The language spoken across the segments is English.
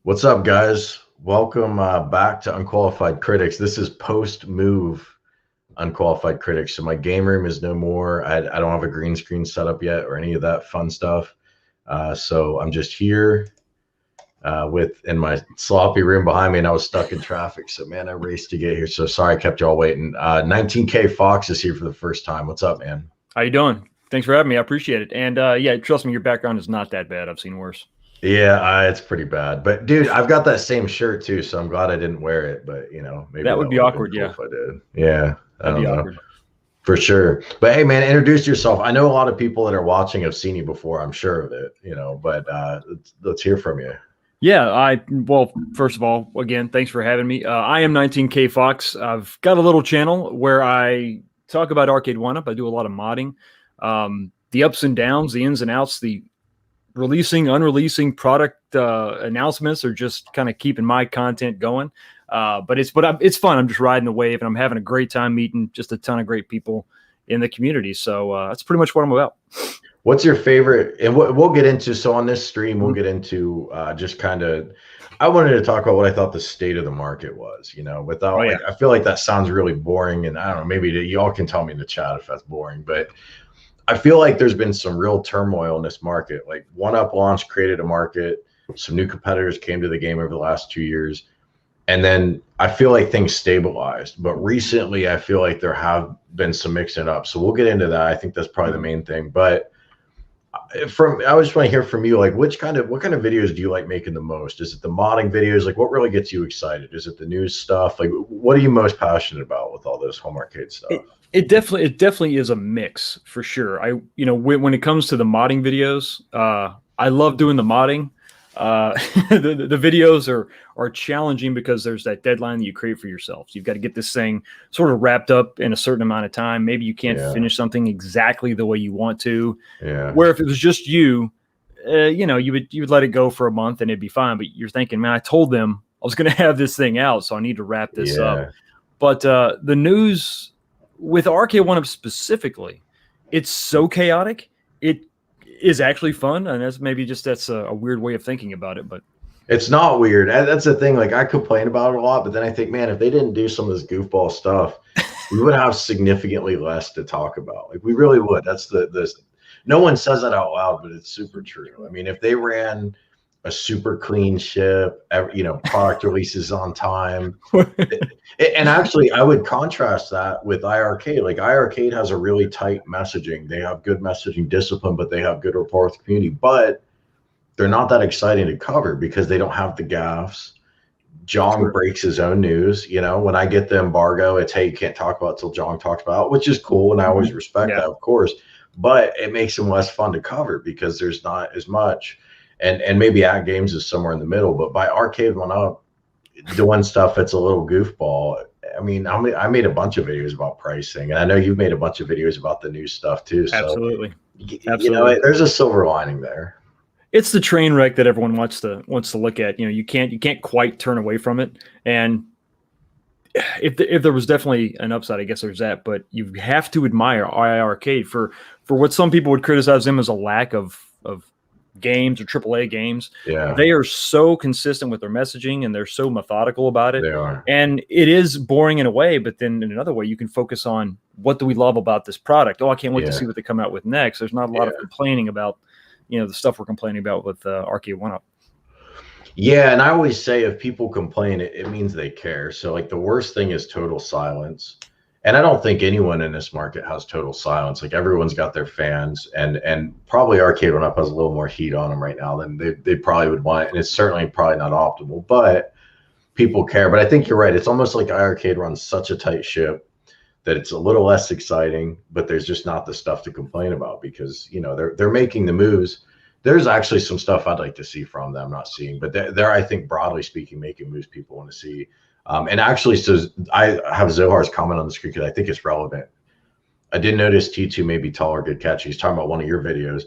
What's up, guys? Welcome back to Unqualified Critics. This is post-move Unqualified Critics. So my game room is no more. I don't have a green screen set up yet or any of that fun stuff. So I'm just here in my sloppy room behind me, and I was stuck in traffic. So, man, I raced to get here. So sorry I kept y'all waiting. 19K Fox is here for the first time. What's up, man? How you doing? Thanks for having me. I appreciate it. And yeah, trust me, your background is not that bad. I've seen worse. Yeah, it's pretty bad. But dude, I've got that same shirt too, so I'm glad I didn't wear it. But maybe that would be awkward. Cool yeah, if I did. Yeah, I don't know. Awkward. For sure. But hey, man, introduce yourself. I know a lot of people that are watching have seen you before. I'm sure of it. But let's hear from you. Yeah, well, first of all, again, thanks for having me. I am 19K Fox. I've got a little channel where I talk about Arcade 1-Up. I do a lot of modding, the ups and downs, the ins and outs, the releasing, unreleasing product announcements, or just kind of keeping my content going. But it's fun. I'm just riding the wave, and I'm having a great time meeting just a ton of great people in the community. So that's pretty much what I'm about. What's your favorite? And we'll get into, so on this stream, we'll get into just kind of, I wanted to talk about what I thought the state of the market was, without, I feel like that sounds really boring. And I don't know, maybe y'all can tell me in the chat if that's boring, but I feel like there's been some real turmoil in this market. Like 1UP launch created a market. Some new competitors came to the game over the last 2 years. And then I feel like things stabilized. But recently, I feel like there have been some mixing up. So we'll get into that. I think that's probably the main thing. But I just want to hear from you, like, what kind of videos do you like making the most? Is it the modding videos? Like, what really gets you excited? Is it the news stuff? Like, what are you most passionate about with all this home arcade stuff? It definitely is a mix for sure. When it comes to the modding videos, I love doing the modding. The videos are challenging because there's that deadline that you create for yourself. So you've got to get this thing sort of wrapped up in a certain amount of time. Maybe you can't finish something exactly the way you want to. Yeah. Where if it was just you, you would let it go for a month and it'd be fine. But you're thinking, man, I told them I was going to have this thing out, so I need to wrap this up. But the news with Arcade 1-Up specifically, it's so chaotic. It is actually fun, and that's a weird way of thinking about it, but it's not weird. That's the thing. Like, I complain about it a lot, but then I think, man, if they didn't do some of this goofball stuff, we would have significantly less to talk about. Like, we really would. That's no one says that out loud, but it's super true. I mean, if they ran a super clean ship, product releases on time. And actually, I would contrast that with iArcade. Like, iArcade has a really tight messaging. They have good messaging discipline, but they have good rapport with the community. But they're not that exciting to cover because they don't have the gaffes. Jong breaks his own news. When I get the embargo, it's, hey, you can't talk about it till Jong talks about it, which is cool. And I always respect that, of course. But it makes them less fun to cover because there's not as much. And maybe At Games is somewhere in the middle, but by Arcade 1-Up doing stuff that's a little goofball. I mean, I made a bunch of videos about pricing, and I know you've made a bunch of videos about the new stuff too. So absolutely. There's a silver lining there. It's the train wreck that everyone wants to look at. You can't quite turn away from it. And if there was definitely an upside, I guess there's that. But you have to admire iArcade for what some people would criticize them as a lack of games or AAA games. Yeah, they are so consistent with their messaging and they're so methodical about it. They are. And it is boring in a way, but then in another way, you can focus on what do we love about this product. Oh, I can't wait to see what they come out with next. There's not a lot of complaining about, the stuff we're complaining about with Arcade 1-Up. Yeah, and I always say if people complain, it means they care. So, like, the worst thing is total silence. And I don't think anyone in this market has total silence. Like, everyone's got their fans, and probably Arcade 1-Up has a little more heat on them right now than they probably would want. And it's certainly probably not optimal, but people care. But I think you're right. It's almost like iArcade runs such a tight ship that it's a little less exciting, but there's just not the stuff to complain about because, they're making the moves. There's actually some stuff I'd like to see from them, not seeing, but they're, I think, broadly speaking, making moves people want to see. And actually, so I have Zohar's comment on the screen because I think it's relevant. I did notice T2 may be taller, good catch. He's talking about one of your videos.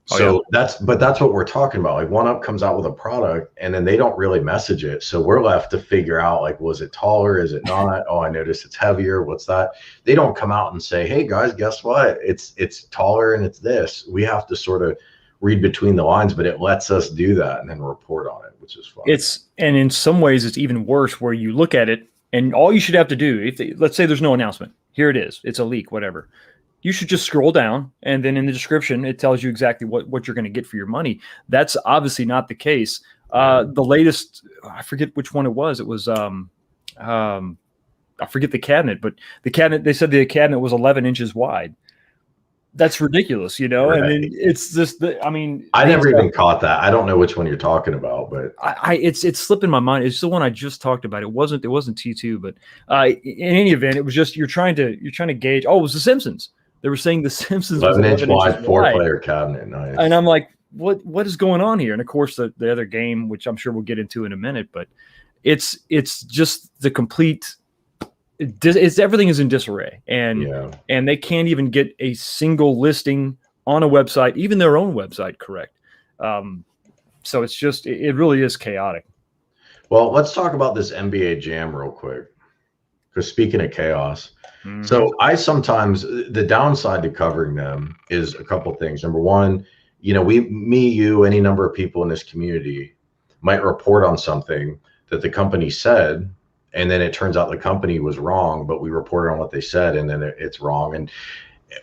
So that's what we're talking about. Like, 1UP comes out with a product and then they don't really message it. So we're left to figure out, like, was it taller? Is it not? Oh, I noticed it's heavier. What's that? They don't come out and say, hey guys, guess what? It's taller and it's this. We have to sort of read between the lines, but it lets us do that and then report on it, which is fun. And in some ways it's even worse, where you look at it and all you should have to do, let's say there's no announcement, here it is, it's a leak, whatever. You should just scroll down, and then in the description, it tells you exactly what you're going to get for your money. That's obviously not the case. The latest, I forget which one it was. It was, I forget the cabinet, but they said the cabinet was 11 inches wide. That's ridiculous, you know? Right. And then it's just, I never even caught that. I don't know which one you're talking about, but it's slipping my mind. It's the one I just talked about. It wasn't T2, but in any event, it was just, you're trying to gauge. Oh, it was the Simpsons. They were saying the Simpsons 11-inch wide, 4-player cabinet. Nice. And I'm like, what is going on here? And of course, the other game, which I'm sure we'll get into in a minute, but it's just the complete. Everything is in disarray, and they can't even get a single listing on a website, even their own website, correct. So it's just, it really is chaotic. Well, let's talk about this NBA Jam real quick, because speaking of chaos. Mm-hmm. So I sometimes, the downside to covering them is a couple things. Number one, you know, you, any number of people in this community might report on something that the company said, and then it turns out the company was wrong, but we reported on what they said, and then it's wrong.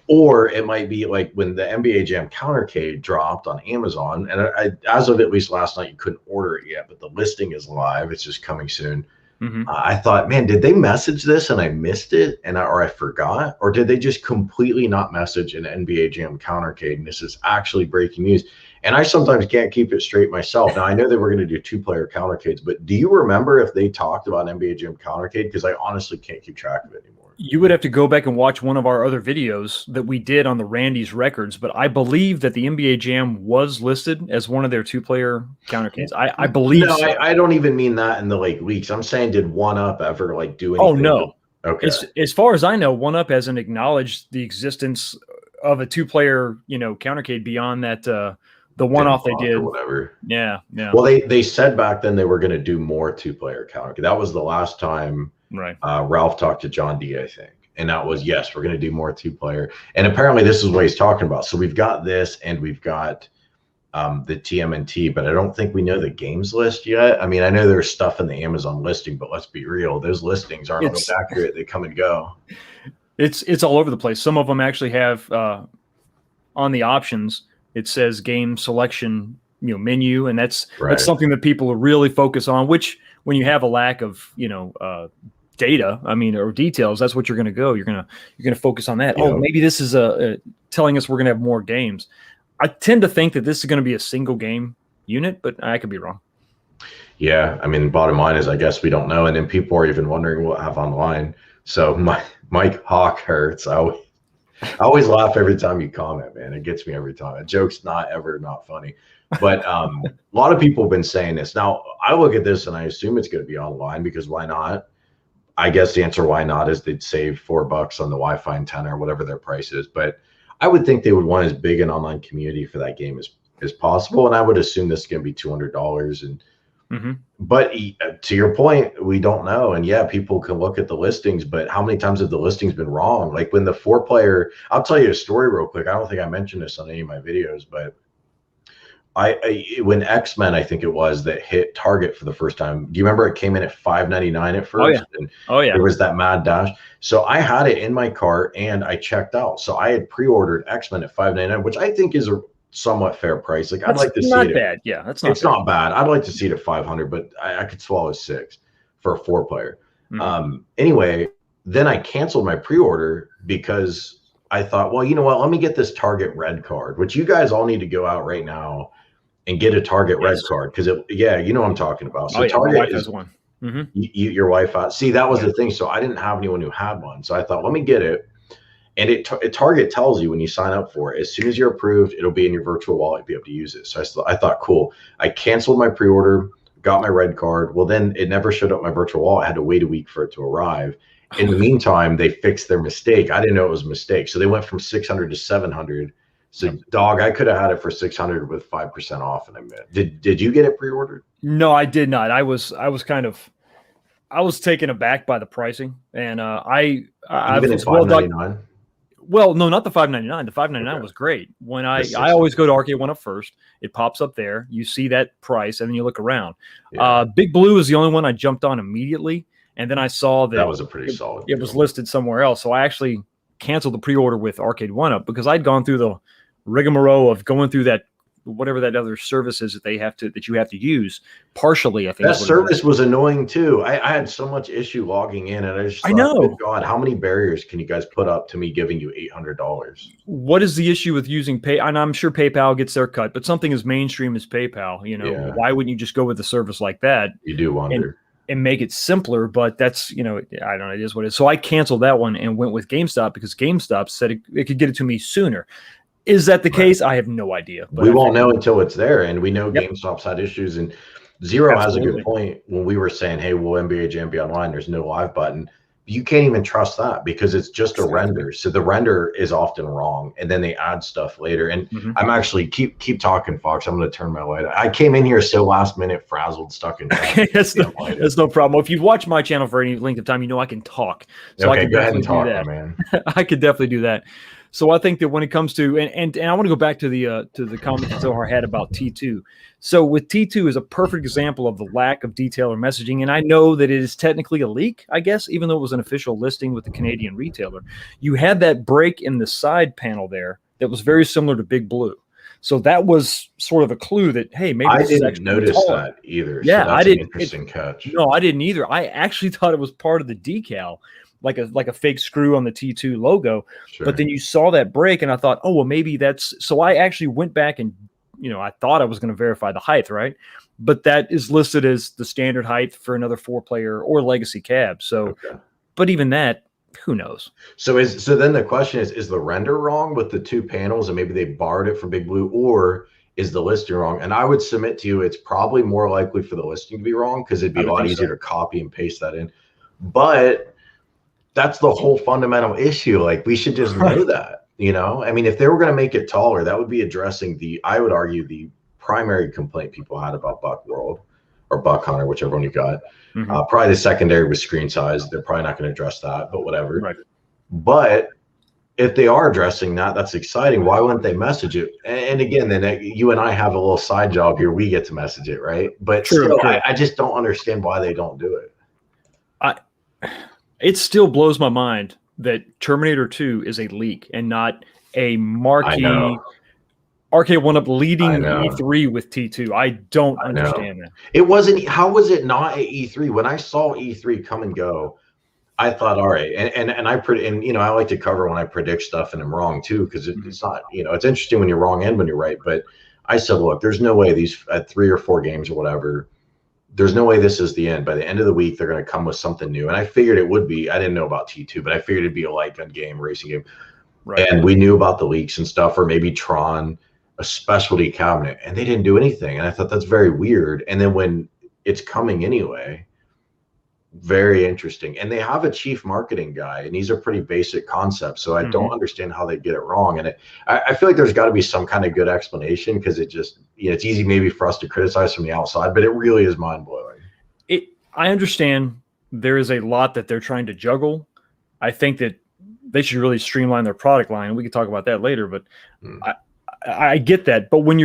Or it might be like when the NBA Jam Countercade dropped on Amazon, and as of at least last night, you couldn't order it yet, but the listing is live. It's just coming soon. Mm-hmm. I thought, man, did they message this and I missed it, or I forgot, or did they just completely not message an NBA Jam Countercade? And this is actually breaking news. And I sometimes can't keep it straight myself. Now, I know they were going to do 2-player Countercades, but do you remember if they talked about NBA Jam Countercade? Because I honestly can't keep track of it anymore. You would have to go back and watch one of our other videos that we did on the Randy's records, but I believe that the NBA Jam was listed as one of their 2-player Countercades. I believe. No, so. I don't even mean that in the leaks. I'm saying, did 1UP ever do anything? Oh no. Okay. As far as I know, 1UP hasn't acknowledged the existence of a 2-player, Countercade beyond that. The one-off they did, or whatever. Yeah. Well, they said back then they were going to do more 2-player Countercade. That was the last time. Right. Ralph talked to John D, I think, and that was, yes, we're going to do more 2-player. And apparently, this is what he's talking about. So we've got this, and we've got the TMNT, but I don't think we know the games list yet. I mean, I know there's stuff in the Amazon listing, but let's be real, those listings aren't always accurate. They come and go. It's all over the place. Some of them actually have on the options, it says game selection, menu, and that's something that people really focus on. Which, when you have a lack of data, or details, that's what you're going to go. You're going to focus on that. Yeah. Oh, maybe this is telling us we're going to have more games. I tend to think that this is going to be a single game unit, but I could be wrong. Yeah, bottom line is, I guess we don't know, and then people are even wondering what I have online. So Mike Hawk hurts. I always laugh every time you comment, man. It gets me every time. A joke's not funny. But a lot of people have been saying this. Now, I look at this and I assume it's going to be online, because why not? I guess the answer why not is they'd save $4 on the Wi-Fi antenna or whatever their price is. But I would think they would want as big an online community for that game as possible. And I would assume this is going to be $200. And but to your point, we don't know. And yeah, people can look at the listings, but how many times have the listings been wrong? Like when the 4-player, I'll tell you a story real quick. I don't think I mentioned this on any of my videos, but when X-Men, I think it was, that hit Target for the first time. Do you remember it came in at $5.99 at first? Oh yeah. There was that mad dash. So I had it in my cart and I checked out. So I had pre-ordered X-Men at $5.99, which I think is a somewhat fair price. Like, I'd like to see it. Not bad. Yeah, it's not bad. I'd like to see it at 500, but I could swallow 6 for a 4-player. Anyway, then I canceled my pre-order because I thought, well, you know what? Let me get this Target red card, which you guys all need to go out right now and get a Target red card, because you know what I'm talking about. So Target has one. Your wife out. See, that was the thing. So I didn't have anyone who had one. So I thought, let me get it. And Target tells you when you sign up for it, as soon as you're approved, it'll be in your virtual wallet, be able to use it. So I thought, cool. I canceled my pre-order, got my red card. Well, then it never showed up in my virtual wallet. I had to wait a week for it to arrive. In the meantime, they fixed their mistake. I didn't know it was a mistake. So they went from 600 to 700. So dog, I could have had it for 600 with 5% off. And did you get it pre-ordered? No, I did not. I was taken aback by the pricing, and I was $5.99. Well, no, not the 599. The 599 Okay. was great. When I The always go to 699. Arcade One Up first. It pops up there. You see that price, and then you look around. Yeah, Big Blue is the only one I jumped on immediately, and then I saw that that was a pretty solid it was deal. listed somewhere else. So I actually canceled the pre-order with Arcade One Up because I'd gone through the rigmarole of going through that whatever that other service is that you have to use partially. I think That is what it is. service was annoying too. I had so much issue logging in, and I just I thought, good know. God, how many barriers can you guys put up to me giving you $800? What is the issue with using pay? And I'm sure PayPal gets their cut, but something as mainstream as PayPal, Yeah, why wouldn't you just go with a service like that you do and wonder. make it simpler? But that's, I don't know, it is what it is. So I canceled that one and went with GameStop because GameStop said it could get it to me sooner. Is that the case? I have no idea. But We won't know until it's there, and we know Yep. GameStop's had issues. And Zero has a good Absolutely. point when we were saying, "Hey, will NBA Jam be online?" There's no live button. You can't even trust that because it's just a render. So the render is often wrong, and then they add stuff later. And Mhm. I'm actually keep talking, Fox. I'm going to turn my light. I came in here so last minute, frazzled, stuck in traffic. That's no problem. Well, if you've watched my channel for any length of time, I can talk. So Okay, I can go ahead and definitely talk, do my that. man. I could definitely do that. So I think that when it comes to and I want to go back to the comment that Zohar had about T2. So with T2 is a perfect example of the lack of detail or messaging. And I know that it is technically a leak, I guess, even though it was an official listing with the Canadian retailer. You had that break in the side panel there that was very similar to Big Blue. So that was sort of a clue that, hey, maybe I this is didn't actually notice taller. that either. Yeah, so that's I didn't. an interesting catch. No, I didn't either. I actually thought it was part of the decal, like a fake screw on the T2 logo. Sure. But then you saw that break, and I thought, oh well, maybe that's. So I actually went back and I thought I was going to verify the height, right? But that is listed as the standard height for another 4-player or legacy cab. So, Okay. but even that, who knows? So then the question is the render wrong with the two panels, and maybe they borrowed it from Big Blue, or is the listing wrong? And I would submit to you, it's probably more likely for the listing to be wrong because it'd be a lot easier to copy and paste that in. But that's the whole fundamental issue. Like, we should just know that, I mean, if they were going to make it taller, that would be addressing I would argue, the primary complaint people had about Buck World or Buck Hunter, whichever one you got. Mhm. Probably the secondary was screen size. They're probably not going to address that, but whatever. Right. But if they are addressing that, that's exciting. Why wouldn't they message it? And again, then you and I have a little side job here. We get to message it, right? But True. I just don't understand why they don't do it. It still blows my mind that Terminator 2 is a leak and not a marquee Arcade One Up leading E3 with T2. I don't understand that. It wasn't. How was it not at E3? When I saw E3 come and go, I thought, all right, and I like to cover when I predict stuff and I'm wrong too, because it's not, it's interesting when you're wrong and when you're right. But I said, look, there's no way these at 3 or 4 games or whatever, there's no way this is the end. By the end of the week, they're going to come with something new. And I figured it would be. I didn't know about T2, but I figured it'd be a light gun game, racing game. Right. And we knew about the leaks and stuff, or maybe Tron, a specialty cabinet, and they didn't do anything. And I thought that's very weird. And then when it's coming anyway, very interesting. And they have a chief marketing guy, and he's a pretty basic concept. So I don't understand how they get it wrong. And I feel like there's got to be some kind of good explanation, because it just, it's easy maybe for us to criticize from the outside, but it really is mind blowing. I understand there is a lot that they're trying to juggle. I think that they should really streamline their product line. We can talk about that later, but I get that. But when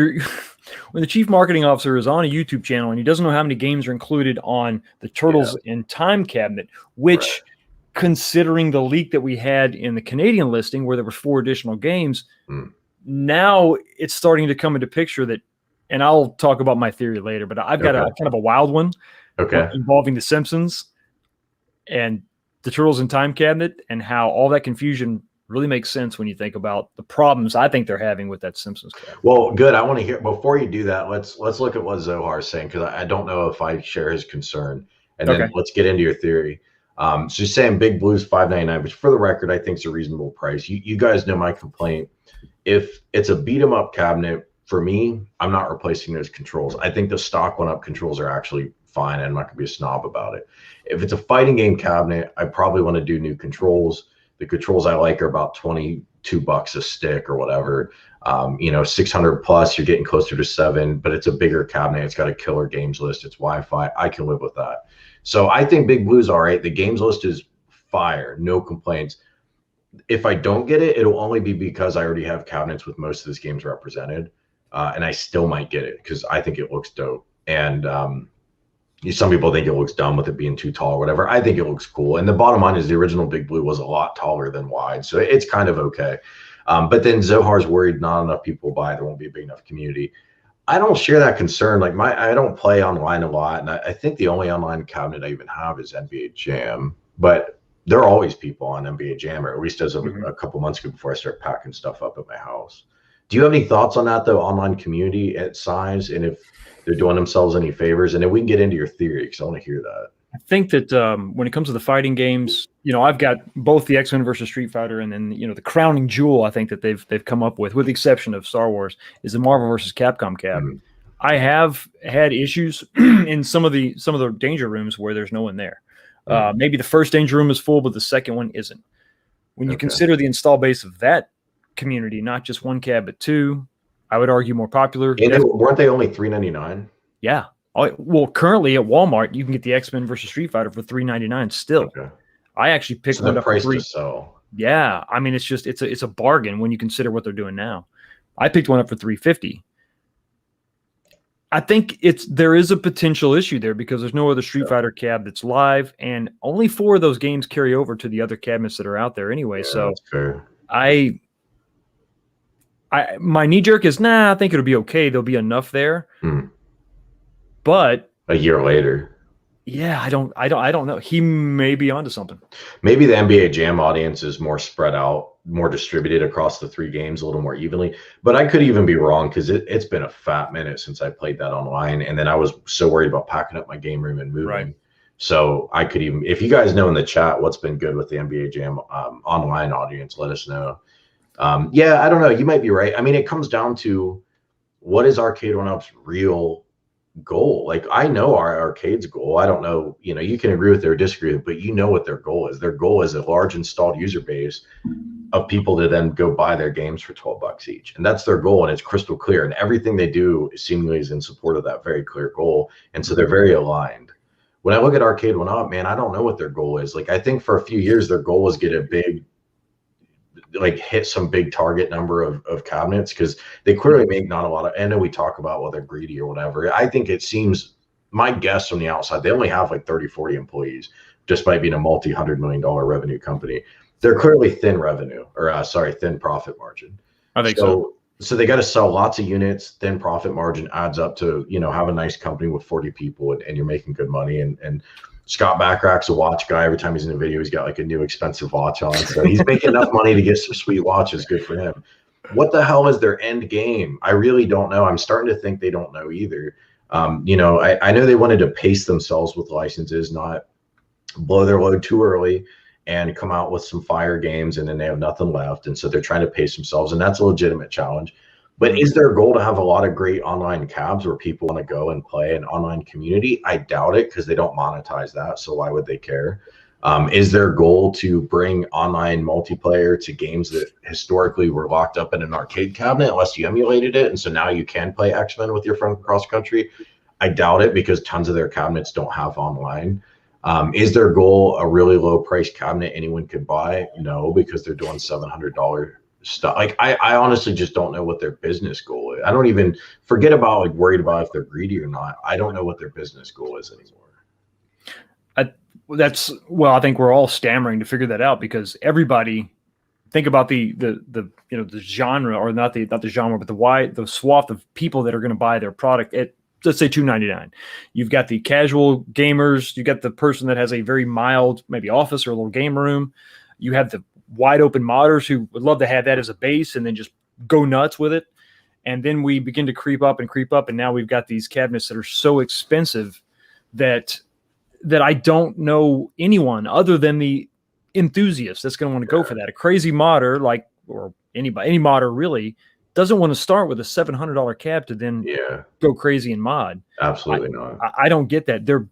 the chief marketing officer is on a YouTube channel and he doesn't know how many games are included on the Turtles in Time cabinet, which, considering the leak that we had in the Canadian listing where there were 4 additional games, now it's starting to come into picture that, and I'll talk about my theory later, but I've got a kind of a wild one involving the Simpsons and the Turtles in Time cabinet, and how all that confusion really makes sense when you think about the problems I think they're having with that Simpsons cabinet. Well, good. I want to hear, before you do that, let's look at what Zohar is saying, because I don't know if I share his concern. And then let's get into your theory. So you're saying Big Blue's $599, which for the record, I think is a reasonable price. You guys know my complaint. If it's a beat 'em up cabinet, for me, I'm not replacing those controls. I think the stock one up controls are actually fine. I'm not going to be a snob about it. If it's a fighting game cabinet, I probably want to do new controls. The controls I like are about $22 a stick or whatever. 600 plus, you're getting closer to 7, but it's a bigger cabinet. It's got a killer games list. It's Wi-Fi. I can live with that. So I think Big Blue's all right. The games list is fire, no complaints. if I don't get it, it'll only be because I already have cabinets with most of these games represented, and I still might get it because I think it looks dope. And some people think it looks dumb with it being too tall or whatever. I think it looks cool. And the bottom line is the original Big Blue was a lot taller than wide, so it's kind of okay. But then Zohar's worried not enough people buy, there won't be a big enough community. I don't share that concern. Like I don't play online a lot, and I think the only online cabinet I even have is NBA Jam. But there are always people on NBA Jam, or at least as of a couple months ago before I start packing stuff up at my house. Do you have any thoughts on that, though, online community at size, and if they're doing themselves any favors? And then we can get into your theory because I want to hear that. I think that when it comes to the fighting games, I've got both the X-Men versus Street Fighter, and then the crowning jewel I think that they've come up with the exception of Star Wars, is the Marvel versus Capcom cab. I have had issues in some of the danger rooms where there's no one there. Maybe the first danger room is full, but the second one isn't. When you consider the install base of that community, not just one cab but two, I would argue more popular. And weren't they only $3.99? Yeah. Well, currently at Walmart, you can get the X-Men versus Street Fighter for $3.99 still. Okay. I actually picked one up for $3. To sell. Yeah. I mean, it's a bargain when you consider what they're doing now. I picked one up for $3.50. I think there is a potential issue there because there's no other Street Fighter cab that's live, and only 4 of those games carry over to the other cabinets that are out there anyway. Yeah, so that's fair. My knee jerk is I think it'll be okay. There'll be enough there. But a year later, yeah, I don't know. He may be onto something. Maybe the NBA Jam audience is more spread out, more distributed across the 3 games a little more evenly. But I could even be wrong because it's been a fat minute since I played that online, and then I was so worried about packing up my game room and moving. Right. So I could even, if you guys know in the chat what's been good with the NBA Jam online audience, let us know. Yeah, I don't know. You might be right. I mean, it comes down to what is Arcade 1-Up's real goal. Like, I know our Arcade's goal. I don't know, you can agree with it or disagree with it, but you know what their goal is. Their goal is a large installed user base of people to then go buy their games for $12 each. And that's their goal, and it's crystal clear. And everything they do seemingly is in support of that very clear goal. And so they're very aligned. When I look at Arcade 1-Up, man, I don't know what their goal is. Like, I think for a few years, their goal was get a big, hit some big target number of cabinets, because they clearly make not a lot of, I know we talk about, well, they're greedy or whatever. I think it seems, my guess from the outside, they only have 30, 40 employees, just by being a $multi-hundred-million revenue company. They're clearly thin revenue, or thin profit margin. I think so. So they got to sell lots of units. Thin profit margin adds up to, have a nice company with 40 people and you're making good money. And Scott Backrack's a watch guy. Every time he's in a video, he's got a new expensive watch on. So he's making enough money to get some sweet watches. Good for him. What the hell is their end game? I really don't know. I'm starting to think they don't know either. I know they wanted to pace themselves with licenses, not blow their load too early and come out with some fire games, and then they have nothing left. And so they're trying to pace themselves, and that's a legitimate challenge. But is their goal to have a lot of great online cabs where people want to go and play an online community? I doubt it, because they don't monetize that. So why would they care? Is their goal to bring online multiplayer to games that historically were locked up in an arcade cabinet unless you emulated it? And so now you can play X-Men with your friend across country? I doubt it, because tons of their cabinets don't have online. Is their goal a really low price cabinet anyone could buy? No, because they're doing $700 stuff. I honestly just don't know what their business goal is. I don't even forget about worried about if they're greedy or not. I don't know what their business goal is anymore. I think we're all stammering to figure that out, because everybody think about the genre, or not the genre, but the swath of people that are going to buy their product at, let's say, $2.99. You've got the casual gamers. You got the person that has a very mild, maybe office or a little game room. You have the wide open modders who would love to have that as a base and then just go nuts with it. And then we begin to creep up, and now we've got these cabinets that are so expensive that I don't know anyone other than the enthusiast that's going to want to go for that. A crazy modder, or any modder really, doesn't want to start with a $700 cab to then go crazy and mod. Absolutely not. I don't get that. They're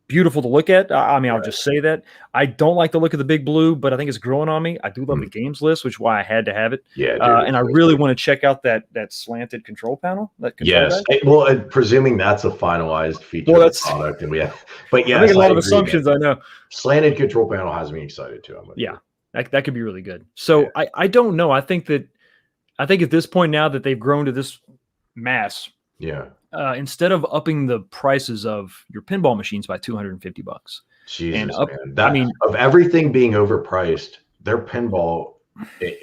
beautiful to look at. I'll just say that. I don't like the look of the Big Blue, but I think it's growing on me. I do love the games list, which is why I had to have it. Yeah, and I really want to check out that slanted control panel. Yes. Well, presuming that's a finalized feature of the product, but yeah, I think a lot of assumptions. I know slanted control panel has me excited too. Yeah. That could be really good. So I don't know. I think at this point now that they've grown to this mass, instead of upping the prices of your pinball machines by $250, Jesus, man. Of everything being overpriced, their pinball,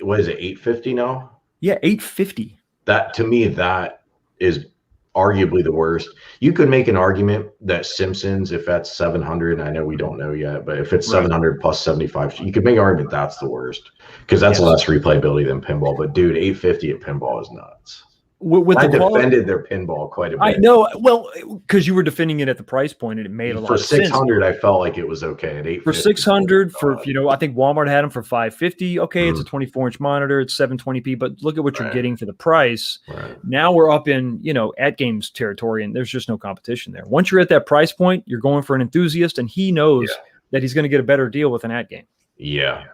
what is it, $850 now? Yeah, $850. That, to me, that is arguably the worst. You could make an argument that Simpsons, if that's 700, I know we don't know yet, but if it's 700 plus 75, you could make an argument that's the worst because that's less replayability than pinball. But dude, $850 at pinball is nuts. I defended their pinball quite a bit. I know, well, because you were defending it at the price point, and it made a lot of sense. For $600, I felt like it was okay. At $850, for $600, I think Walmart had them for $550. Okay, it's a 24-inch monitor, it's 720p, but look at what you're getting for the price. Now we're up in at games territory, and there's just no competition there. Once you're at that price point, you're going for an enthusiast, and he knows that he's going to get a better deal with an at game. Yeah.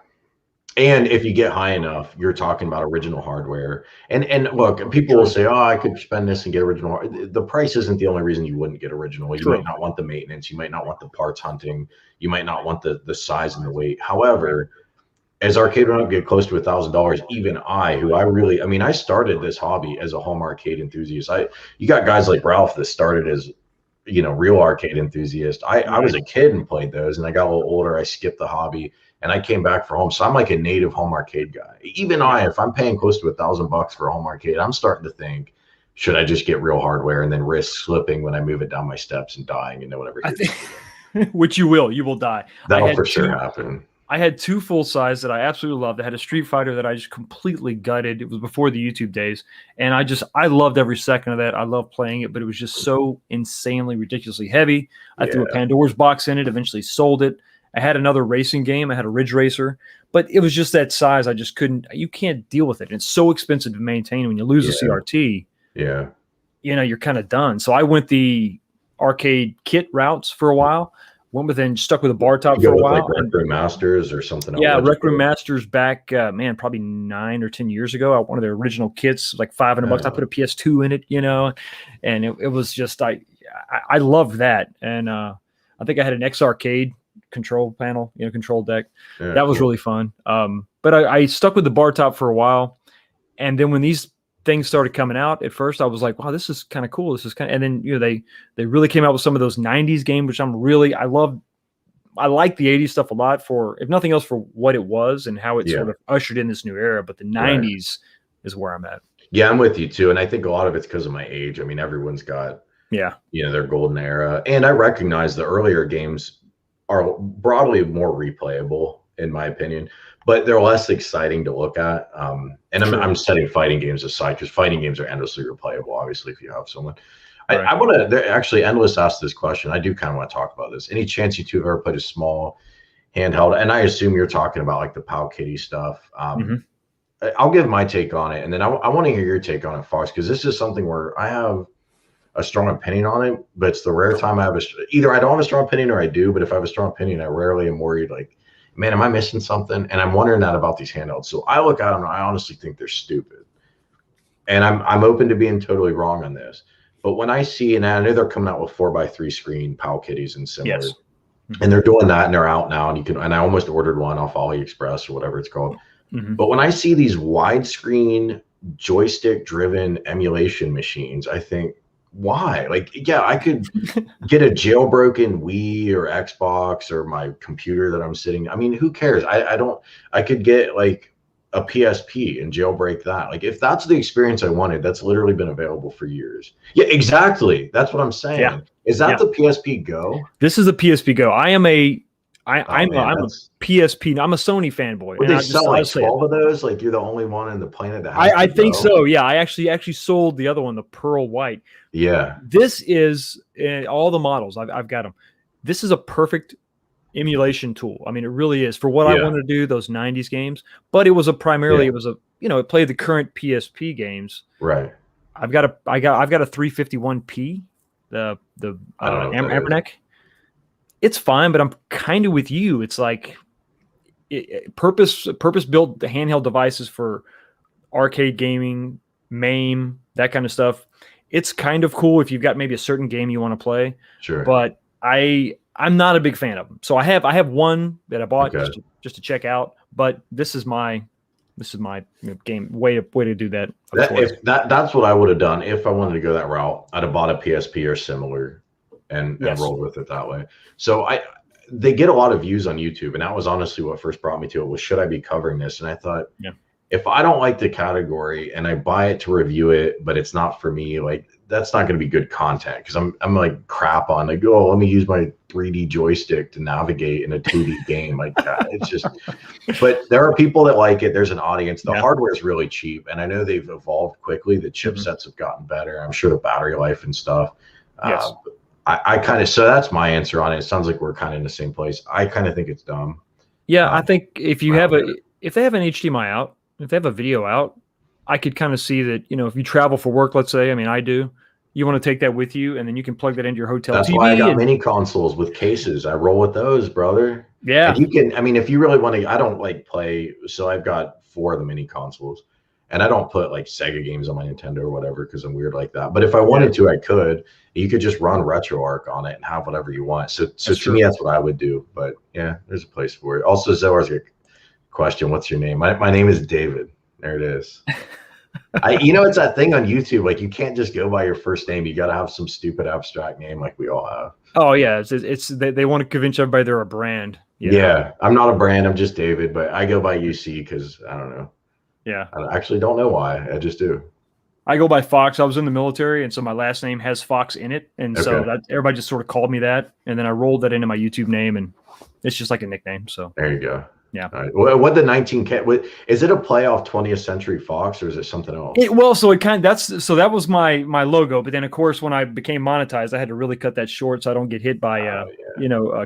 And if you get high enough, you're talking about original hardware. And look, people will say, "Oh, I could spend this and get original." The price isn't the only reason you wouldn't get original. You might not want the maintenance. You might not want the parts hunting. You might not want the size and the weight. However, as arcade run-up get close to $1,000, even I started this hobby as a home arcade enthusiast. You got guys like Ralph that started as real arcade enthusiast. I was a kid and played those, and I got a little older. I skipped the hobby. And I came back for home. So I'm like a native home arcade guy. Even if I'm paying close to $1,000 for a home arcade, I'm starting to think, should I just get real hardware and then risk slipping when I move it down my steps and dying and whatever? Which you will die. That'll for sure happen. I had two full size that I absolutely loved. I had a Street Fighter that I just completely gutted. It was before the YouTube days. And I loved every second of that. I loved playing it, but it was just so insanely, ridiculously heavy. I threw a Pandora's box in it, eventually sold it. I had another racing game. I had a Ridge Racer, but it was just that size. I just couldn't. You can't deal with it. It's so expensive to maintain. When you lose a CRT, you're kind of done. So I went the arcade kit routes for a while. Stuck with a bar top for a while. Like Rec Room Masters or something else. Yeah, Rec Room Masters back, probably 9 or 10 years ago. One of their original kits, like $500. I put a PS2 in it, and it was just I loved that. And I think I had an X Arcade control panel, control deck. That was really fun. But I stuck with the bar top for a while, and then when these things started coming out, at first I was like, wow, this is kind of cool. And then they really came out with some of those 90s games, which I like the 80s stuff a lot, for if nothing else for what it was and how it sort of ushered in this new era. But the 90s is where I'm at. Yeah, I'm with you too, and I think a lot of it's because of my age. I mean, everyone's got their golden era, and I recognize the earlier games are broadly more replayable, in my opinion, but they're less exciting to look at. And I'm setting fighting games aside because fighting games are endlessly replayable, obviously, if you have someone. I want to actually, Endless asked this question. I do kind of want to talk about this. Any chance you two have ever played a small handheld? And I assume you're talking about like the Pow Kitty stuff. I'll give my take on it, and then I want to hear your take on it, Fox, because this is something where I have a strong opinion on it, but it's the rare time I have either I don't have a strong opinion or I do, but if I have a strong opinion, I rarely am worried like, man, am I missing something? And I'm wondering that about these handhelds. So I look at them and I honestly think they're stupid. And I'm open to being totally wrong on this. But when I see, and I know they're coming out with 4x3 screen Pow Kitties and similar, and they're doing that and they're out now, and I almost ordered one off AliExpress or whatever it's called. But when I see these widescreen joystick driven emulation machines, I think, why? Like, yeah, I could get a jailbroken Wii or Xbox or my computer that I'm sitting. I mean, who cares? I could get like a PSP and jailbreak that. Like, if that's the experience I wanted, that's literally been available for years. Yeah, exactly. That's what I'm saying. Yeah. Is that the PSP Go? This is a PSP Go. I'm a PSP. I'm a Sony fanboy. Would they sell like 12 of those? Like, you're the only one in the planet that has I think so. Yeah, I actually sold the other one, the Pearl White. Yeah. This is all the models. I've got them. This is a perfect emulation tool. I mean, it really is for what I want to do, those 90s games. But it was it played the current PSP games. Right. I've got a 351P, the Amberneck. It's fine, but I'm kind of with you. It's like purpose-built handheld devices for arcade gaming, MAME, that kind of stuff. It's kind of cool if you've got maybe a certain game you want to play. Sure. But I'm not a big fan of them. So I have one that I bought just to check out, But this is my game way to do that. That's what I would have done if I wanted to go that route. I'd have bought a PSP or similar and rolled with it that way. So they get a lot of views on YouTube, and that was honestly what first brought me to it was, should I be covering this? And I thought, if I don't like the category and I buy it to review it, but it's not for me, like that's not going to be good content, because I'm like crap on like, oh, let me use my 3D joystick to navigate in a 2D game. Like it's just, but there are people that like it. There's an audience. The hardware is really cheap, and I know they've evolved quickly. The chipsets have gotten better. I'm sure the battery life and stuff. Yes. I kind of, so that's my answer on it. It sounds like we're kind of in the same place. I kind of think it's dumb. Yeah, I think if they have an HDMI out, if they have a video out, I could kind of see that, if you travel for work, let's say, I mean, I do, you want to take that with you, and then you can plug that into your hotel That's TV. why I got mini consoles with cases. I roll with those, brother. Yeah. And you can, I mean, if you really want to, I don't like play, so I've got 4 of the mini consoles, and I don't put like Sega games on my Nintendo or whatever, because I'm weird like that. But if I wanted to, I could. You could just run RetroArch on it and have whatever you want. So to me, that's what I would do. But yeah, there's a place for it. Also, Zohar's a question. What's your name? My name is David. There it is. It's that thing on YouTube. Like, you can't just go by your first name. You got to have some stupid abstract name like we all have. Oh yeah, they want to convince everybody they're a brand. Yeah, I'm not a brand. I'm just David, but I go by UC because I don't know. Yeah, I actually don't know why. I just do. I go by Fox. I was in the military, and so my last name has Fox in it, and so that everybody just sort of called me that, and then I rolled that into my YouTube name, and it's just like a nickname. So there you go. Yeah. All right. What the 19K? Is it a play off 20th Century Fox, or is it something else? That was my logo, but then of course when I became monetized, I had to really cut that short so I don't get hit by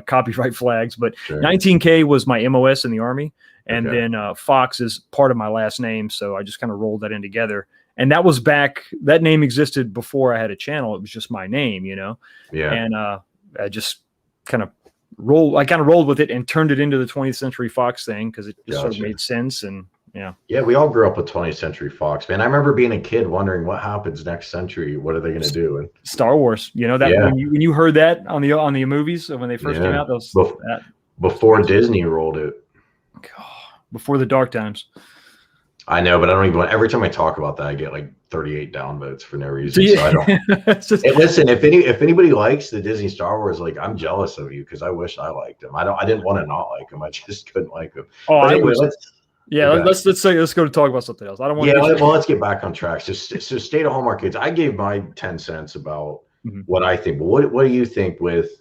copyright flags. But 19K was my MOS in the Army, and then Fox is part of my last name, so I just kind of rolled that in together. And that was that name existed before I had a channel. It was just my name, Yeah. And I just kind of rolled with it and turned it into the 20th Century Fox thing because it just sort of made sense. And yeah, we all grew up with 20th Century Fox, man. I remember being a kid wondering what happens next century. What are they going to do? And Star Wars, when you heard that on the movies when they first came out, before Disney rolled it, before the dark times. I know, but I don't even want. Every time I talk about that, I get like 38 downvotes for no reason. So I don't. Hey, listen, if anybody likes the Disney Star Wars, like, I'm jealous of you because I wish I liked them. I didn't want to not like them. I just couldn't like them. Oh, anyway, let's go to talk about something else. I don't want. Well, let's get back on track. So State of Hallmark Kids. I gave my 10 cents about what I think. But what do you think with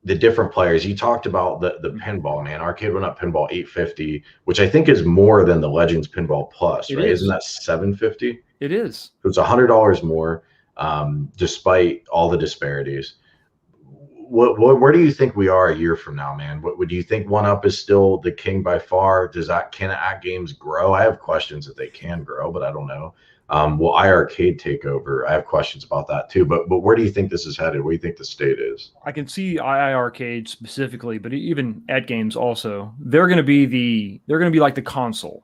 the different players? You talked about the pinball, man. Our kid went up pinball 850, which I think is more than the Legends Pinball Plus, right? Isn't that 750? It is. So it's $100 more, despite all the disparities. Where do you think we are a year from now, man? What do you think? One Up is still the king by far? Can at games grow? I have questions that they can grow, but I don't know. Will iArcade take over? I have questions about that too. But where do you think this is headed? What do you think the state is? I can see iArcade specifically, but even at games also, they're going to be like the console.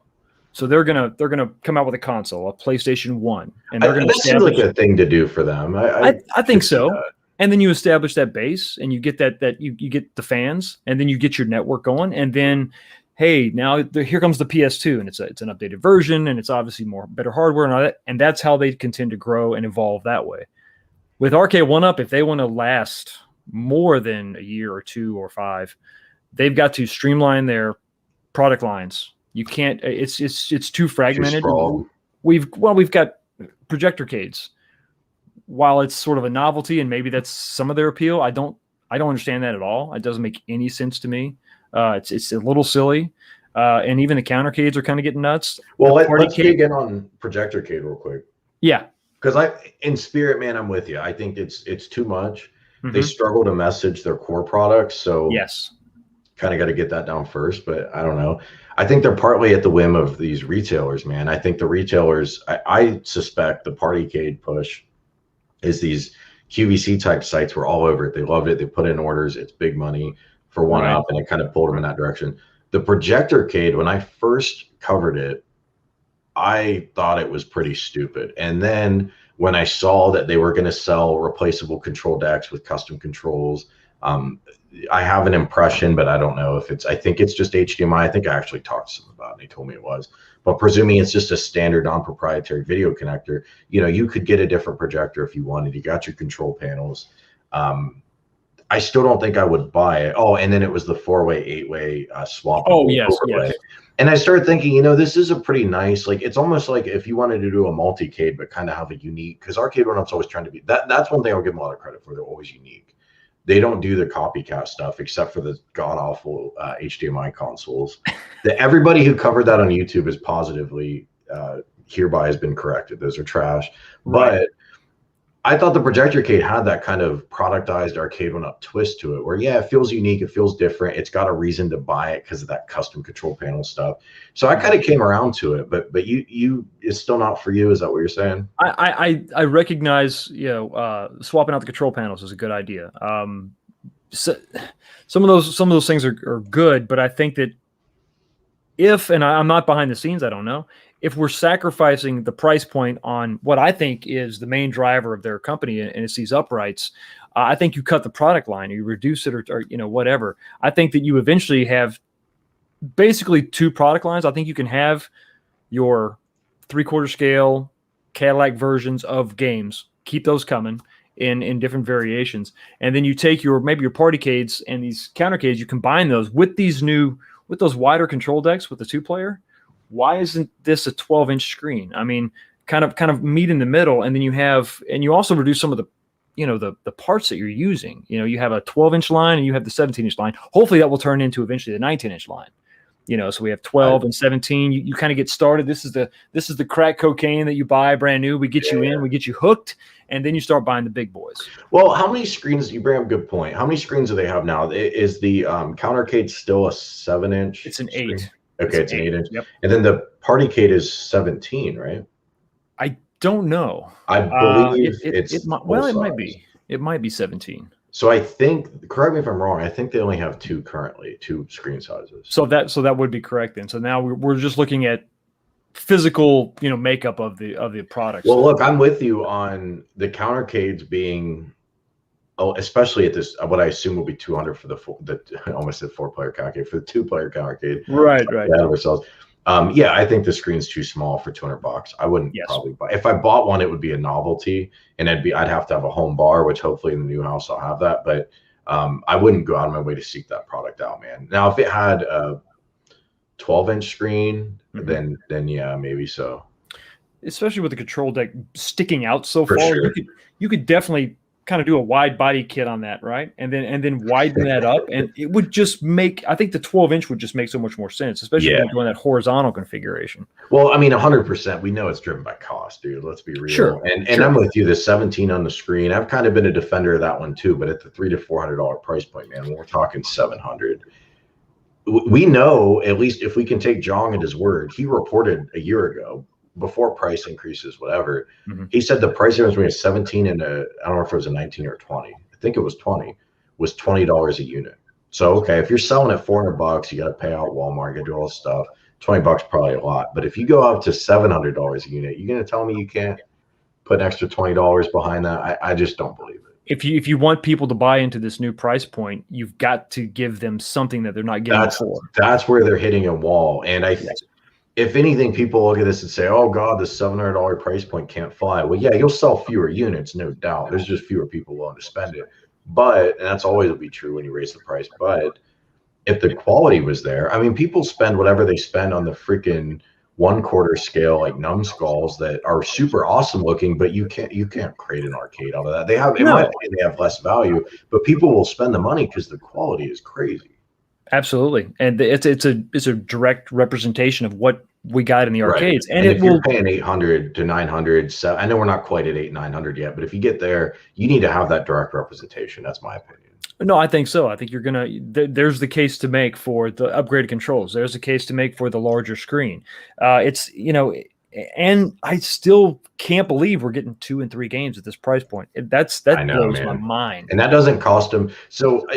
So they're gonna come out with a console, a PlayStation 1, and they're going to establish like a thing to do for them. I think so. And then you establish that base, and you get you get the fans, and then you get your network going, and then, hey, now here comes the PS2, and it's an updated version, and it's obviously better hardware and all that, and that's how they continue to grow and evolve that way. With Arcade 1-Up, if they want to last more than a year or 2 or 5, they've got to streamline their product lines. You can't. It's too fragmented. We've got Projector-cades. While it's sort of a novelty, and maybe that's some of their appeal, I don't understand that at all. It doesn't make any sense to me. It's a little silly, and even the Countercades are kind of getting nuts. Well, let's dig in on Projector-cade real quick. Yeah, because in spirit, man, I'm with you. I think it's too much. They struggle to message their core products, so yes, kind of got to get that down first. But I don't know. I think they're partly at the whim of these retailers, man. I think the retailers. I suspect the Partycade push is these QVC type sites were all over it. They loved it. They put in orders. It's big money for 1-Up, and it kind of pulled them in that direction. The Projector-cade, when I first covered it, I thought it was pretty stupid. And then when I saw that they were going to sell replaceable control decks with custom controls, I have an impression, but I don't know if it's, I think it's just HDMI. I think I actually talked to them about it and they told me it was, but presuming it's just a standard non-proprietary video connector, you know, you could get a different projector if you wanted. You got your control panels. I still don't think I would buy it. Oh, and then it was the 4-way, 8-way swappable overlay. Yes. And I started thinking, you know, this is a pretty nice, like, it's almost like if you wanted to do a multi-cade, but kind of have a unique, because Arcade One-Up's always trying to be, that's one thing I'll give them a lot of credit for. They're always unique. They don't do the copycat stuff except for the god-awful HDMI consoles. Everybody who covered that on YouTube is positively hereby has been corrected. Those are trash. Right. But I thought the Projector-cade had that kind of productized Arcade One-Up twist to it where, yeah, it feels unique. It feels different. It's got a reason to buy it because of that custom control panel stuff. So I kind of came around to it, but it's still not for you. Is that what you're saying? I recognize, you know, swapping out the control panels is a good idea. So some of those things are good, but I think that and I'm not behind the scenes, I don't know, if we're sacrificing the price point on what I think is the main driver of their company, and it's these uprights, I think you cut the product line, or you reduce it, or you know, whatever. I think that you eventually have basically two product lines. I think you can have your 3/4 scale Cadillac versions of games, keep those coming in different variations, and then you take maybe your Partycades and these Countercades, you combine those with those wider control decks with the 2-player. Why isn't this a 12-inch screen? I mean, kind of meet in the middle, and then you also reduce some of the, you know, the parts that you're using. You know, you have a 12-inch line and you have the 17-inch line. Hopefully that will turn into eventually the 19-inch line. You know, so we have 12 and 17. You kind of get started. This is the crack cocaine that you buy brand new. We get you in, we get you hooked, and then you start buying the big boys. Well, how many screens? You bring up a good point. How many screens do they have now? Is the Countercade still a 7-inch? It's an 8. Okay, it's an 8-inch. Yep. And then the Partycade is 17, right? I don't know. I believe it might be. It might be 17. So I think, correct me if I'm wrong, I think they only have two screen sizes. So that would be correct then. So now we're just looking at physical, you know, makeup of the product. Well, look, I'm with you on the Countercades being, especially at this, what I assume will be 200 for I almost said 4-player Countercade, for the 2-player Countercade. Right. Ourselves. Yeah, I think the screen's too small for $200. I wouldn't probably buy. If I bought one, it would be a novelty, and I'd have to have a home bar, which hopefully in the new house I'll have that. But I wouldn't go out of my way to seek that product out, man. Now, if it had a 12-inch screen, then yeah, maybe so. Especially with the control deck sticking out so far, sure. you could definitely kind of do a wide body kit on that, right? And then widen that up, and it would just make, I think the 12-inch would just make so much more sense, especially when you're doing that horizontal configuration. Well, I mean, 100%. We know it's driven by cost, dude. Let's be real. Sure. And I'm with you. The 17 on the screen, I've kind of been a defender of that one too. But at the $300 to $400 price point, man, when we're talking 700, we know, at least if we can take Jong at his word, he reported a year ago, before price increases, whatever, he said the price difference between a 17 and I don't know if it was a 19 or 20. I think it was 20, was $20 a unit. So, okay, if you're selling at $400, you got to pay out Walmart, you got to do all this stuff. $20 probably a lot. But if you go up to $700 a unit, you're going to tell me you can't put an extra $20 behind that? I just don't believe it. If you want people to buy into this new price point, you've got to give them something that they're not getting before. That's where they're hitting a wall. And if anything, people look at this and say, oh, God, the $700 price point can't fly. Well, yeah, you'll sell fewer units, no doubt. There's just fewer people willing to spend it. But, and that's always will be true when you raise the price, but if the quality was there, I mean, people spend whatever they spend on the freaking 1/4 scale, like numbskulls that are super awesome looking, but you can't create an arcade out of that. They have, in my opinion, they have less value, but people will spend the money because the quality is crazy. Absolutely, and it's a direct representation of what we got in the arcades. Right. And if you're paying $800 to $900, so I know we're not quite at $800-900 yet, but if you get there, you need to have that direct representation. That's my opinion. No, I think so. I think you're gonna. There's the case to make for the upgraded controls. There's a case to make for the larger screen. It's and I still can't believe we're getting 2 and 3 games at this price point. That blows my mind. And that doesn't cost them. So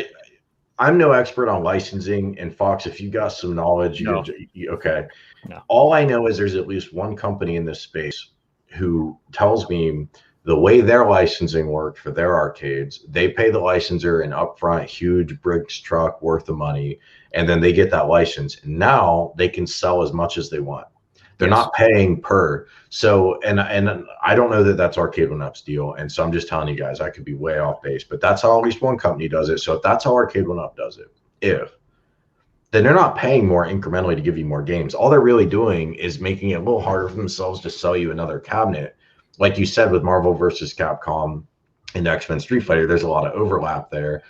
I'm no expert on licensing. And Fox, if you got some knowledge, okay. No. All I know is there's at least one company in this space who tells me The way their licensing worked for their arcades, they pay the licensor an upfront huge bricks truck worth of money, and then they get that license. Now they can sell as much as they want. They're Yes. not paying per. So, and I don't know that that's Arcade 1-Up's deal. And so I'm just telling you guys, I could be way off base, but that's how at least one company does it. So if that's how Arcade 1-Up does it, then they're not paying more incrementally to give you more games. All they're really doing is making it a little harder for themselves to sell you another cabinet. Like you said, with Marvel versus Capcom and X-Men Street Fighter, there's a lot of overlap there.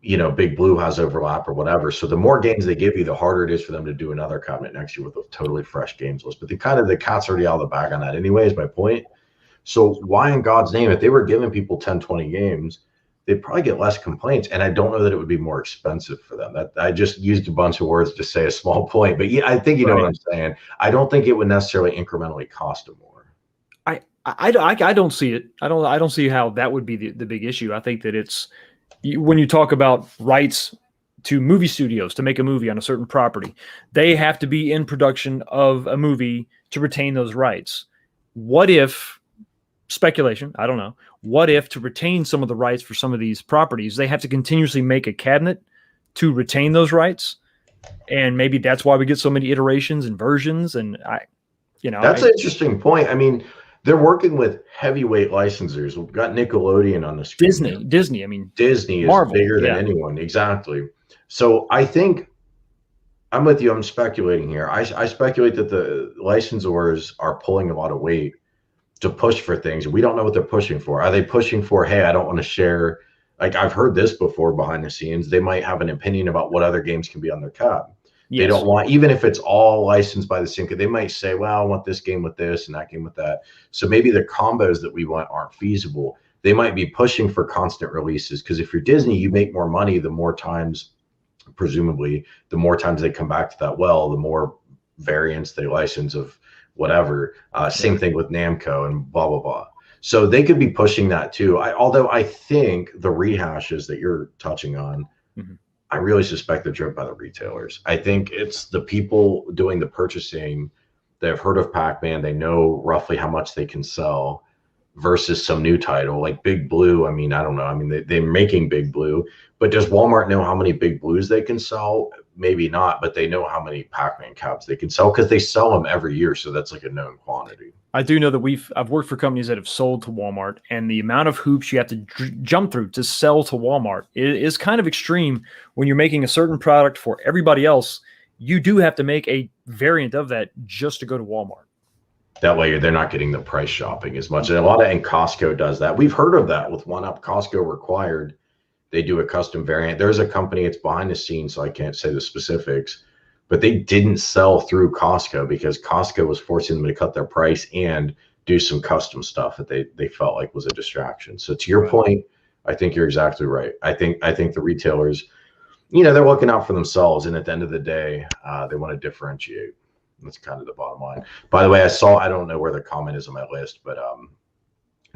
Big Blue has overlap or whatever. So the more games they give you, the harder it is for them to do another cabinet next year with a totally fresh games list. But the cat's already out of the bag on that anyway, is my point. So why in God's name, if they were giving people 10, 20 games, they'd probably get less complaints. And I don't know that it would be more expensive for them. That I just used a bunch of words to say a small point. But yeah, I think you know what I'm saying. I don't think it would necessarily incrementally cost them more. I don't see it. I don't see how that would be the big issue. I think that it's when you talk about rights to movie studios to make a movie on a certain property, they have to be in production of a movie to retain those rights. What if, speculation, I don't know, what if to retain some of the rights for some of these properties, they have to continuously make a cabinet to retain those rights? And maybe that's why we get so many iterations and versions. And that's an interesting point. I mean, they're working with heavyweight licensors. We've got Nickelodeon on the screen. Disney. I mean, Disney is Marvel, bigger than anyone. Exactly. So I think I'm with you. I'm speculating here. I speculate that the licensors are pulling a lot of weight to push for things. We don't know what they're pushing for. Are they pushing for, hey, I don't want to share? Like I've heard this before behind the scenes. They might have an opinion about what other games can be on their cab. Yes. They don't want, even if it's all licensed by the same, they might say, well, I want this game with this and that game with that. So maybe the combos that we want aren't feasible. They might be pushing for constant releases, because if you're Disney, you make more money the more times, presumably, the more times they come back to that well, the more variants they license of whatever. Same thing with Namco and blah, blah, blah. So they could be pushing that too. Although I think the rehashes that you're touching on, I really suspect they're driven by the retailers. I think it's the people doing the purchasing. They've heard of Pac-Man. They know roughly how much they can sell versus some new title like Big Blue. I mean, I don't know. I mean, they're making Big Blue, but does Walmart know how many Big Blues they can sell? Maybe not, but they know how many Pac-Man cabs they can sell because they sell them every year. So that's like a known quantity. I do know that I've worked for companies that have sold to Walmart, and the amount of hoops you have to jump through to sell to Walmart is kind of extreme. When you're making a certain product for everybody else, you do have to make a variant of that just to go to Walmart. That way they're not getting the price shopping as much. And Costco does that. We've heard of that with 1-Up. Costco required they do a custom variant. There's a company, it's behind the scenes, so I can't say the specifics, but they didn't sell through Costco because Costco was forcing them to cut their price and do some custom stuff that they felt like was a distraction. So to your point, I think you're exactly right. I think the retailers, they're looking out for themselves, and at the end of the day, they want to differentiate. That's kind of the bottom line. By the way, I don't know where the comment is on my list, but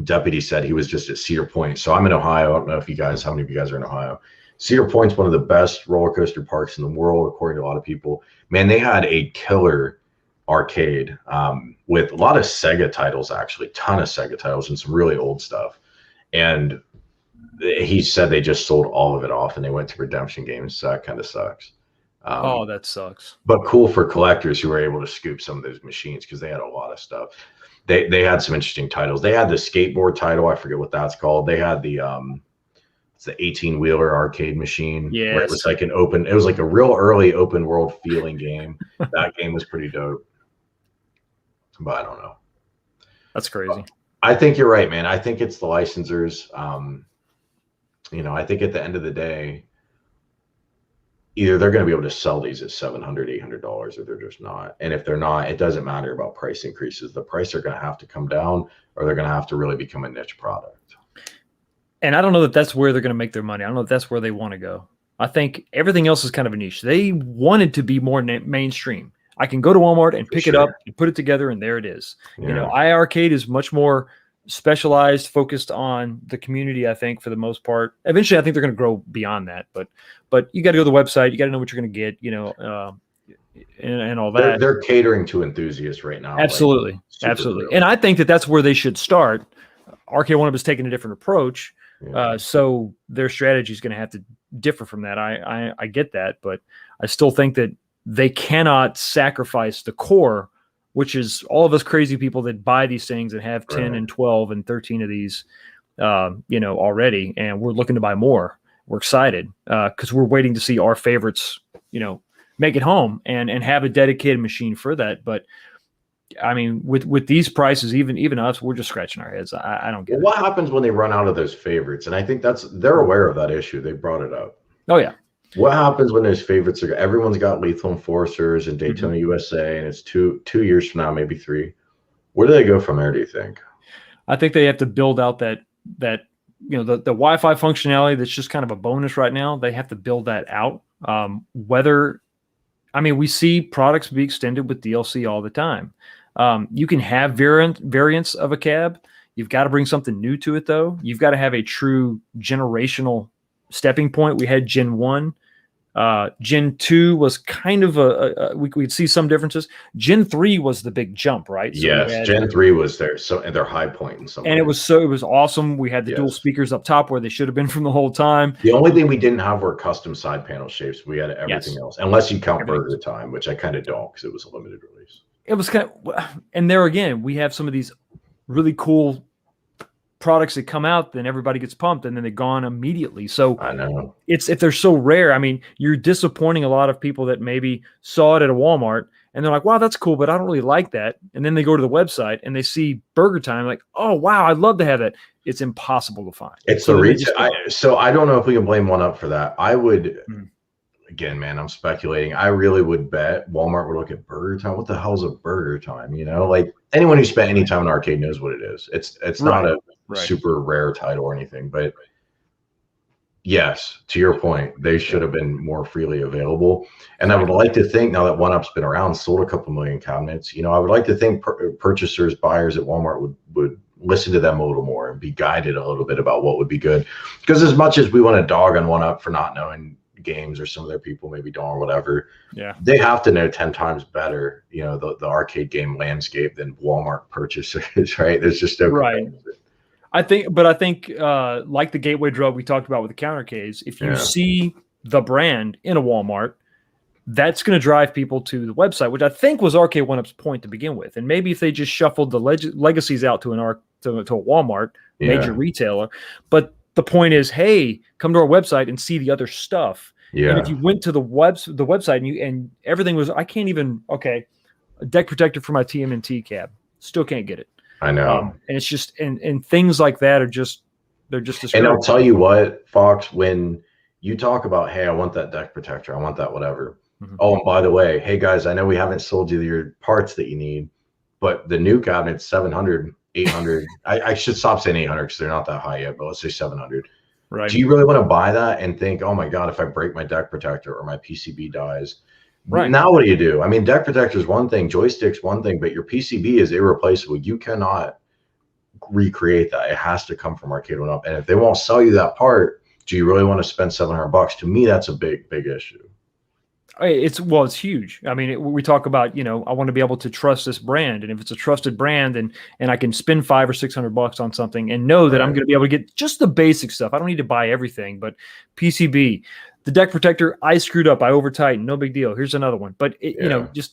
Deputy said he was just at Cedar Point. So I'm in Ohio. I don't know how many of you guys are in Ohio. Cedar Point's one of the best roller coaster parks in the world, according to a lot of people. Man, they had a killer arcade with a lot of Sega titles, actually, ton of Sega titles and some really old stuff. And he said they just sold all of it off and they went to redemption games. So that kind of sucks. That sucks. But cool for collectors who were able to scoop some of those machines because they had a lot of stuff. They had some interesting titles. They had the skateboard title. I forget what that's called. They had the 18-wheeler arcade machine. Yeah, where it was like it was like a real early open world feeling game. That game was pretty dope. But I don't know. That's crazy. But I think you're right, man. I think it's the licensors. I think at the end of the day, either they're going to be able to sell these at $700, $800, or they're just not. And if they're not, it doesn't matter about price increases. The price are going to have to come down, or they're going to have to really become a niche product. And I don't know that that's where they're going to make their money. I don't know if that's where they want to go. I think everything else is kind of a niche. They wanted to be more mainstream. I can go to Walmart and pick it up and put it together, and there it is. Yeah. iArcade is much more specialized, focused on the community, I think, for the most part. Eventually, I think they're going to grow beyond that. But you got to go to the website. You got to know what you're going to get. and all They're that. they're catering to enthusiasts right now. Absolutely, Like, super absolutely. clearly. And I think that that's where they should start. Arcade One Up is taking a different approach, Yeah. so their strategy is going to have to differ from that. I get that, but I still think that they cannot sacrifice the core, which is all of us crazy people that buy these things and have 10 Right. and 12 and 13 of these, already, and we're looking to buy more. We're excited because we're waiting to see our favorites, make it home and have a dedicated machine for that. But I mean, with these prices, even us, we're just scratching our heads. I don't get Well, it. what happens when they run out of those favorites? And I think they're aware of that issue. They brought it up. Oh yeah. What happens when those favorites are? Everyone's got Lethal Enforcers and Mm-hmm. Daytona USA, and it's two years from now, maybe 3. Where do they go from there? Do you think? I think they have to build out that the Wi-Fi functionality that's just kind of a bonus right now. They have to build that out. We see products be extended with DLC all the time. You can have variants of a cab. You've got to bring something new to it, though. You've got to have a true generational stepping point. We had Gen 1. Gen 2 was kind of we could see some differences. Gen 3 was the big jump, right? So yes, Gen 3 was there, and their high point in some and ways. it was awesome. We had the dual speakers up top where they should have been from the whole time. The only thing we didn't have were custom side panel shapes. We had everything else, unless you count Burger Time, which I kind of don't because it was a limited release. It was kind of, and there again, we have some of these really cool products that come out, then everybody gets pumped, and then they're gone immediately. So I know if they're so rare, I mean, you're disappointing a lot of people that maybe saw it at a Walmart and they're like, "Wow, that's cool, but I don't really like that." And then they go to the website and they see Burger Time, like, "Oh, wow, I'd love to have that." It's impossible to find. It's the retail. So I don't know if we can blame One Up for that. I would. Again, man, I'm speculating. I really would bet Walmart would look at Burger Time. What the hell's a Burger Time? Like anyone who spent any time in arcade knows what it is. It's not a super rare title or anything, but yes, to your point, they should have been more freely available. And I would like to think now that One Up's been around, sold a couple million cabinets. I would like to think purchasers, buyers at Walmart would listen to them a little more and be guided a little bit about what would be good. Because as much as we want to dog on One Up for not knowing games, or some of their people maybe don't, or whatever, they have to know 10 times better the arcade game landscape than Walmart purchasers. Right? There's just no I think like the gateway drug we talked about with the Countercades, if you see the brand in a Walmart, that's going to drive people to the website, which I think was Arcade One Up's point to begin with. And maybe if they just shuffled the legacies out to a Walmart, major retailer, but the point is, hey, come to our website and see the other stuff. Yeah. And if you went to the website and everything was, a deck protector for my TMNT cab, still can't get it. I know. And it's just, and things like that are just, they're just. And I'll tell you what, Fox, when you talk about, hey, I want that deck protector, I want that whatever. Mm-hmm. Oh, and by the way, hey guys, I know we haven't sold you your parts that you need, but the new cabinet's 700, 800. I should stop saying 800 because they're not that high yet, but let's say 700. Right. Do you really want to buy that and think, oh my God, if I break my deck protector or my PCB dies, right now what do you do? I mean, deck protector is one thing, joystick's one thing, but your PCB is irreplaceable. You cannot recreate that. It has to come from Arcade One Up. And if they won't sell you that part, do you really want to spend $700? To me, that's a big issue. It's huge. I mean, we talk about, I want to be able to trust this brand, and if it's a trusted brand, and I can spend $500 or $600 on something and know that I'm going to be able to get just the basic stuff. I don't need to buy everything, but PCB, the deck protector, I screwed up, I over tightened, no big deal. Here's another one. But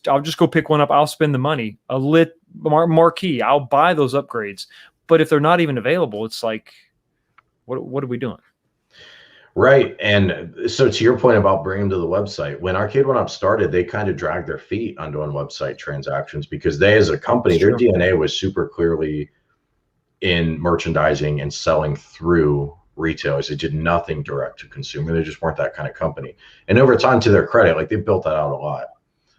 I'll just go pick one up. I'll spend the money. A lit marquee, I'll buy those upgrades. But if they're not even available, it's like, what are we doing? Right. And so to your point about bringing them to the website, when Arcade One Up started, they kind of dragged their feet on doing website transactions because they, as a company, their DNA was super clearly in merchandising and selling through retailers. They did nothing direct to consumer. They just weren't that kind of company. And over time, to their credit, they built that out a lot.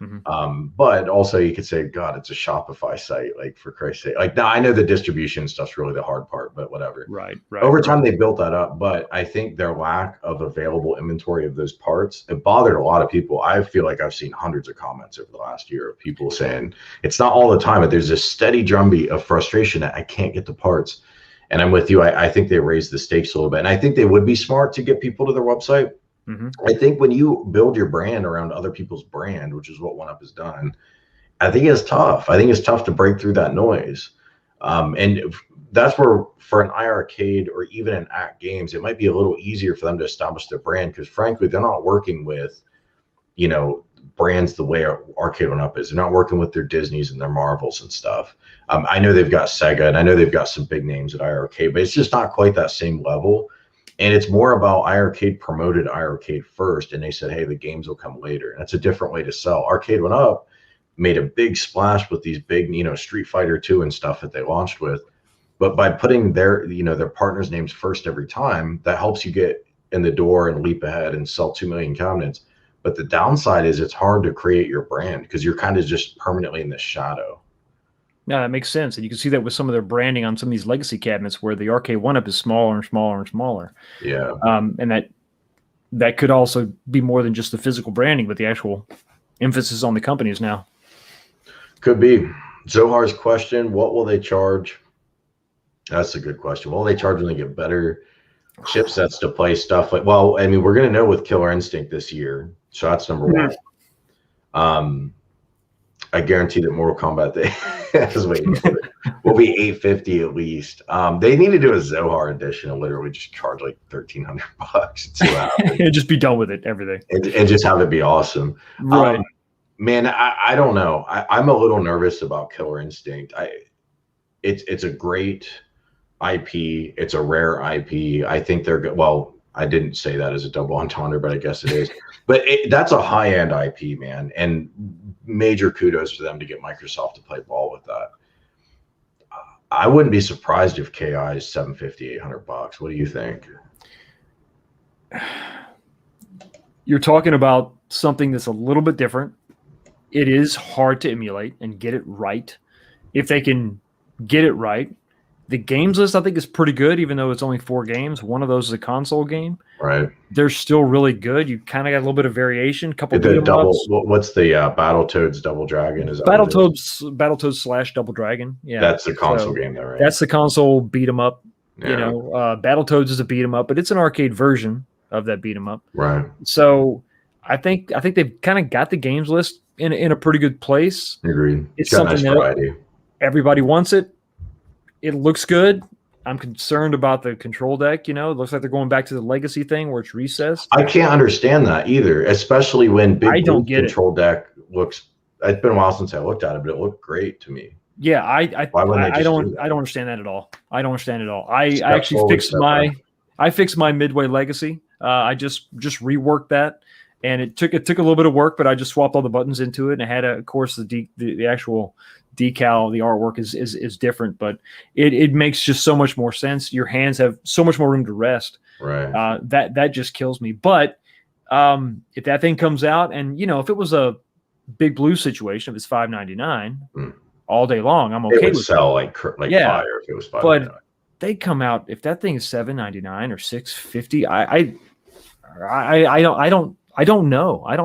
Mm-hmm. But also you could say, God, it's a Shopify site, for Christ's sake. Now I know the distribution stuff's really the hard part, but whatever. Right. Over time, they built that up. But I think their lack of available inventory of those parts, it bothered a lot of people. I feel like I've seen hundreds of comments over the last year of people saying it's not all the time, but there's this steady drumbeat of frustration that I can't get the parts. And I'm with you. I think they raised the stakes a little bit. And I think they would be smart to get people to their website. I think when you build your brand around other people's brand, which is what One Up has done, I think it's tough. I think it's tough to break through that noise. And that's where for an iArcade or even an Act Games, it might be a little easier for them to establish their brand because frankly, they're not working with, you know, brands the way Arcade One Up is. They're not working with their Disneys and their Marvels and stuff. I know they've got Sega and I know they've got some big names at iArcade, but it's just not quite that same level. And it's more about iArcade promoted iArcade first, and they said, hey, the games will come later. And that's a different way to sell. Arcade One Up made a big splash with these big, you know, Street Fighter 2 and stuff that they launched with. But by putting their, you know, their partners' names first every time, that helps you get in the door and leap ahead and sell 2 million cabinets. But the downside is it's hard to create your brand because you're kind of just permanently in the shadow. Yeah, that makes sense. And you can see that with some of their branding on some of these legacy cabinets where the Arcade One Up is smaller and smaller and smaller. Yeah. And that could also be more than just the physical branding, but the actual emphasis on the companies now. Could be. Zohar's question, what will they charge? That's a good question. What will they charge when they get better chipsets to play stuff like, well, I mean, we're going to know with Killer Instinct this year. So that's number one. I guarantee that Mortal Kombat will be $850 at least. They need to do a Zohar edition and literally just charge like $1,300 and just be done with it, everything. And just have it be awesome. Right. Man, I don't know. I'm a little nervous about Killer Instinct. It's a great IP. It's a rare IP. I think they're good. Well, I didn't say that as a double entendre, but I guess it is. But that's a high-end IP, man, and major kudos to them to get Microsoft to play ball with that. I wouldn't be surprised if KI is $750, $800. What do you think? You're talking about something that's a little bit different. It is hard to emulate and get it right. If they can get it right, the games list I think is pretty good, even though it's only 4 games. One of those is a console game. Right. They're still really good. You kind of got a little bit of variation. Couple the double. What's the Battletoads Double Dragon? Is that Battletoads / Double Dragon? Yeah, that's the console game, though, right? That's the console beat 'em up. Yeah. You know, Battletoads is a beat 'em up, but it's an arcade version of that beat 'em up. Right. So I think they've kind of got the games list in a pretty good place. Agreed. It's something nice variety. Everybody wants it. It looks good. I'm concerned about the control deck. You know, it looks like they're going back to the legacy thing where it's recessed. I can't understand that either, especially when big blue control deck looks. It's been a while since I looked at it, but it looked great to me. Yeah, I don't understand that at all. I don't understand it at all. I actually fixed my Midway Legacy. I just reworked that, and it took a little bit of work, but I just swapped all the buttons into it, and I had of course the actual decal, the artwork is different, but it makes just so much more sense. Your hands have so much more room to rest. Right. That just kills me. But if that thing comes out, and you know, if it was a Big Blue situation, if it's $5.99 all day long, I'm okay. It would sell like fire if it was $5.99. But they come out if that thing is $7.99 or $6.50. I don't know. I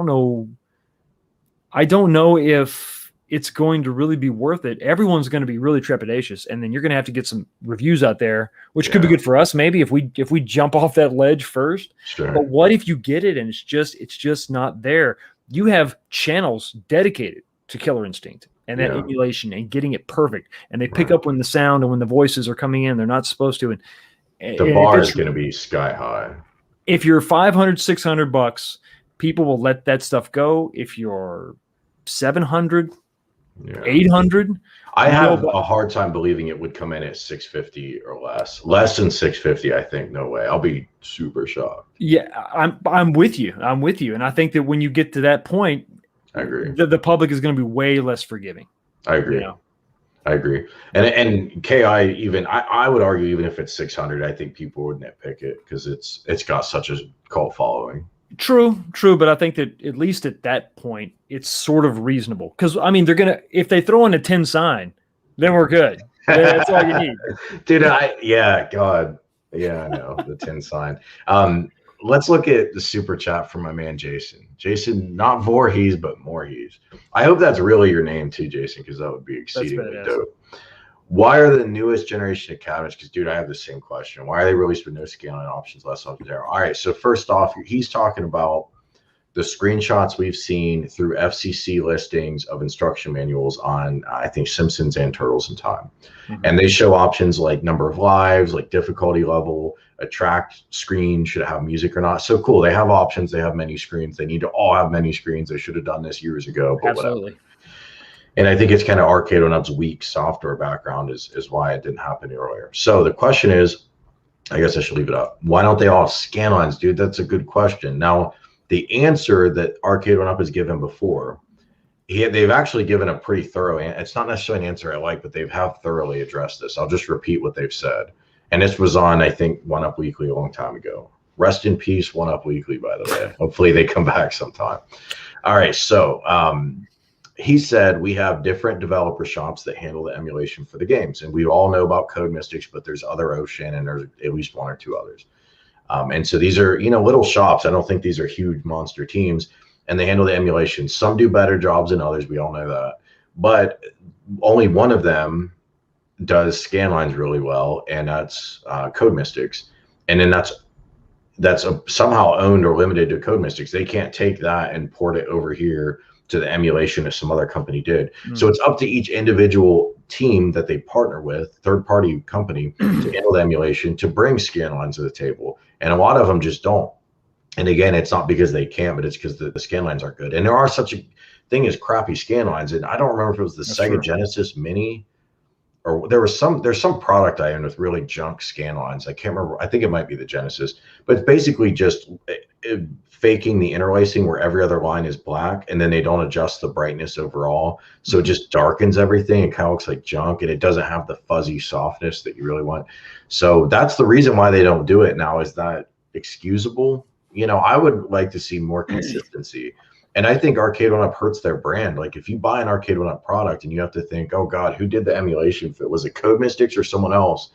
don't know if it's going to really be worth it. Everyone's going to be really trepidatious, and then you're going to have to get some reviews out there, which could be good for us maybe if we jump off that ledge first. Sure. But what if you get it and it's just not there? You have channels dedicated to Killer Instinct and that emulation and getting it perfect, and they pick up when the sound and when the voices are coming in, they're not supposed to. And the bar is going to be sky high. If you're $500, $600, people will let that stuff go. If you're 700, 800, I have a hard time believing it would come in at 650 or less than 650. I think no way. I'll be super shocked. Yeah, I'm with you, and I think that when you get to that point, I agree. The public is going to be way less forgiving. I agree. You know? I agree. And KI, even I would argue, even if it's 600, I think people would nitpick it because it's got such a cult following. True, but I think that at least at that point, it's sort of reasonable. Because, I mean, if they throw in a 10 sign, then we're good. That's all you need. Dude, God. Yeah, I know, the 10 sign. Let's look at the super chat from my man, Jason. Jason, not Voorhees, but Moorhees. I hope that's really your name too, Jason, because that would be exceedingly dope. Why are the newest generation of cabinets? Because, dude, I have the same question. Why are they released with no scaling options, less options there? All right. So first off, he's talking about the screenshots we've seen through FCC listings of instruction manuals on, I think, Simpsons and Turtles in Time. Mm-hmm. And they show options like number of lives, like difficulty level, a tracked screen, should it have music or not. So cool. They have options. They have menu screens. They need to all have menu screens. They should have done this years ago, but absolutely. Whatever. And I think it's kind of Arcade 1-Up's weak software background is why it didn't happen earlier. So the question is, I guess I should leave it up. Why don't they all have scanlines, dude? That's a good question. Now, the answer that Arcade 1-Up has given before, they've actually given a pretty thorough, it's not necessarily an answer I like, but they have thoroughly addressed this. I'll just repeat what they've said. And this was on, I think, 1-Up Weekly a long time ago. Rest in peace, 1-Up Weekly, by the way. Hopefully they come back sometime. All right, so he said we have different developer shops that handle the emulation for the games. And we all know about Code Mystics, but there's other Ocean, and there's at least one or two others. And so these are, little shops. I don't think these are huge monster teams, and they handle the emulation. Some do better jobs than others. We all know that. But only one of them does scanlines really well, and that's Code Mystics. And then that's somehow owned or limited to Code Mystics. They can't take that and port it over here to the emulation as some other company did. So it's up to each individual team that they partner with, third-party company, to handle the emulation, to bring scanlines to the table. And a lot of them just don't. And again, it's not because they can't, but it's because the scanlines aren't good. And there are such a thing as crappy scanlines. And I don't remember if it was the Sega Genesis Mini, or there's some product I own with really junk scanlines. I can't remember. I think it might be the Genesis, but it's basically just faking the interlacing where every other line is black, and then they don't adjust the brightness overall. So it just darkens everything. It kind of looks like junk, and it doesn't have the fuzzy softness that you really want. So that's the reason why they don't do it now. Is that excusable? I would like to see more consistency. And I think Arcade 1-Up hurts their brand. Like, if you buy an Arcade 1-Up product and you have to think, oh God, who did the emulation for it? Was it Code Mystics or someone else?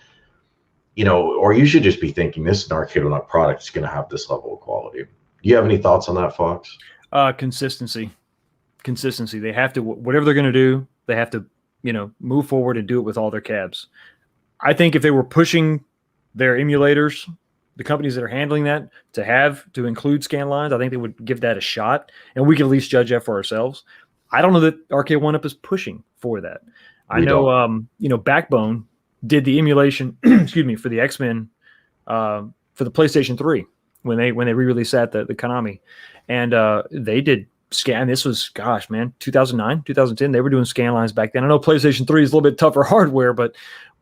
Or you should just be thinking, this is an Arcade 1-Up product. It's going to have this level of quality. Do you have any thoughts on that, Fox? Consistency. They have to, whatever they're going to do, they have to, move forward and do it with all their cabs. I think if they were pushing their emulators, the companies that are handling that, to include scanlines, I think they would give that a shot, and we can at least judge that for ourselves. I don't know that Arcade 1-Up is pushing for that. I know, Backbone did the emulation, for the X-Men, for the PlayStation 3 when they re-released that, the Konami, and they did scan. This was, 2009, 2010. They were doing scanlines back then. I know PlayStation 3 is a little bit tougher hardware, but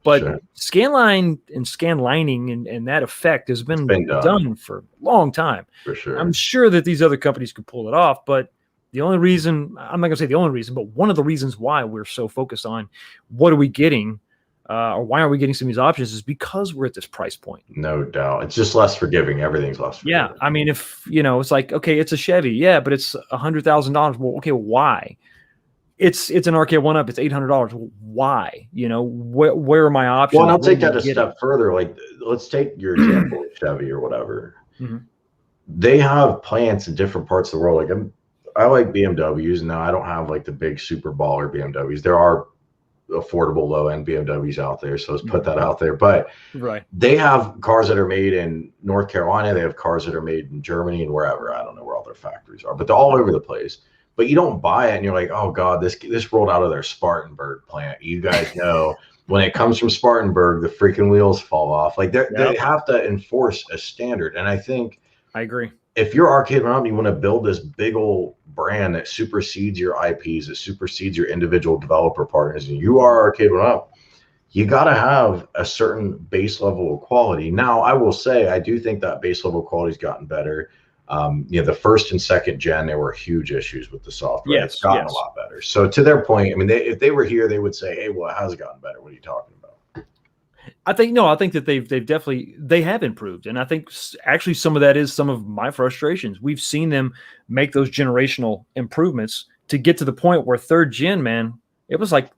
sure. Scanline and scanlining and that effect has been done for a long time. For sure. I'm sure that these other companies could pull it off, but the only reason, I'm not going to say the only reason, but one of the reasons why we're so focused on what are we getting, or why aren't we getting some of these options, is because we're at this price point. No doubt. It's just less forgiving. Everything's less forgiving. Yeah. I mean, if, it's like, okay, it's a Chevy. Yeah, but it's $100,000. Well, okay, why? It's an Arcade 1-Up. It's $800. Why? Where are my options? Well, and I'll take that a step further. Like, let's take your example of Chevy or whatever. Mm-hmm. They have plants in different parts of the world. Like, I like BMWs. Now, I don't have like the big super baller BMWs. There are affordable low-end BMWs out there, so let's put that out there. But they have cars that are made in North Carolina. They have cars that are made in Germany and wherever. I don't know where all their factories are, but they're all over the place. But you don't buy it and you're like, oh God, this rolled out of their Spartanburg plant. You guys know when it comes from Spartanburg, the freaking wheels fall off. Like they have to enforce a standard. And I think I agree. If you're Arcade 1-Up, you want to build this big old brand that supersedes your IPs, that supersedes your individual developer partners, and you are Arcade 1-Up, you got to have a certain base level of quality. Now, I will say, I do think that base level quality's gotten better. The first and second gen, there were huge issues with the software. Yes, it's gotten a lot better. So to their point, I mean, if they were here, they would say, hey, well, how's it gotten better? What are you talking about? I think that they have improved. And I think actually some of that is some of my frustrations. We've seen them make those generational improvements to get to the point where third gen, man, it was like,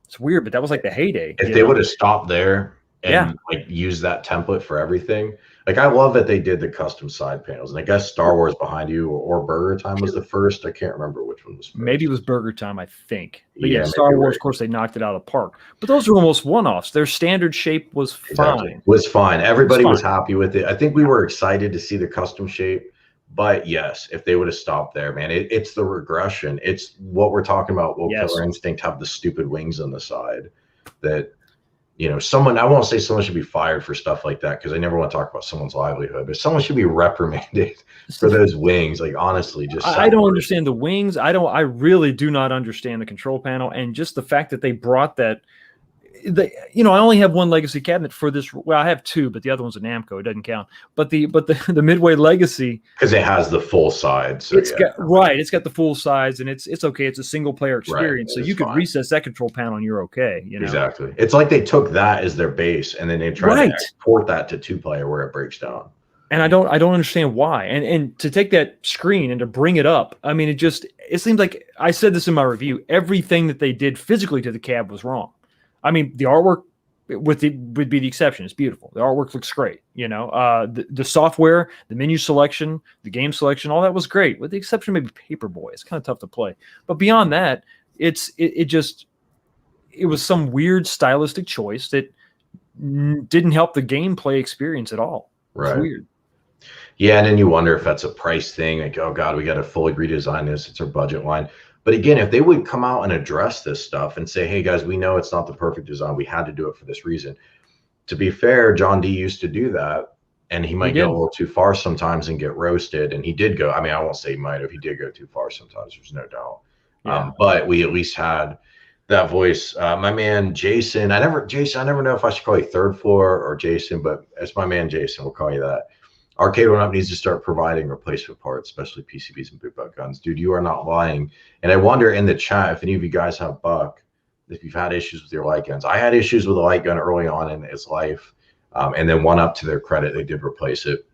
it's weird, but that was like the heyday. If they would have stopped there, Yeah. and like use that template for everything. Like I love that they did the custom side panels, and I guess Star Wars Behind You or Burger Time was the first. I can't remember which one was Maybe it first. was Burger Time, I think. But yeah, Yeah, maybe Star you're Wars, right. of course, they knocked it out of the park. But those are almost one-offs. Their standard shape was Exactly. fine. Was fine. It was Everybody was fine. happy with it. I think we Yeah. were excited to see the custom shape. But yes, if they would have stopped there, man, it's the regression. It's what we're talking about. Will Yes. Killer Instinct have the stupid wings on the side that, someone, I won't say someone should be fired for stuff like that because I never want to talk about someone's livelihood, but someone should be reprimanded for those wings. Like, honestly, just I don't understand the wings. I really do not understand the control panel, and just the fact that they brought that. I only have one legacy cabinet for this. Well, I have two, but the other one's a Namco. It doesn't count. But the Midway Legacy, because it has the full side. So it's got the full size, and it's okay. It's a single player experience, Right, so you could recess that control panel and you're okay. Exactly. It's like they took that as their base and then they tried to export that to 2-player where it breaks down. And I don't understand why. And to take that screen and to bring it up, I mean, it seems like, I said this in my review, everything that they did physically to the cab was wrong. I mean, the artwork would be the exception. It's beautiful. The artwork looks great. The software, the menu selection, the game selection, all that was great, with the exception of maybe Paperboy. It's kind of tough to play. But beyond that, it was some weird stylistic choice that didn't help the gameplay experience at all. It's weird. Yeah, and then you wonder if that's a price thing. Like, oh God, we got to fully redesign this. It's our budget line. But again, if they would come out and address this stuff and say, hey guys, we know it's not the perfect design. We had to do it for this reason. To be fair, John D used to do that, and he might go a little too far sometimes and get roasted. And he did go. I mean, I won't say he might have. He did go too far sometimes. There's no doubt. Yeah. But we at least had that voice. My man Jason. I never know if I should call you Third Floor or Jason, but it's my man Jason. We'll call you that. Arcade One Up needs to start providing replacement parts, especially PCBs and big buck guns. Dude, you are not lying. And I wonder in the chat if any of you guys have Buck, if you've had issues with your light guns. I had issues with a light gun early on in its life. And then One Up, to their credit, they did replace it.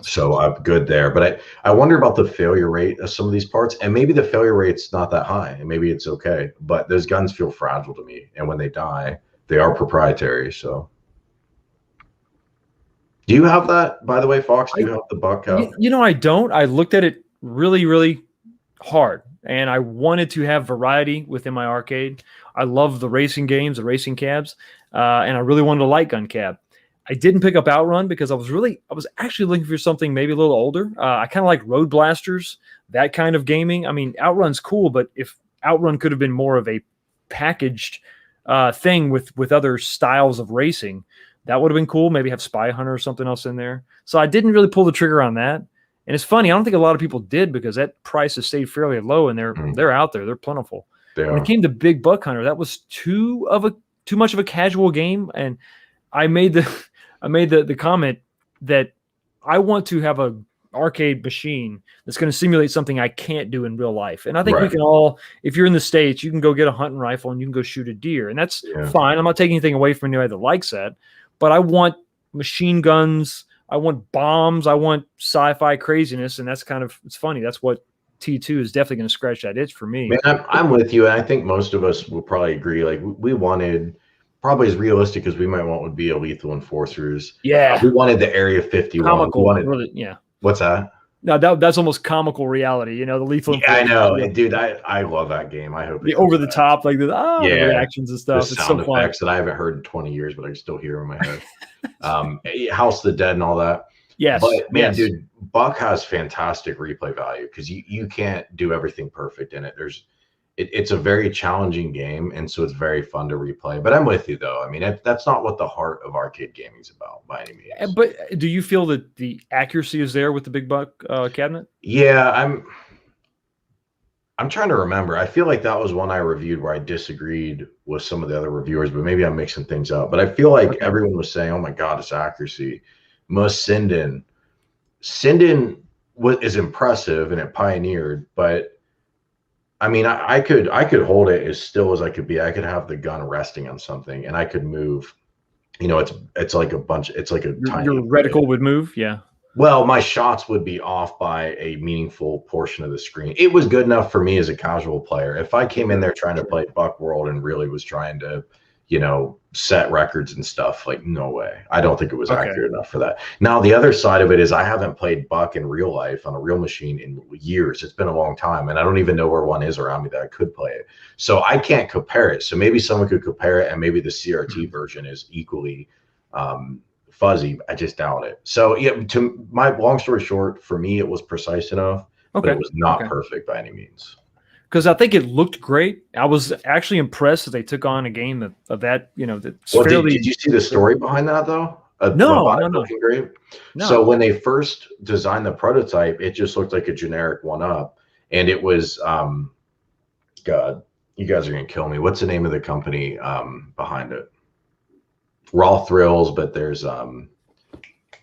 So I'm good there. But I wonder about the failure rate of some of these parts. And maybe the failure rate's not that high. And maybe it's okay. But those guns feel fragile to me. And when they die, they are proprietary. So. Do you have that, by the way, Fox? Do you have the Buck? I don't. I looked at it really, really hard, and I wanted to have variety within my arcade. I love the racing games, the racing cabs, and I really wanted a light gun cab. I didn't pick up Outrun because I was actually looking for something maybe a little older. I kind of like Road Blasters, that kind of gaming. I mean, Outrun's cool, but if Outrun could have been more of a packaged thing with other styles of racing, that would have been cool. Maybe have Spy Hunter or something else in there. So I didn't really pull the trigger on that. And it's funny, I don't think a lot of people did because that price has stayed fairly low, and they're out there. They're plentiful. When it came to Big Buck Hunter, that was too much of a casual game. And I made the comment that I want to have a arcade machine that's going to simulate something I can't do in real life. And I think we can all, if you're in the States, you can go get a hunting rifle and you can go shoot a deer. And that's fine. I'm not taking anything away from anybody that likes that. But I want machine guns, I want bombs, I want sci-fi craziness, and it's funny. That's what T2 is definitely going to scratch that itch for me. Man, I'm with you, and I think most of us will probably agree. Like, we wanted, probably as realistic as we might want would be a Lethal Enforcers. Yeah. We wanted the Area 51. Comical, really, yeah. What's that? No, that's almost comical reality, the Lethal. Yeah, I know, dude. I love that game. I hope the over the top, like the reactions and stuff. The sound effects that I haven't heard in 20 years, but I can still hear in my head. House of the Dead and all that. Yes, but man, dude, Buck has fantastic replay value because you can't do everything perfect in it. It's a very challenging game, and so it's very fun to replay. But I'm with you, though. I mean, that's not what the heart of arcade gaming is about by any means. But do you feel that the accuracy is there with the Big Buck cabinet? Yeah, I'm trying to remember. I feel like that was one I reviewed where I disagreed with some of the other reviewers, but maybe I'm mixing things up. But I feel like everyone was saying, "Oh my God, it's accuracy." Most Sinden is impressive and it pioneered, but I mean, I could hold it as still as I could be. I could have the gun resting on something, and I could move. It's like a bunch. It's like a tiny. Your reticle would move, yeah. Well, my shots would be off by a meaningful portion of the screen. It was good enough for me as a casual player. If I came in there trying to play Buck World and really was trying to, set records and stuff. Like, no way. I don't think it was Okay. accurate enough for that. Now, the other side of it is I haven't played Buck in real life on a real machine in years. It's been a long time, and I don't even know where one is around me that I could play it. So I can't compare it. So maybe someone could compare it, and maybe the CRT version is equally fuzzy. I just doubt it. So yeah, to my long story short, for me, it was precise enough, but it was not perfect by any means. Because I think it looked great. I was actually impressed that they took on a game of that, you know, that's fairly. Did you see the story behind that though? No. Looking great. No. So when they first designed the prototype, it just looked like a generic one-up, and it was, God, you guys are gonna kill me. What's the name of the company behind it? Raw Thrills, but there's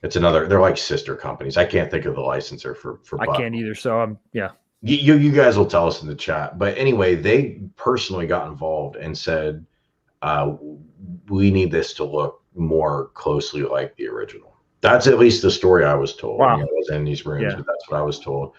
it's another. They're like sister companies. I can't think of the licensor for. I can't either. So yeah. You guys will tell us in the chat. But anyway, they personally got involved and said, we need this to look more closely like the original. That's at least the story I was told. Wow. I was in these rooms, but that's what I was told.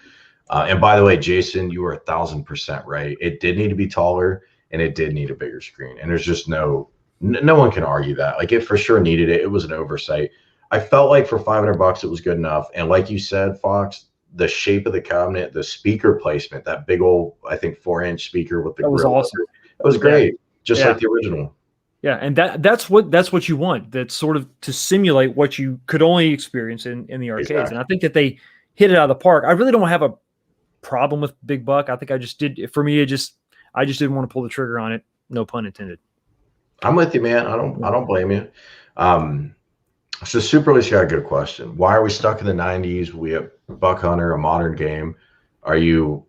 And by the way, Jason, you were 1,000% right. It did need to be taller, and it did need a bigger screen. And there's just no one can argue that. Like, it for sure needed it. It was an oversight. I felt like for $500 it was good enough. And like you said, Fox, the shape of the cabinet, the speaker placement, that big old, I think 4-inch speaker with the grill. Was awesome. It was great, just like the original. Yeah, and that's what you want. That's sort of to simulate what you could only experience in the arcades. Exactly. And I think that they hit it out of the park. I really don't have a problem with Big Buck. I think I just did. For me, I just didn't want to pull the trigger on it. No pun intended. I'm with you, man. I don't blame you. So Superless got a good question. Why are we stuck in the 90s? We have Buck Hunter, a modern game. Are you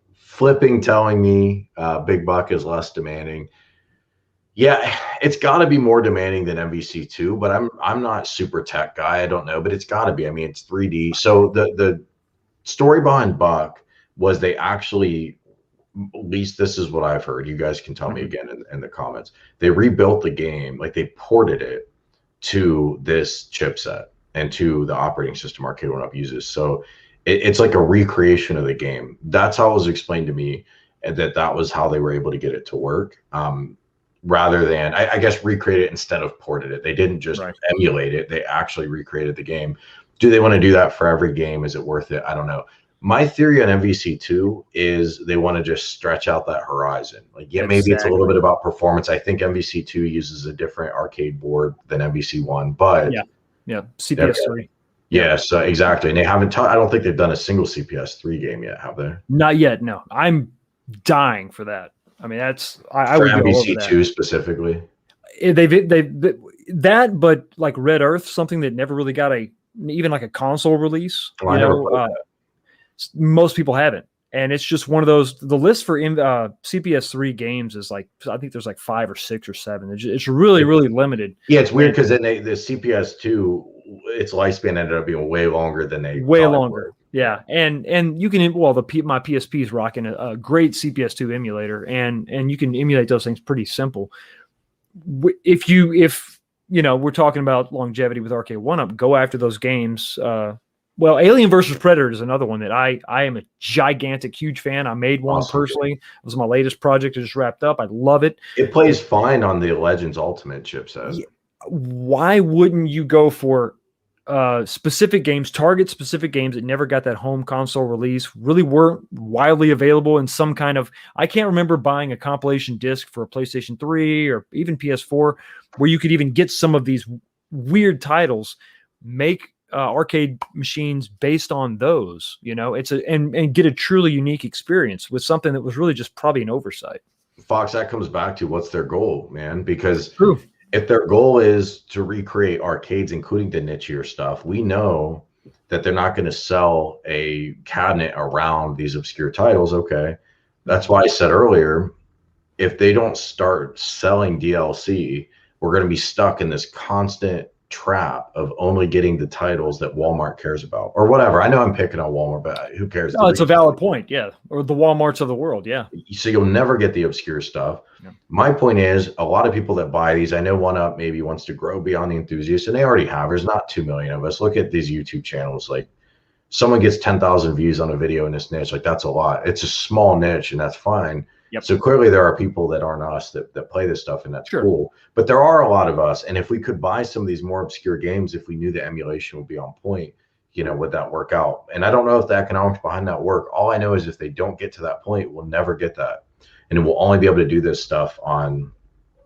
telling me Big Buck is less demanding? Yeah, it's got to be more demanding than MVC2, but I'm not super tech guy. I don't know, but it's got to be. I mean, it's 3D. So the story behind Buck was they actually, at least this is what I've heard. You guys can tell me again in the comments. They rebuilt the game, like they ported it to this chipset and to the operating system Arcade 1-Up uses. So it's like a recreation of the game. That's how it was explained to me, and that was how they were able to get it to work. Rather than, I guess, recreate it instead of ported it. They didn't just emulate it. They actually recreated the game. Do they want to do that for every game? Is it worth it? I don't know. My theory on MVC2 is they want to just stretch out that horizon. Like, yeah, maybe it's a little bit about performance. I think MVC2 uses a different arcade board than MVC1, but yeah, CPS3. Yeah, so exactly. And they haven't I don't think they've done a single CPS3 game yet, have they? Not yet, no. I'm dying for that. I mean, that's I would MVC2 specifically. They that, but like Red Earth, something that never really got even like a console release. Most people haven't, and it's just one of those. The list for CPS3 games is like, I think there's like 5 or 6 or 7. It's really limited. Yeah, it's weird because then the CPS2, its lifespan ended up being way longer than they way longer. Yeah, and you can my PSP is rocking a great CPS2 emulator, and you can emulate those things pretty simple. If we're talking about longevity with Arcade 1-Up, go after those games. Well, Alien versus Predator is another one that I am a gigantic, huge fan. I made one personally. It was my latest project. It just wrapped up. I love it. It plays fine on the Legends Ultimate chipset. Why wouldn't you go for specific games, target specific games that never got that home console release, really weren't widely available in some kind of, I can't remember buying a compilation disc for a PlayStation 3 or even PS4 where you could even get some of these weird titles, make arcade machines based on those, and get a truly unique experience with something that was really just probably an oversight. Fox, that comes back to what's their goal, man, because if their goal is to recreate arcades, including the nichier stuff, we know that they're not going to sell a cabinet around these obscure titles. Okay. That's why I said earlier, if they don't start selling DLC, we're going to be stuck in this constant trap of only getting the titles that Walmart cares about or whatever. I know I'm picking on Walmart, but who cares? No, it's a valid point. Yeah. Or the Walmarts of the world. Yeah. So you'll never get the obscure stuff. Yeah. My point is, a lot of people that buy these, I know 1-Up maybe wants to grow beyond the enthusiast, and they already have. There's not 2 million of us. Look at these YouTube channels. Like, someone gets 10,000 views on a video in this niche. Like, that's a lot. It's a small niche, and that's fine. Yep. So clearly there are people that aren't us that play this stuff, and that's Sure. cool. But there are a lot of us. And if we could buy some of these more obscure games, if we knew the emulation would be on point, would that work out? And I don't know if the economics behind that work. All I know is if they don't get to that point, we'll never get that. And we'll only be able to do this stuff on,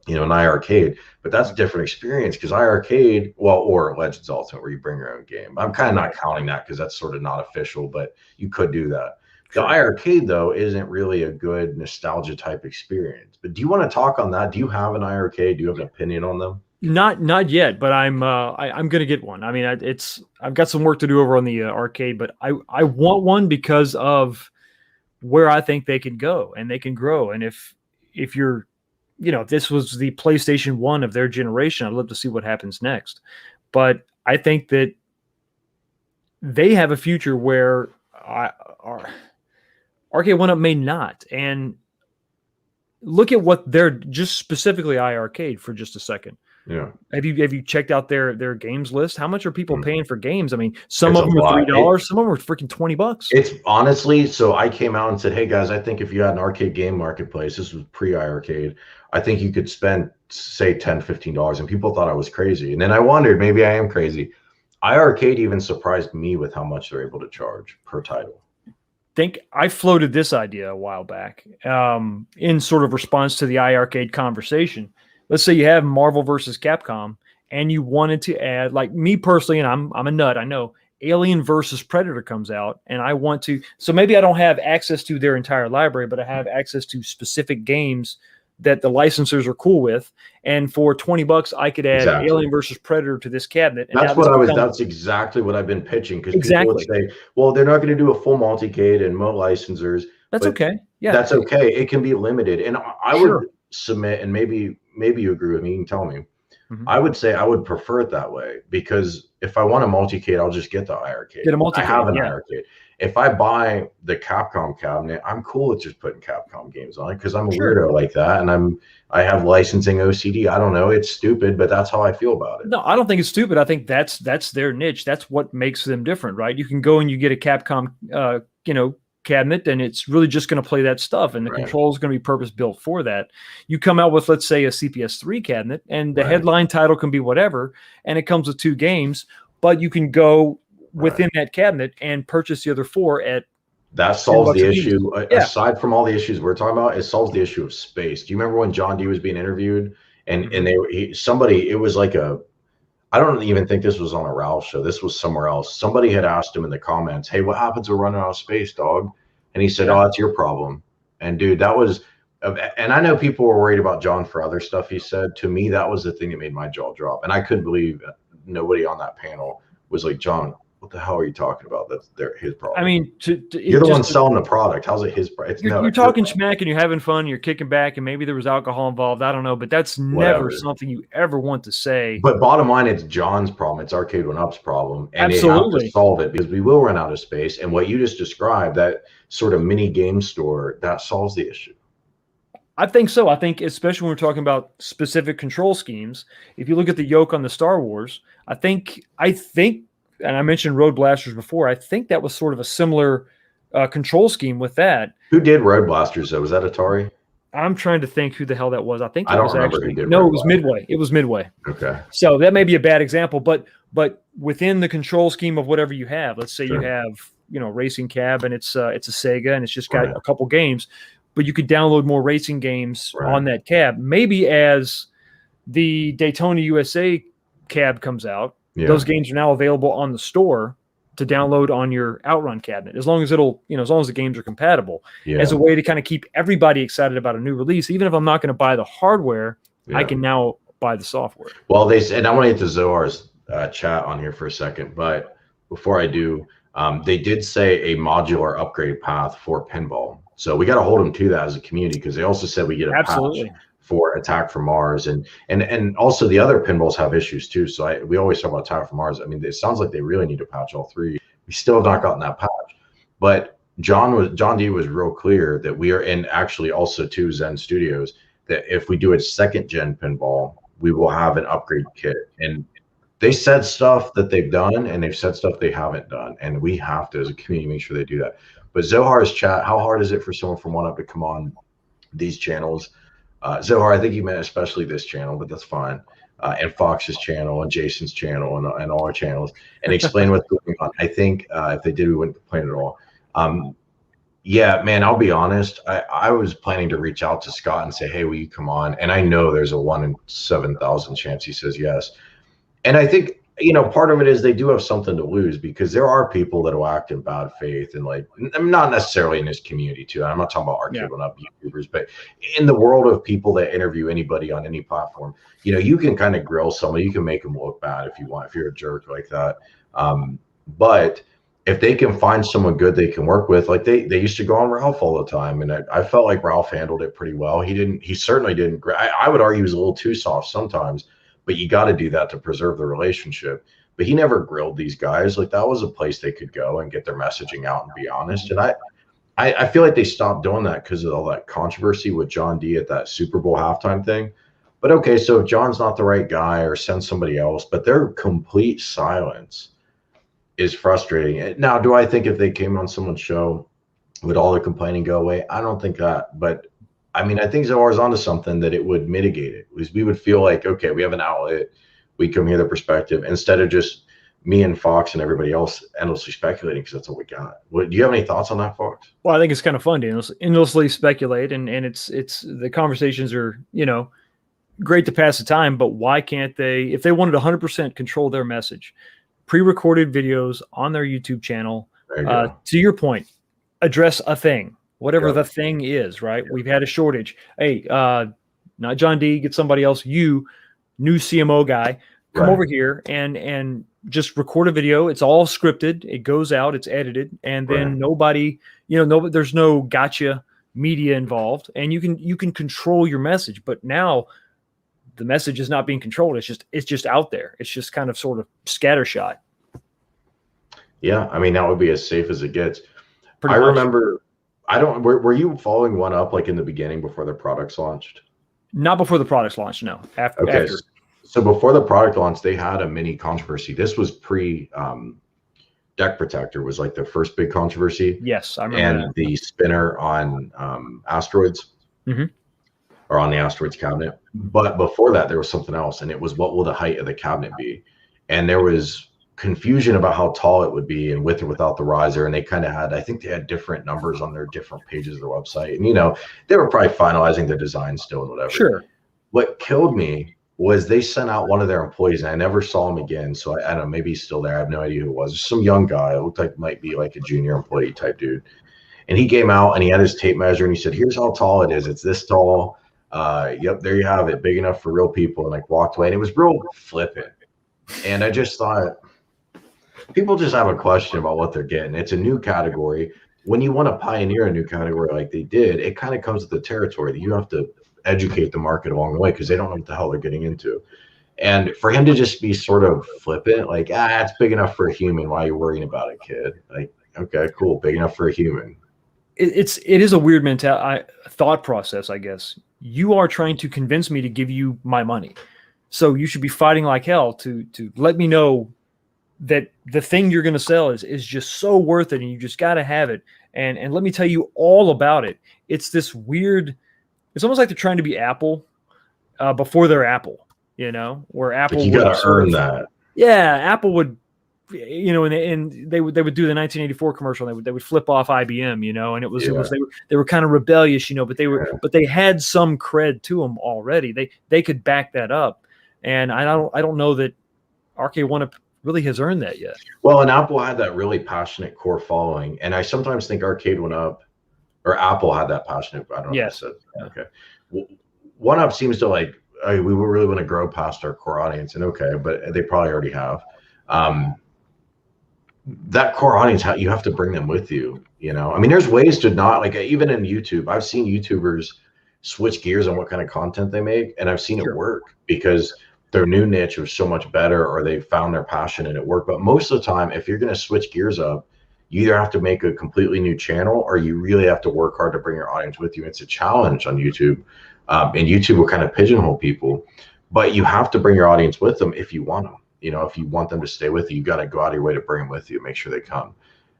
an iArcade. But that's a different experience, because iArcade, or Legends Ultimate, where you bring your own game. I'm kind of not counting that because that's sort of not official, but you could do that. The iArcade, though, isn't really a good nostalgia type experience. But do you want to talk on that? Do you have an iArcade? Do you have an opinion on them? Not yet, but I'm gonna get one. I mean, I've got some work to do over on the arcade, but I want one because of where I think they can go and they can grow. And if you're, if this was the PlayStation 1 of their generation, I'd love to see what happens next. But I think that they have a future where Arcade 1-Up may not. And look at what they're just specifically iArcade for just a second. Yeah. Have you checked out their games list? How much are people paying for games? I mean, some of them are $3, some of them are freaking $20. It's honestly, so I came out and said, hey guys, I think if you had an arcade game marketplace, this was pre-iArcade, I think you could spend, say, $10, $15, and people thought I was crazy. And then I wondered, maybe I am crazy. iArcade even surprised me with how much they're able to charge per title. Think I floated this idea a while back in sort of response to the iArcade conversation. Let's say you have Marvel versus Capcom and you wanted to add, like me personally, and I'm a nut, I know, Alien versus Predator comes out, and I want to, so maybe I don't have access to their entire library, but I have access to specific games that the licensors are cool with. And for $20, I could add Alien versus Predator to this cabinet. And that's exactly what I've been pitching. Because people would say, well, they're not going to do a full multi-cade and mo licensors. That's okay. Yeah. That's okay. It can be limited. And I would submit, and maybe you agree with me, you can tell me. I would say I would prefer it that way, because if I want a multi-cade, I'll just get the iArcade. Get a multi-cade. I have an iArcade. If I buy the Capcom cabinet, I'm cool with just putting Capcom games on it, because I'm a weirdo like that, and I have licensing OCD. I don't know, it's stupid, but that's how I feel about it. No, I don't think it's stupid. I think that's their niche. That's what makes them different, right? You can go and you get a Capcom, cabinet, and it's really just going to play that stuff, and the control is going to be purpose built for that. You come out with, let's say, a CPS3 cabinet, and the headline title can be whatever, and it comes with 2 games, but you can go within that cabinet and purchase the other 4 at that solves the issue. Aside from all the issues we're talking about, it solves the issue of space. Do you remember when John D was being interviewed, and it was like I don't even think this was on a Ralph show. This was somewhere else. Somebody had asked him in the comments, hey, what happens when we're running out of space, dog? And he said, oh, that's your problem. And dude, that was, and I know people were worried about John for other stuff he said. To me, that was the thing that made my jaw drop. And I couldn't believe nobody on that panel was like, John, what the hell are you talking about? That's his problem. I mean, you're the one selling the product. How's it his price? You're talking smack and you're having fun. You're kicking back, and maybe there was alcohol involved. I don't know, but that's never something you ever want to say. But bottom line, it's John's problem. It's Arcade 1-Up's problem, and they have to solve it, because we will run out of space. And what you just described, that sort of mini game store, that solves the issue. I think so. I think, especially when we're talking about specific control schemes, if you look at the yoke on the Star Wars, I think. And I mentioned Road Blasters before. I think that was sort of a similar control scheme with that. Who did Road Blasters, though? Was that Atari? I'm trying to think who the hell that was. I think it was actually it was Midway. It was Midway. Okay. So that may be a bad example, but within the control scheme of whatever you have, let's say you have Racing Cab, and it's a Sega, and it's just got a couple games, but you could download more racing games on that cab. Maybe as the Daytona USA cab comes out, those games are now available on the store to download on your Outrun cabinet, as long as as long as the games are compatible, as a way to kind of keep everybody excited about a new release. Even if I'm not going to buy the hardware, I can now buy the software. Well, they said, I want to get to Zohar's chat on here for a second, but before I do, they did say a modular upgrade path for pinball. So we got to hold them to that as a community, because they also said we get a patch for Attack from Mars, and also the other pinballs have issues too. So we always talk about Attack from Mars. I mean, it sounds like they really need to patch all 3. We still have not gotten that patch, but John D was real clear that we are in, actually also to Zen Studios, that if we do a 2nd gen pinball, we will have an upgrade kit. And they said stuff that they've done, and they've said stuff they haven't done, and we have to, as a community, make sure they do that. But Zohar's chat, how hard is it for someone from 1-Up to come on these channels. Zohar, I think you meant especially this channel, but that's fine. And Fox's channel and Jason's channel and all our channels, and explain what's going on. I think if they did, we wouldn't complain at all. Yeah, man, I'll be honest. I was planning to reach out to Scott and say, hey, will you come on? And I know there's a 1 in 7,000 chance he says yes. And I think, part of it is they do have something to lose, because there are people that will act in bad faith, and like, not necessarily in this community too. I'm not talking about Arcade One Up YouTubers, but in the world of people that interview anybody on any platform, you can kind of grill somebody, you can make them look bad if you want, if you're a jerk like that. But if they can find someone good they can work with, like they used to go on Ralph all the time, and I felt like Ralph handled it pretty well. He certainly didn't. I would argue he was a little too soft sometimes, but you got to do that to preserve the relationship. But he never grilled these guys. Like, that was a place they could go and get their messaging out and be honest. And I feel like they stopped doing that because of all that controversy with John D at that Super Bowl halftime thing. But okay, so if John's not the right guy, or send somebody else, but their complete silence is frustrating. Now, do I think if they came on someone's show, would all the complaining go away? I don't think that, but I mean, I think Zohar's onto something, that it would mitigate it. Because we would feel like, okay, we have an outlet, we come hear the perspective, instead of just me and Fox and everybody else endlessly speculating, because that's all we got. Do you have any thoughts on that, Fox? Well, I think it's kind of fun to endlessly speculate, and it's the conversations are, great to pass the time, but why can't they, if they wanted 100% control their message, pre-recorded videos on their YouTube channel, to your point, address a thing, whatever the thing is, right? We've had a shortage. Hey, not John D, get somebody else. You, new CMO guy, come over here and just record a video. It's all scripted. It goes out. It's edited, and then nobody, there's no gotcha media involved, and you can control your message. But now the message is not being controlled. It's just out there. It's just kind of sort of scattershot. Yeah, I mean, that would be as safe as it gets. I remember. Were you following One Up like in the beginning before their products launched? Not before the products launched, no. After. So before the product launch, they had a mini controversy. This was pre Deck Protector was like the first big controversy. Yes, I remember. And the spinner on asteroids, or on the asteroids cabinet. But before that, there was something else, and it was, what will the height of the cabinet be? And there was confusion about how tall it would be, and with or without the riser. And they kind of had, I think they had different numbers on their different pages of their website. And, they were probably finalizing the design still and whatever. Sure. What killed me was they sent out one of their employees, and I never saw him again. So I don't know, maybe he's still there. I have no idea who it was. Just some young guy. It looked like might be like a junior employee type dude. And he came out and he had his tape measure, and he said, here's how tall it is. It's this tall. Yep, there you have it. Big enough for real people. And like walked away, and it was real flippant. And I just thought, people just have a question about what they're getting. It's a new category. When you want to pioneer a new category like they did, it kind of comes with the territory that you have to educate the market along the way, because they don't know what the hell they're getting into. And for him to just be sort of flippant, like, it's big enough for a human. Why are you worrying about it, kid? Like, okay, cool. Big enough for a human. It is a weird thought process, I guess. You are trying to convince me to give you my money. So you should be fighting like hell to let me know that the thing you're going to sell is just so worth it, and you just got to have it. And let me tell you all about it. It's this weird, it's almost like they're trying to be Apple before they're Apple, where Apple, you got to earn that. Yeah. Apple would, and they would do the 1984 commercial. And they would flip off IBM, and it was they were kind of rebellious, but but they had some cred to them already. They could back that up. And I don't know that Arcade One Up really has earned that yet. Well, and Apple had that really passionate core following, and I sometimes think Arcade One Up, or Apple had that passionate. I don't know. Yes. If I said, okay. One Up seems to like, we really want to grow past our core audience, and okay, but they probably already have. That core audience, you have to bring them with you. I mean, there's ways to not, like, even in YouTube, I've seen YouTubers switch gears on what kind of content they make, and I've seen it work because their new niche was so much better, or they found their passion and it worked. But most of the time, if you're going to switch gears up, you either have to make a completely new channel, or you really have to work hard to bring your audience with you. It's a challenge on YouTube, and YouTube will kind of pigeonhole people, but you have to bring your audience with them if you want them. If you want them to stay with you, you got to go out of your way to bring them with you, make sure they come.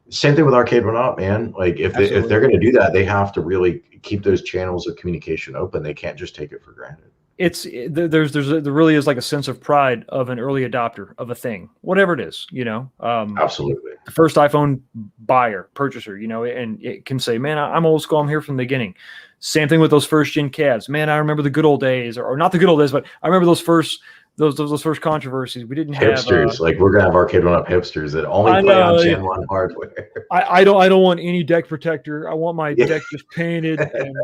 Same thing with Arcade One Up, man. Like if they're going to do that, they have to really keep those channels of communication open. They can't just take it for granted. There really is like a sense of pride of an early adopter of a thing, whatever it is, you know. Absolutely. The first iPhone buyer, purchaser, you know, and it can say, man, I'm old school. I'm here from the beginning. Same thing with those first gen CADs. Man, I remember the good old days, or not the good old days, but I remember those first controversies. We didn't have hipsters. Like we're gonna have Arcade One Up hipsters that only play on Gen 1 hardware. I don't want any deck protector. I want my deck just painted and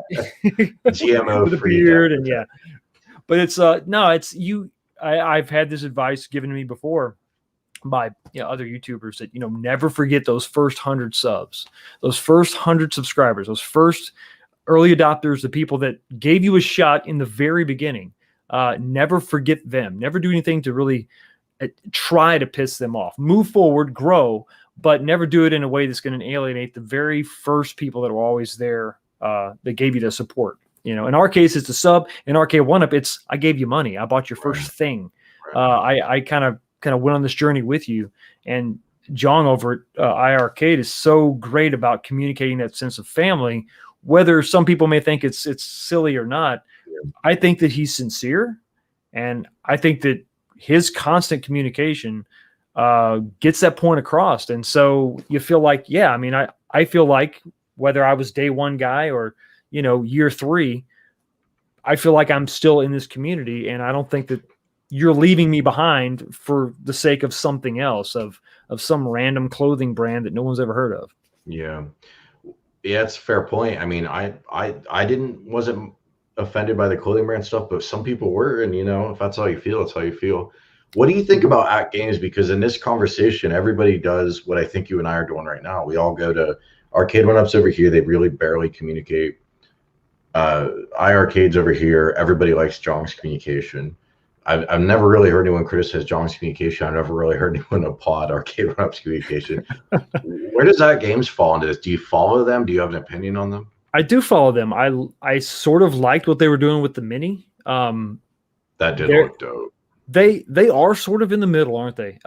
GMO with a free beard and yeah. But it's no, it's you. I've had this advice given to me before by other YouTubers that never forget those first 100 subs, those first 100 subscribers, those first early adopters, the people that gave you a shot in the very beginning. Never forget them. Never do anything to really try to piss them off. Move forward, grow, but never do it in a way that's going to alienate the very first people that were always there that gave you the support. In our case, it's a sub. In Arcade One Up, it's I gave you money. I bought your first thing. I kind of went on this journey with you. And John over at iArcade is so great about communicating that sense of family. Whether some people may think it's silly or not, I think that he's sincere, and I think that his constant communication gets that point across. And so you feel like, I feel like whether I was day one guy or year 3, I feel like I'm still in this community, and I don't think that you're leaving me behind for the sake of something else, of some random clothing brand that no one's ever heard of. Yeah, it's a fair point. I mean, I wasn't offended by the clothing brand stuff, but some people were, and if that's how you feel, that's how you feel. What do you think about at games? Because in this conversation, everybody does what I think you and I are doing right now. We all go to Arcade One Ups over here. They really barely communicate. iArcades over here. Everybody likes Jong's communication. I've never really heard anyone criticize Jong's communication. I've never really heard anyone applaud Arcade One Up's communication. Where does that games fall into this? Do you follow them? Do you have an opinion on them? I do follow them. I sort of liked what they were doing with the Mini. That did look dope. They are sort of in the middle, aren't they?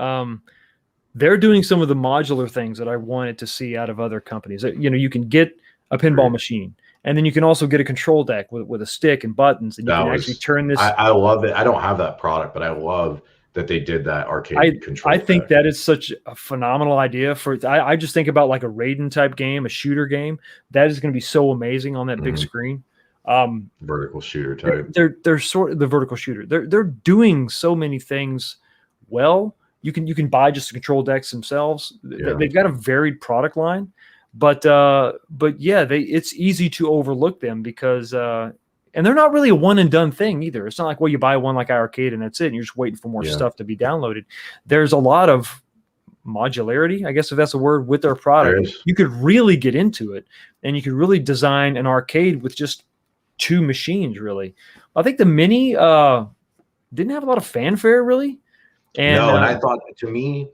They're doing some of the modular things that I wanted to see out of other companies. You can get a pinball machine, and then you can also get a control deck with a stick and buttons, and you can actually turn this. I love it. I don't have that product, but I love that they did that arcade control. I think that is such a phenomenal idea for. I just think about like a Raiden type game, a shooter game. That is going to be so amazing on that big screen. Vertical shooter type. They're sort of the vertical shooter. They're doing so many things well. You can buy just the control decks themselves. Yeah. They've got a varied product line, but yeah, it's easy to overlook them because and they're not really a one and done thing either. It's not like, well, you buy one like iArcade and that's it, and you're just waiting for more stuff to be downloaded. There's a lot of modularity, I guess if that's a word, with their product. You could really get into it, and you could really design an arcade with just 2 machines, really. I think the Mini didn't have a lot of fanfare, really. And I thought, to me,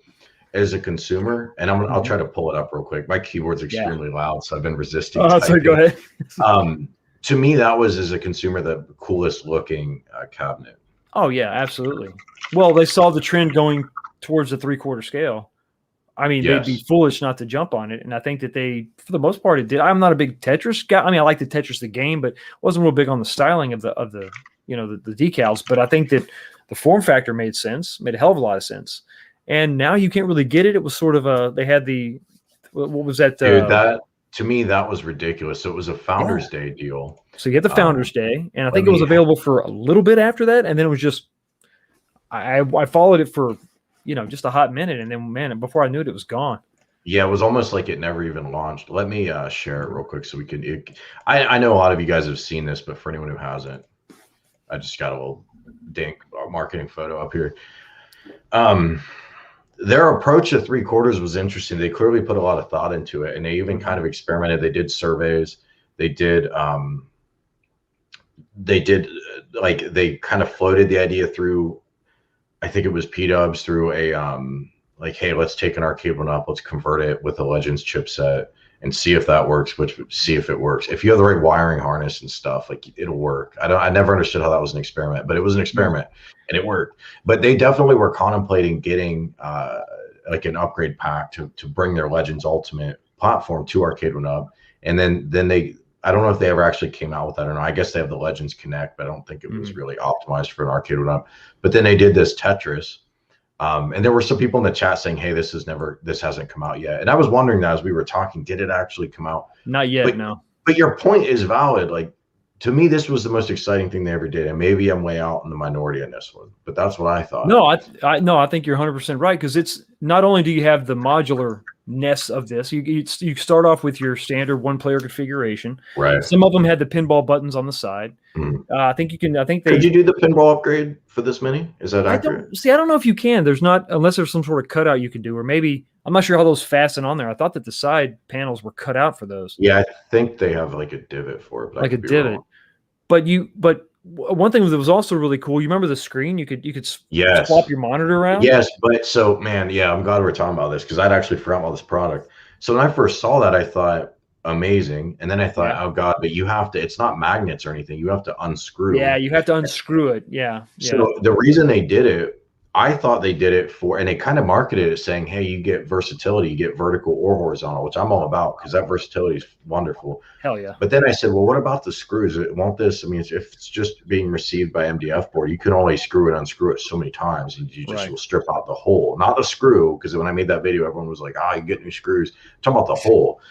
as a consumer, and I'll try to pull it up real quick. My keyboard's extremely loud, so I've been resisting. So go ahead. To me, that was, as a consumer, the coolest looking cabinet. Oh yeah, absolutely. Well, they saw the trend going towards the 3/4 scale. I mean, they'd be foolish not to jump on it, and I think that they, for the most part, it did. I'm not a big Tetris guy. I mean, I like the Tetris the game, but wasn't real big on the styling of the the decals. But I think that the form factor made a hell of a lot of sense. And now you can't really get it. It was sort of they had what was that? Dude, that to me, that was ridiculous. So it was a Founders Day deal. So you get the Founders Day, and I think it was available for a little bit after that, and then it was just I followed it for just a hot minute, and then man, before I knew it, it was gone. Yeah, it was almost like it never even launched. Let me share it real quick so we can. I know a lot of you guys have seen this, but for anyone who hasn't, I just got a little dink marketing photo up here. Their approach to 3/4 was interesting. They clearly put a lot of thought into it, and they even kind of experimented. They did surveys. They did they kind of floated the idea through, I think it was P-Dubs, through a like, hey, let's take an Arcade One Up, let's convert it with a Legends chipset and see if that works, see if it works. If you have the right wiring harness and stuff, like, it'll work. I never understood how that was an experiment, but it was an experiment and it worked. But they definitely were contemplating getting like an upgrade pack to bring their Legends Ultimate platform to Arcade 1UP. And then they, I don't know if they ever actually came out with that or not. I guess they have the Legends Connect, but I don't think it was really optimized for an Arcade 1UP. But then they did this Tetris. And there were some people in the chat saying, hey, this hasn't come out yet. And I was wondering that as we were talking, did it actually come out? Not yet, no. But your point is valid. Like, to me, this was the most exciting thing they ever did. And maybe I'm way out in the minority on this one, but that's what I thought. No, I think you're 100% right, because it's not only do you have the modularness of this, you start off with your standard one-player configuration. Right. Some of them had the pinball buttons on the side. I think could you do the pinball upgrade for this mini? Is that accurate? I don't know if you can. There's not, unless there's some sort of cutout you can do, or maybe I'm not sure how those fasten on there. I thought that the side panels were cut out for those. Yeah, I think they have like a divot for it. Like a divot. Wrong. But one thing that was also really cool, you remember the screen? You could swap your monitor around? Yes, but so, man, yeah, I'm glad we're talking about this, because I'd actually forgotten about this product. So when I first saw that, I thought, amazing. And then I thought, oh God, but you have to, it's not magnets or anything. You have to unscrew. Yeah, you have to unscrew it. Yeah. So the reason they did it, I thought they did it for, and they kind of marketed it saying, hey, you get versatility, you get vertical or horizontal, which I'm all about, because that versatility is wonderful. Hell yeah. But then I said, well, what about the screws? Won't this, I mean, if it's just being received by MDF board, you can only screw it, unscrew it so many times, and you just will strip out the hole, not the screw. Because when I made that video, everyone was like, you get new screws. I'm talking about the hole,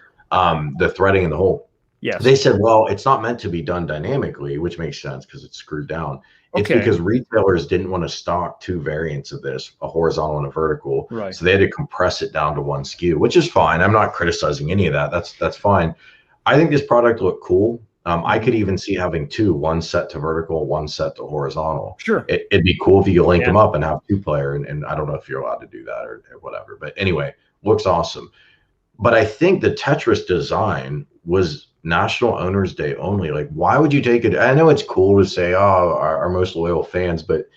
the threading in the hole. Yes. They said, well, it's not meant to be done dynamically, which makes sense because it's screwed down. It's because retailers didn't want to stock two variants of this, a horizontal and a vertical. Right. So they had to compress it down to one SKU, which is fine. I'm not criticizing any of that. That's fine. I think this product looked cool. I could even see having two, one set to vertical, one set to horizontal. Sure. It'd be cool if you link them up and have two-player, and I don't know if you're allowed to do that or whatever. But anyway, looks awesome. But I think the Tetris design was National Owners Day only. Like, why would you take it? I know it's cool to say, our most loyal fans, but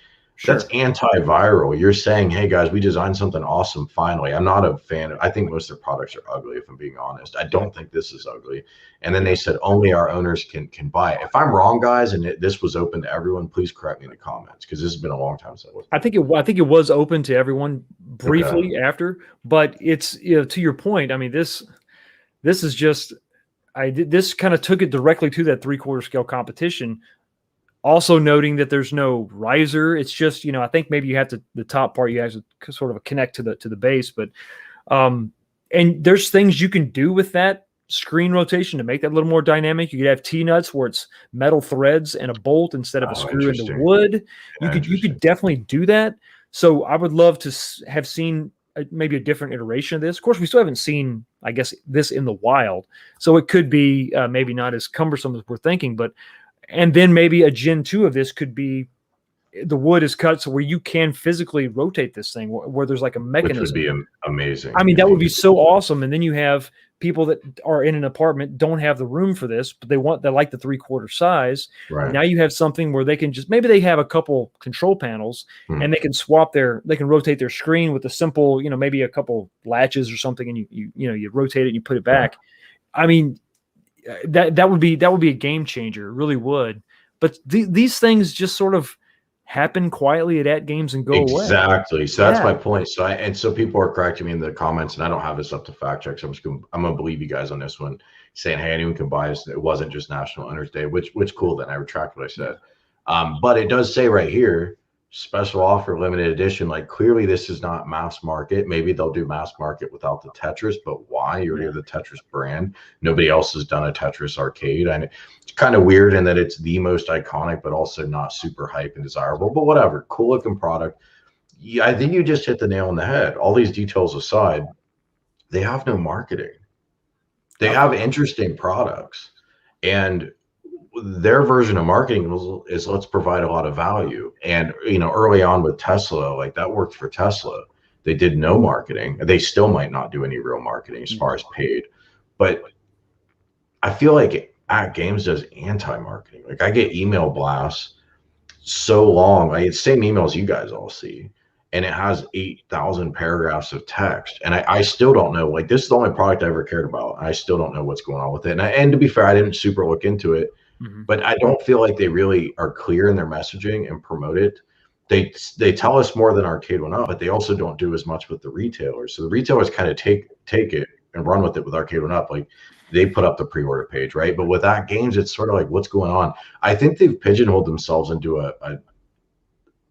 that's antiviral. You're saying, hey guys, we designed something awesome finally. I'm not a fan. I think most of their products are ugly, if I'm being honest. I don't think this is ugly. And then they said only our owners can buy it. If I'm wrong, guys, and this was open to everyone, please correct me in the comments, because this has been a long time since I think it was open to everyone briefly after, but it's, to your point. I mean, this is just, this kind of took it directly to that 3/4 scale competition. Also noting that there's no riser. It's just, I think maybe you have to, the top part, you have to sort of connect to the base, but, and there's things you can do with that screen rotation to make that a little more dynamic. You could have T-nuts where it's metal threads and a bolt instead of a screw into wood. You could definitely do that. So I would love to have seen maybe a different iteration of this. Of course, we still haven't seen, I guess, this in the wild. So it could be maybe not as cumbersome as we're thinking, and then maybe a Gen 2 of this could be the wood is cut so where you can physically rotate this thing, where there's like a mechanism. Which would be amazing. I mean, that would be so awesome. And then you have people that are in an apartment, don't have the room for this, but they like the 3/4 size. Right. Now you have something where they can just, maybe they have a couple control panels and they can they can rotate their screen with a simple, maybe a couple latches or something, and you rotate it and you put it back. I mean, that would be a game changer. It really would. But these things just sort of happen quietly at games and go away. Exactly. So that's my point. So people are correcting me in the comments, and I don't have this up to fact check. So I'm gonna believe you guys on this one, saying, hey, anyone can buy this. It wasn't just National Owners Day, which cool. Then I retract what I said. But it does say right here, special offer, limited edition. Like, clearly this is not mass market. Maybe they'll do mass market without the Tetris, but why? You already have the Tetris brand. Nobody else has done a Tetris arcade. And it's kind of weird in that it's the most iconic, but also not super hype and desirable, but whatever. Cool looking product. Yeah, I think you just hit the nail on the head. All these details aside, they have no marketing. They have interesting products, and their version of marketing is let's provide a lot of value. And early on with Tesla, like, that worked for Tesla. They did no marketing. They still might not do any real marketing as far as paid, but I feel like At Games does anti-marketing. Like, I get email blasts so long. Like, it's the same emails you guys all see, and it has 8,000 paragraphs of text. And I still don't know, like, this is the only product I ever cared about. I still don't know what's going on with it. And to be fair, I didn't super look into it. But I don't feel like they really are clear in their messaging and promote it. they tell us more than Arcade One Up, but they also don't do as much with the retailers. So the retailers kind of take it and run with it with Arcade One Up. Like they put up the pre-order page, right? But with At Games, it's sort of like, what's going on? I think they've pigeonholed themselves into an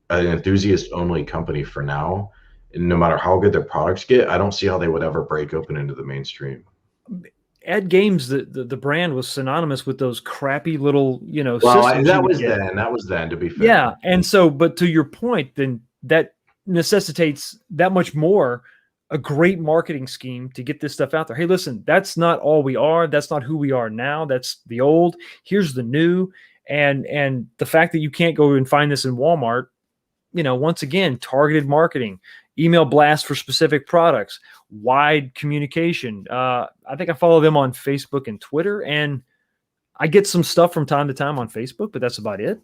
enthusiast only company for now. And no matter how good their products get, I don't see how they would ever break open into the mainstream. At Games, the brand was synonymous with those crappy little, Well, systems. that was then. That was then, to be fair. Yeah, and so, but to your point, then that necessitates that much more a great marketing scheme to get this stuff out there. Hey, listen, that's not all we are. That's not who we are now. That's the old. Here's the new. And the fact that you can't go and find this in Walmart, once again, targeted marketing, email blasts for specific products, wide communication. I think I follow them on Facebook and Twitter, and I get some stuff from time to time on Facebook, but that's about it.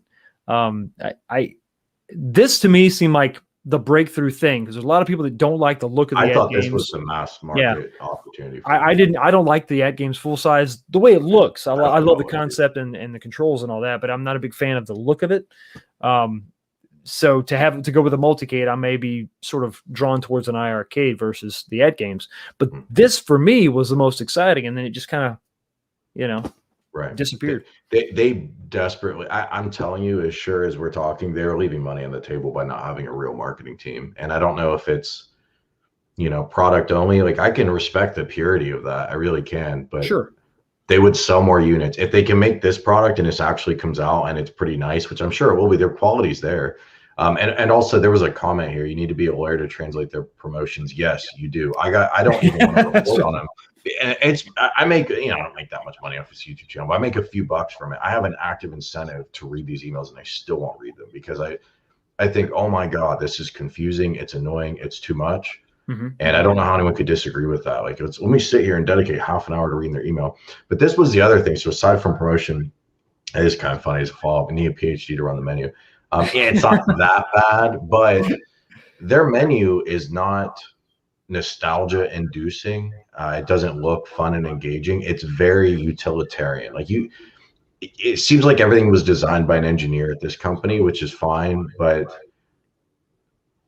This to me seemed like the breakthrough thing, because there's a lot of people that don't like the look of the I thought Games. this was the mass market opportunity. I don't like the At Games full size, the way it looks. I love the concept and the controls and all that, but I'm not a big fan of the look of it. So to go with a multicade, I may be sort of drawn towards an iArcade versus the At Games. But this for me was the most exciting, and then it just kind of, disappeared. They desperately, I'm telling you, as sure as we're talking, they're leaving money on the table by not having a real marketing team. And I don't know if it's, product only. Like, I can respect the purity of that. I really can. But sure, they would sell more units if they can make this product and this actually comes out and it's pretty nice, which I'm sure it will be. Their quality's there. And also there was a comment here. You need to be a lawyer to translate their promotions. Yes, you do. I don't even want to report on them. I make, I don't make that much money off this YouTube channel, but I make a few bucks from it. I have an active incentive to read these emails, and I still won't read them because I think, oh my God, this is confusing. It's annoying. It's too much. Mm-hmm. And I don't know how anyone could disagree with that. Like, let me sit here and dedicate half an hour to reading their email. But this was the other thing. So aside from promotion, it is kind of funny as a follow-up. I need a PhD to run the menu. It's not that bad, but their menu is not nostalgia inducing. It doesn't look fun and engaging. It's very utilitarian. Like, it seems like everything was designed by an engineer at this company, which is fine, but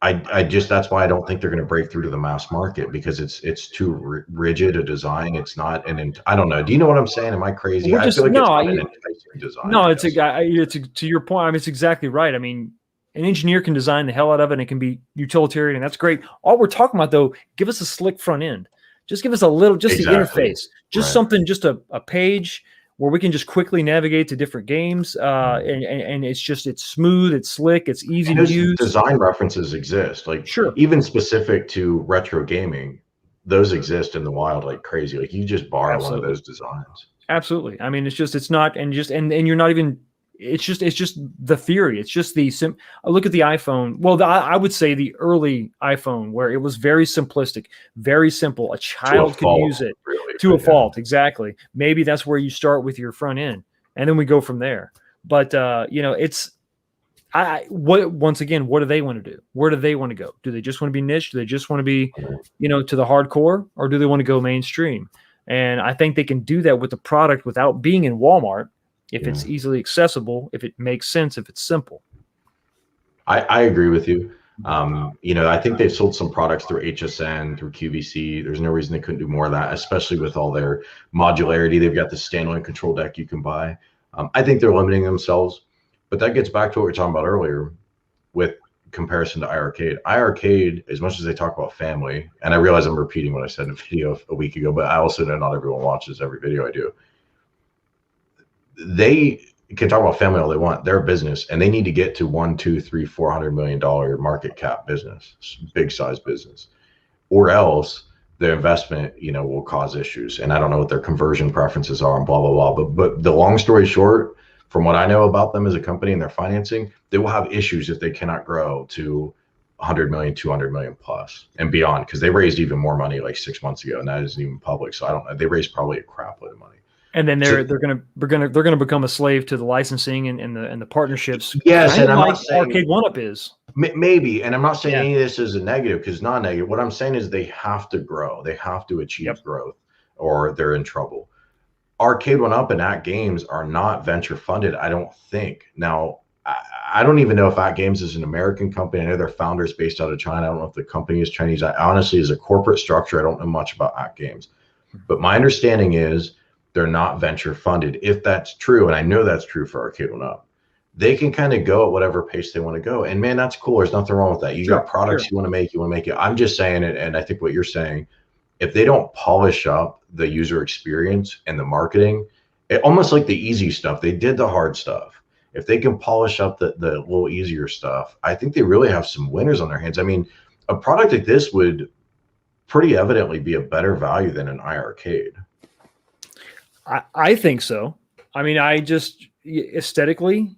that's why I don't think they're going to break through to the mass market, because it's too rigid a design. It's not I don't know. Do you know what I'm saying? Am I crazy? I feel like it's not an enticing design. No, it's to your point. I mean, it's exactly right. I mean, an engineer can design the hell out of it, and it can be utilitarian, and that's great. All we're talking about, though, give us a slick front end. Just give us a little, just the interface, just something, just a page where we can just quickly navigate to different games, and it's smooth, it's slick, it's easy to use. Design references exist, like even specific to retro gaming, those exist in the wild like crazy. Like, you just borrow one of those designs. Absolutely. I mean, it's not, and you're not even. It's just the theory. It's just look at the iPhone. Well, I would say the early iPhone, where it was very simplistic, very simple. A child could use it to a fault. Exactly. Maybe that's where you start with your front end, and then we go from there. But once again, what do they want to do? Where do they want to go? Do they just want to be niche? Do they just want to be, to the hardcore, or do they want to go mainstream? And I think they can do that with the product without being in Walmart. If it's easily accessible, if it makes sense, if it's simple. I agree with you. I think they've sold some products through HSN, through QVC. There's no reason they couldn't do more of that, especially with all their modularity. They've got the standalone control deck you can buy. I think they're limiting themselves, but that gets back to what we were talking about earlier with comparison to iArcade. iArcade, as much as they talk about family, and I realize I'm repeating what I said in a video a week ago, but I also know not everyone watches every video I do. They can talk about family all they want. They're a business, and they need to get to $100, $200, $300, $400 million market cap business, big size business, or else the investment, will cause issues. And I don't know what their conversion preferences are and blah, blah, blah. But the long story short, from what I know about them as a company and their financing, they will have issues if they cannot grow to 100 million, 200 million plus and beyond, because they raised even more money like 6 months ago, and that isn't even public. So I don't know. They raised probably a crap load of money. And then they're gonna become a slave to the licensing and the partnerships. Yes, and I'm not saying Arcade One Up is maybe, and I'm not saying any of this is a negative, because it's not negative. What I'm saying is they have to grow. They have to achieve growth, or they're in trouble. Arcade One Up and At Games are not venture funded, I don't think. Now, I don't even know if At Games is an American company. I know their founder is based out of China. I don't know if the company is Chinese. I honestly, as a corporate structure, I don't know much about At Games. But my understanding is they're not venture funded. If that's true, and I know that's true for Arcade 1UP, they can kind of go at whatever pace they want to go. And man, that's cool. There's nothing wrong with that. You got products you want to make it. I'm just saying it, and I think what you're saying, if they don't polish up the user experience and the marketing, almost like the easy stuff, they did the hard stuff. If they can polish up the little easier stuff, I think they really have some winners on their hands. I mean, a product like this would pretty evidently be a better value than an iArcade. I think so. I mean, I just aesthetically,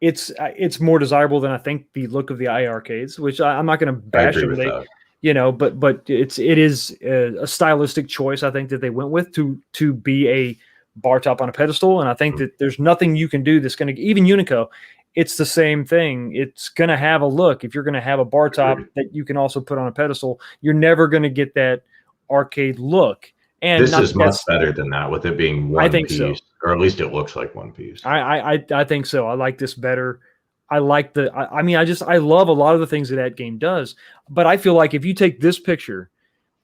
it's more desirable than I think the look of the iArcades, which I'm not going to bash them. You know, but it is a stylistic choice, I think, that they went with to be a bar top on a pedestal. And I think that there's nothing you can do that's going to, even Unico, it's the same thing. It's going to have a look. If you're going to have a bar top that you can also put on a pedestal, you're never going to get that arcade look. And this is much better than that, with it being one piece, or at least it looks like one piece. I think so. I like this better. I like I love a lot of the things that game does, but I feel like if you take this picture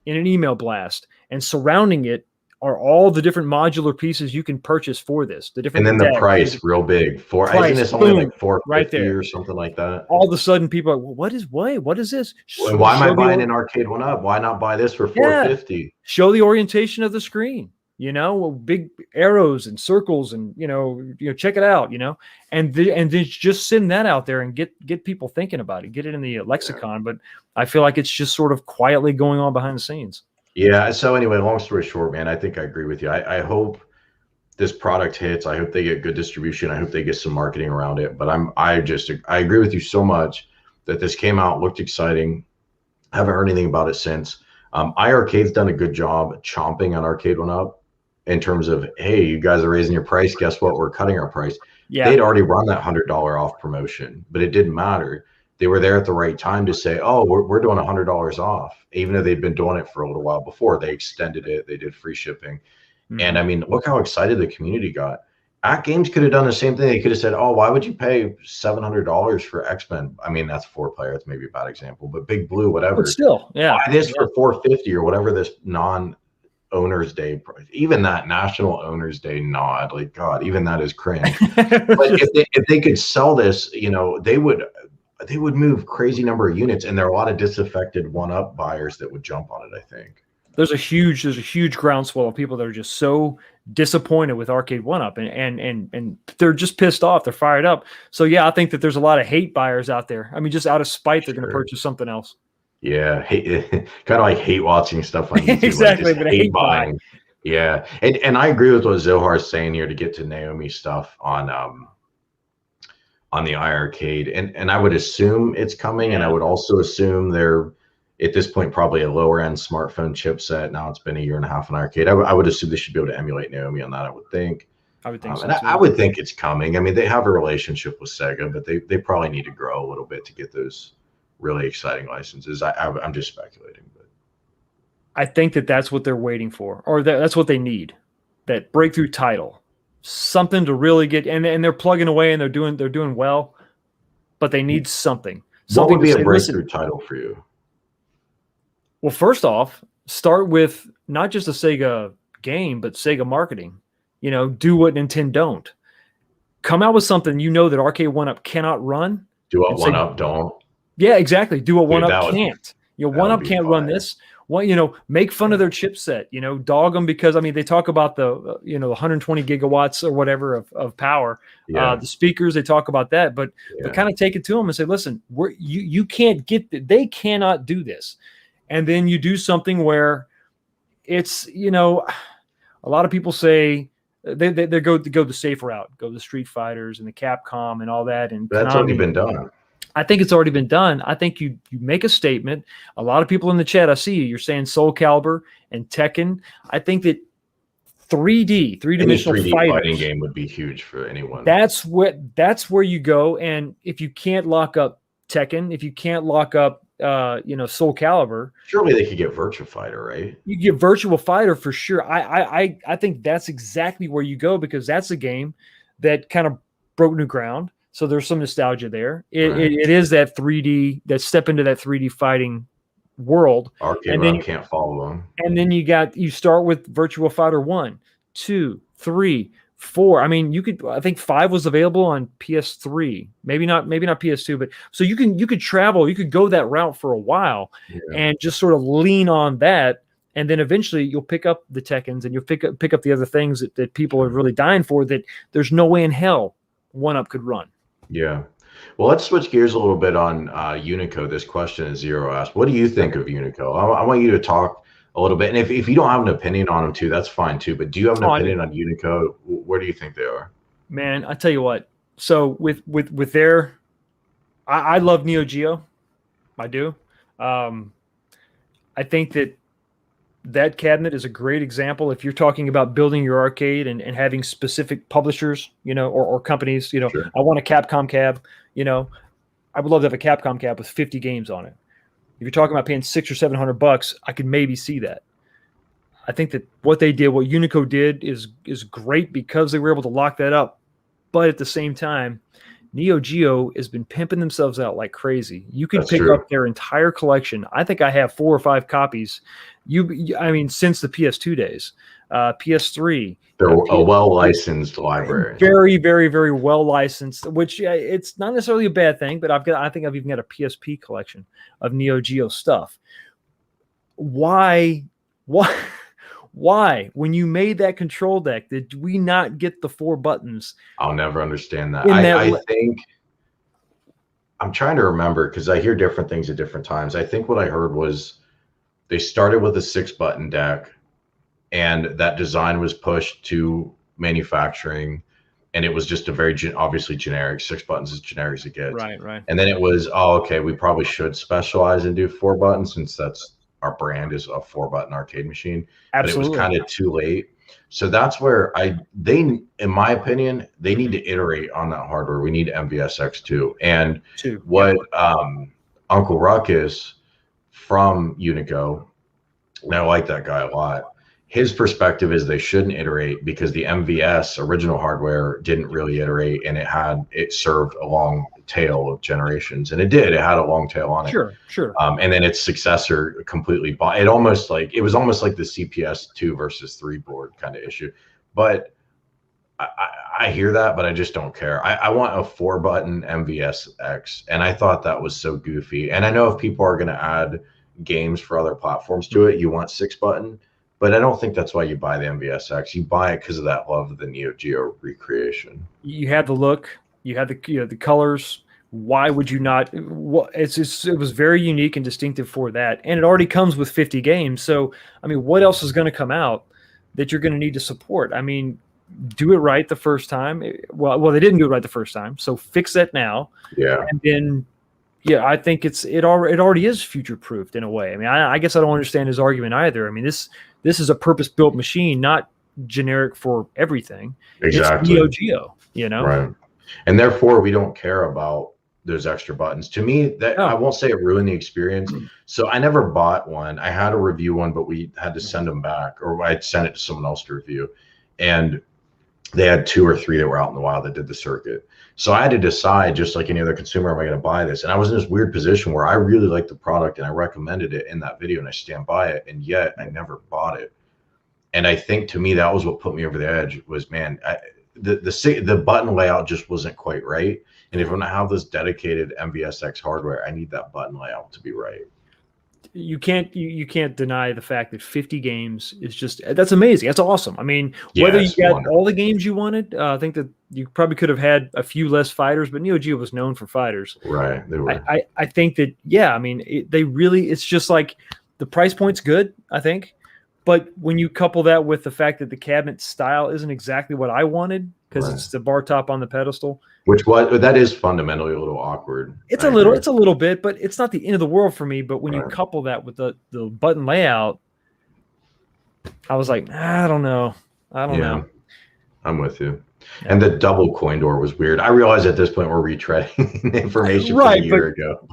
in an email blast and surrounding it are all the different modular pieces you can purchase for this, the different, and then the price real big for, I think it's only like $450 right there or something like that. All of a sudden people are like, well, what is this? Why am I buying an Arcade 1UP? Why not buy this for $450? Show the orientation of the screen. You know, big arrows and circles, and you know, check it out. You know, and then just send that out there and get people thinking about it. Get it in the lexicon. Yeah. But I feel like it's just sort of quietly going on behind the scenes. Yeah. So anyway, long story short, man, I think I agree with you. I hope this product hits. I hope they get good distribution. I hope they get some marketing around it. But I agree with you so much that this came out, looked exciting. Haven't heard anything about it since. iArcade's done a good job chomping on Arcade 1UP. In terms of, hey, you guys are raising your price. Guess what? We're cutting our price. Yeah. They'd already run that $100 off promotion, but it didn't matter. They were there at the right time to say, oh, we're doing $100 off. Even though they'd been doing it for a little while before, they extended it. They did free shipping. And I mean, look how excited the community got. At Games could have done the same thing. They could have said, oh, why would you pay $700 for X-Men? I mean, that's 4-player. It's maybe a bad example, but Big Blue, whatever. But still, yeah. Buy this for $450 or whatever this Owners Day, even that National Owners Day nod, like, God, even that is cringe. But if they could sell this, you know, they would move crazy number of units, and there are a lot of disaffected 1UP buyers that would jump on it, I think. There's a huge groundswell of people that are just so disappointed with Arcade 1UP, and they're just pissed off. They're fired up. So yeah, I think that there's a lot of hate buyers out there. I mean, just out of spite, they're going to purchase something else. Yeah, kind of like hate watching stuff on YouTube. Exactly, like hate buying. Yeah, and I agree with what Zohar's saying here to get to Naomi's stuff on the iArcade, and I would assume it's coming, and I would also assume they're at this point probably a lower end smartphone chipset. Now it's been a year and a half on arcade. I would assume they should be able to emulate Naomi on that. I would think. I would think so. And I would think it's coming. I mean, they have a relationship with Sega, but they probably need to grow a little bit to get those really exciting licenses. I'm just speculating, but I think that's what they're waiting for, or that's what they need, that breakthrough title, something to really get. And they're plugging away and they're doing well, but they need something. What would be a breakthrough title for you? Well, first off, start with not just a Sega game, but Sega marketing. You know, do what Nintendo don't. Come out with something that Arcade 1UP cannot run. Do what 1UP don't. Yeah, exactly. Do what 1UP can't. 1UP can't run this. Well, make fun of their chipset. Dog them because they talk about the 120 gigawatts or whatever of power. Yeah. The speakers, they talk about that, but kind of take it to them and say, listen, you can't get they cannot do this, and then you do something where it's a lot of people say they go the safe route, go the Street Fighters and the Capcom and all that, and that's already been done. I think it's already been done. I think you make a statement. A lot of people in the chat, I see you're saying Soul Calibur and Tekken. I think that three-dimensional fighting game would be huge for anyone. That's where you go. And if you can't lock up Tekken, if you can't lock up Soul Calibur, surely they could get Virtua Fighter, right? You get Virtua Fighter for sure. I think that's exactly where you go, because that's a game that kind of broke new ground. So there's some nostalgia there. Right. It is that 3D, that step into that 3D fighting world. Arcade And then Run can't follow them. and then you start with Virtua Fighter 1, 2, 3, 4. I mean, I think 5 was available on PS3. Maybe not PS2, but so you could travel, you could go that route for a while and just sort of lean on that. And then eventually you'll pick up the Tekkens and you'll pick up the other things that people are really dying for that there's no way in hell 1-up could run. Yeah. Well, let's switch gears a little bit on Unico. This question is Zero asked. What do you think of Unico? I want you to talk a little bit. And if you don't have an opinion on them too, that's fine too. But do you have an opinion on Unico? Where do you think they are? Man, I tell you what. So with their, I love Neo Geo. I do. I think that cabinet is a great example if you're talking about building your arcade and having specific publishers, or companies, Sure. I want a Capcom cab, I would love to have a Capcom cab with 50 games on it. If you're talking about paying $600 or $700, I could maybe see that. I think that what Unico did is great because they were able to lock that up. But at the same time, Neo Geo has been pimping themselves out like crazy. You can pick up their entire collection. I think I have 4 or 5 copies. Since the PS2 days, PS3. They're a well-licensed library. Very, very, very well licensed. Which it's not necessarily a bad thing, but I think I've even got a PSP collection of Neo Geo stuff. Why? When you made that control deck, did we not get the 4 buttons? I'll never understand that. I think I'm trying to remember because I hear different things at different times. I think what I heard was they started with a 6-button deck, and that design was pushed to manufacturing, and it was just a very obviously generic 6 buttons, as generic as it gets. Right. And then it was, okay, we probably should specialize and do 4 buttons since that's our brand is a 4-button arcade machine. Absolutely. But it was kind of too late. So that's where they, in my opinion, they need to iterate on that hardware. We need MVSX 2. And what Uncle Ruckus from Unico, and I like that guy a lot, his perspective is they shouldn't iterate because the MVS original hardware didn't really iterate, and it served a long tail of generations, and it had a long tail on it. Sure. And then its successor completely it was almost like the CPS 2 versus 3 board kind of issue. But I hear that, but I just don't care. I want a 4-button MVSX, and I thought that was so goofy. And I know if people are going to add games for other platforms to it, you want 6-button. But I don't think that's why you buy the MVSX. You buy it because of that love of the Neo Geo recreation. You had the look, you had the colors. Why would you not? It was very unique and distinctive for that, and it already comes with 50 games. So what else is going to come out that you're going to need to support? Do it right the first time. Well, they didn't do it right the first time, so fix that now. Yeah, and then. Yeah, I think it already is future proofed in a way. I guess I don't understand his argument either. This is a purpose built machine, not generic for everything. Exactly. It's Neo Geo, Right. And therefore, we don't care about those extra buttons. To me, I won't say it ruined the experience. So I never bought one. I had to review one, but we had to send them back, or I'd send it to someone else to review. And they had 2 or 3 that were out in the wild that did the circuit. So I had to decide, just like any other consumer, am I going to buy this? And I was in this weird position where I really liked the product and I recommended it in that video and I stand by it. And yet I never bought it. And I think to me, that was what put me over the edge was, man, the button layout just wasn't quite right. And if I'm going to have this dedicated MVSX hardware, I need that button layout to be right. You can't deny the fact that 50 games is that's amazing. That's awesome. Whether you got wonderful. All the games you wanted, I think that you probably could have had a few less fighters, but Neo Geo was known for fighters. Right. They were. I think that, it's just like the price point's good, I think. But when you couple that with the fact that the cabinet style isn't exactly what I wanted, because it's the bar top on the pedestal. That is fundamentally a little awkward. It's a little bit, but it's not the end of the world for me. But when you couple that with the button layout, I was like, I don't know. I'm with you. Yeah. And the double coin door was weird. I realize at this point we're retreading information from a year ago.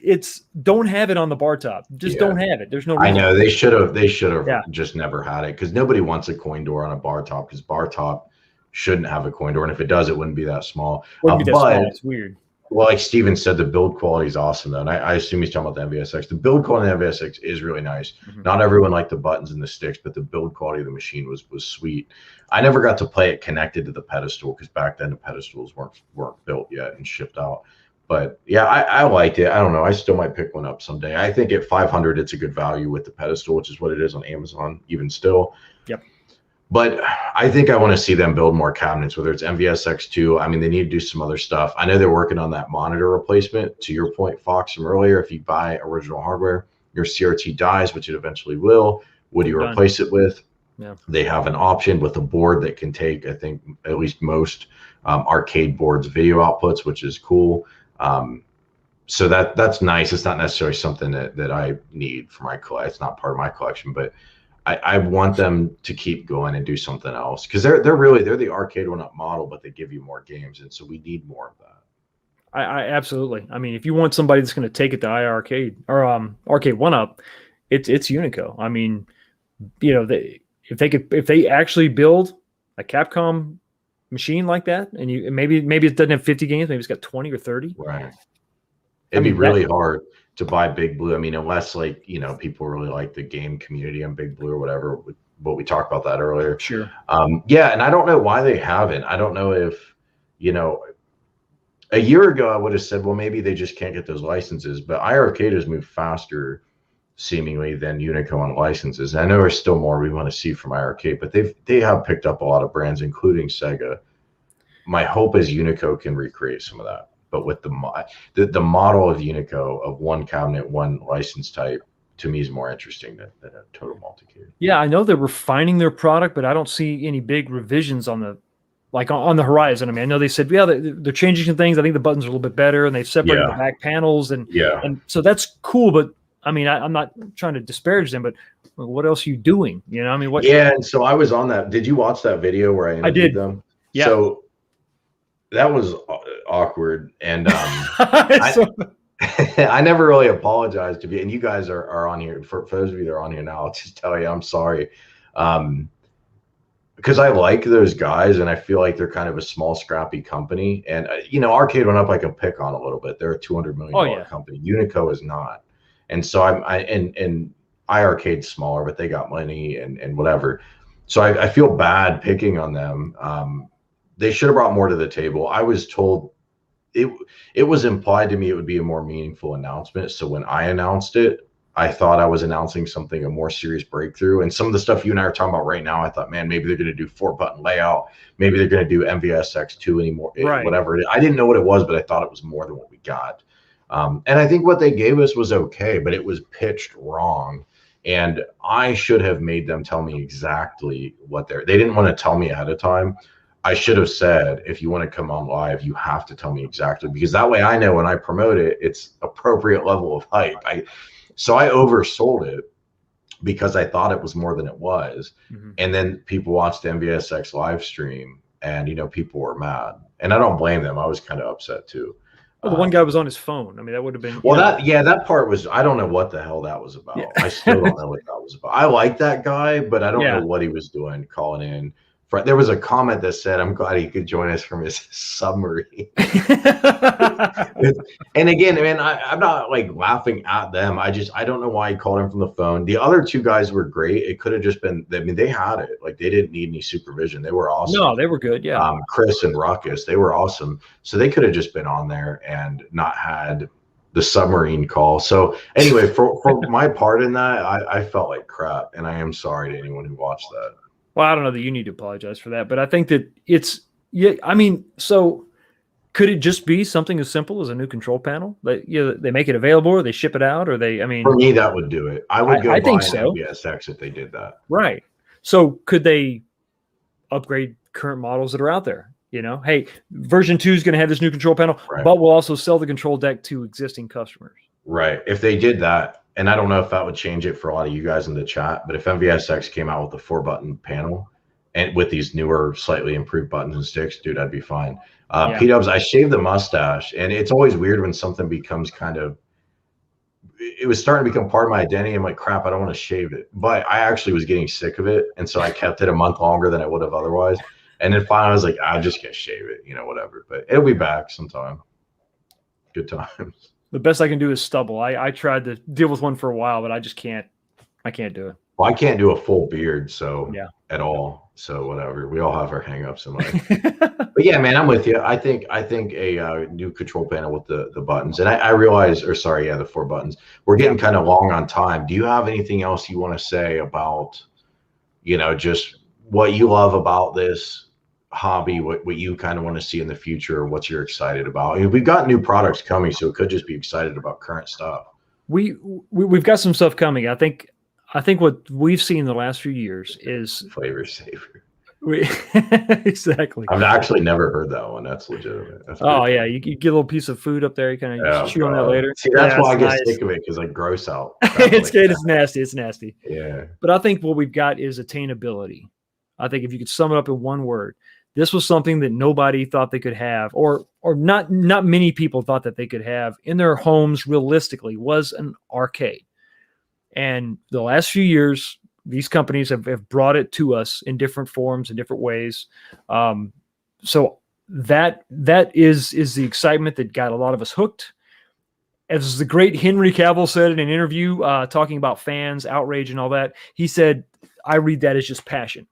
It's don't have it on the bar top. Just don't have it. There's no reason. I know they should have just never had it because nobody wants a coin door on a bar top because bar top shouldn't have a coin door, and if it does, it wouldn't be that small. Wouldn't be that but small. It's weird. Well, like Steven said, the build quality is awesome, though. And I assume he's talking about the MVSX. The build quality of the MVSX is really nice. Not everyone liked the buttons and the sticks, but the build quality of the machine was sweet. I never got to play it connected to the pedestal because back then the pedestals weren't built yet and shipped out. But yeah, I liked it. I don't know. I still might pick one up someday. I think at 500, it's a good value with the pedestal, which is what it is on Amazon, even still. Yep. But I think I want to see them build more cabinets, whether it's MVSX2. I mean, they need to do some other stuff. I know they're working on that monitor replacement. To your point, Fox, from earlier, if you buy original hardware, your CRT dies, which it eventually will. What do you replace it with? Yeah. They have an option with a board that can take, I think, at least most arcade boards video outputs, which is cool. So that's nice. It's not necessarily something that I need for my collection. It's not part of my collection, but I want them to keep going and do something else, because they're the arcade one-up model, but they give you more games, and so we need more of that. I absolutely. I mean, if you want somebody that's going to take it to iArcade or Arcade One-Up, it's Unico. I mean, you know, if they actually build a Capcom machine like that, and maybe it doesn't have 50 games, maybe it's got 20 or 30. Right. It'd be really hard to buy Big Blue. I mean, unless, like, you know, people really like the game community on Big Blue or whatever, but we talked about that earlier. Sure. Yeah, and I don't know why they haven't. I don't know if, you know, a year ago I would have said, well, maybe they just can't get those licenses, but iArcade has moved faster seemingly than Unico on licenses. And I know there's still more we want to see from iArcade, but they have picked up a lot of brands, including Sega. My hope is Unico can recreate some of that. But with the model of Unico of one cabinet, one license type, to me is more interesting than a total multi-cade. Yeah, I know they're refining their product, but I don't see any big revisions on the horizon. I mean, I know they said, yeah, they're changing some things. I think the buttons are a little bit better, and they've separated the back panels, and so that's cool. But I mean, I'm not trying to disparage them, but what else are you doing? You know, I mean, what? Yeah, and so I was on that. Did you watch that video where I interviewed them? Yeah. So that was awkward, and I never really apologized to you, and you guys are on here. For those of you that are on here now, I'll just tell you I'm sorry, because I like those guys, and I feel like they're kind of a small, scrappy company. And you know, Arcade One Up I can pick on a little bit. They're a $200 million company. Unico is not, and so and iArcade's smaller, but they got money and whatever. So I feel bad picking on them. They should have brought more to the table. I was told it was implied to me it would be a more meaningful announcement. So when I announced it, I thought I was announcing something, a more serious breakthrough. And some of the stuff you and I are talking about right now, I thought, man, maybe they're going to do 4-button layout. Maybe they're going to do MVSX2 anymore, whatever. I didn't know what it was, but I thought it was more than what we got. And I think what they gave us was okay, but it was pitched wrong. And I should have made them tell me exactly what they didn't want to tell me ahead of time. I should have said, if you want to come on live, you have to tell me exactly, because that way I know when I promote it, it's appropriate level of hype. So I oversold it because I thought it was more than it was. And then people watched the MVSX live stream, and, you know, people were mad, and I don't blame them. I was kind of upset too. Well, the one guy was on his phone. I mean, that would have been. Well, that part was, I don't know what the hell that was about. Yeah. I still don't know what that was about. I like that guy, but I don't know what he was doing calling in. There was a comment that said, I'm glad he could join us from his submarine. And again, man, I'm not like laughing at them. I don't know why he called him from the phone. The other two guys were great. It could have just been, I mean, they had it. Like, they didn't need any supervision. They were awesome. No, they were good. Yeah. Chris and Ruckus, they were awesome. So they could have just been on there and not had the submarine call. So anyway, for my part in that, I felt like crap, and I am sorry to anyone who watched that. Well, I don't know that you need to apologize for that, but I think that I mean, so could it just be something as simple as a new control panel? They make it available, or they ship it out, or I mean, for me, that would do it. I would go buy an MVSX if they did that. Right. So could they upgrade current models that are out there? You know, hey, version 2 is going to have this new control panel, but we'll also sell the control deck to existing customers. Right. If they did that, and I don't know if that would change it for a lot of you guys in the chat, but if MVSX came out with a 4-button panel and with these newer, slightly improved buttons and sticks, dude, I'd be fine. P-Dubs, I shaved the mustache, and it's always weird when something becomes it was starting to become part of my identity. I'm like, crap, I don't want to shave it. But I actually was getting sick of it, and so I kept it a month longer than I would have otherwise. And then finally I was like, I'll just get shave it, whatever. But it'll be back sometime. Good times. The best I can do is stubble. I tried to deal with one for a while, but I just can't. I can't do it. Well, I can't do a full beard, so Yeah. at all. So whatever. We all have our hangups in life. But yeah, man, I'm with you. I think a new control panel with the buttons, and I realize, or sorry, yeah, the 4 buttons. We're getting kind of long on time. Do you have anything else you want to say about, just what you love about this hobby, what you kind of want to see in the future, what you're excited about? I mean, we've got new products coming, so it could just be excited about current stuff. We've got some stuff coming. I think what we've seen the last few years is flavor saver. Exactly. I've actually never heard that one. That's legitimate. That's yeah, you get a little piece of food up there. You kind of chew on that later. See, that's why I get sick of it, because I gross out. It's good. It's nasty. It's nasty. Yeah. But I think what we've got is attainability. I think if you could sum it up in one word, this was something that nobody thought they could have, or not many people thought that they could have in their homes realistically, was an arcade. And the last few years, these companies have brought it to us in different forms, in different ways. So that is the excitement that got a lot of us hooked. As the great Henry Cavill said in an interview, talking about fans, outrage, and all that, he said, I read that as just passion.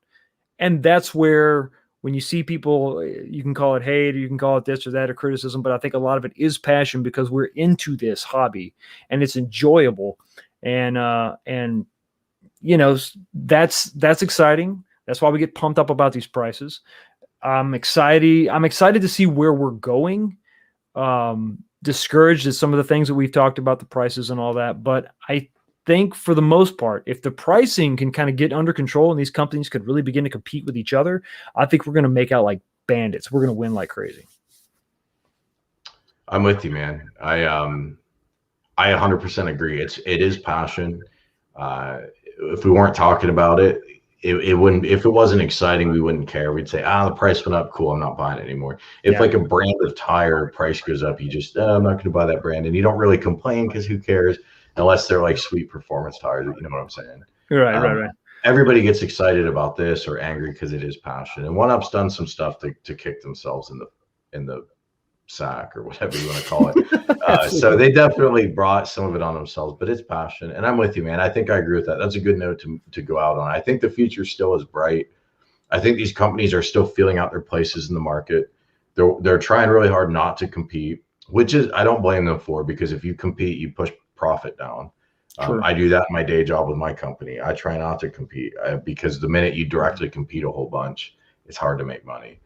And that's where, when you see people, you can call it hate, or you can call it this or that, or criticism, but I think a lot of it is passion, because we're into this hobby and it's enjoyable. And that's exciting. That's why we get pumped up about these prices. I'm excited to see where we're going. Discouraged at some of the things that we've talked about, the prices and all that. But I think for the most part, if the pricing can kind of get under control and these companies could really begin to compete with each other, I think we're going to make out like bandits. We're going to win like crazy. I'm with you, man. I 100% agree. It is passion. If we weren't talking about it, it wouldn't. If it wasn't exciting, we wouldn't care. We'd say, the price went up. Cool, I'm not buying it anymore. If like a brand of tire price goes up, you just, I'm not going to buy that brand, and you don't really complain, because who cares? Unless they're like sweet performance tires. You know what I'm saying? Right. Everybody gets excited about this or angry because it is passion. And One Up's done some stuff to kick themselves in the sack, or whatever you want to call it. So they definitely brought some of it on themselves, but it's passion. And I'm with you, man. I think I agree with that. That's a good note to go out on. I think the future still is bright. I think these companies are still feeling out their places in the market. They're trying really hard not to compete, which is, I don't blame them for, because if you compete, you push profit down. Sure. I do that in my day job with my company. I try not to compete, because the minute you directly compete a whole bunch, it's hard to make money.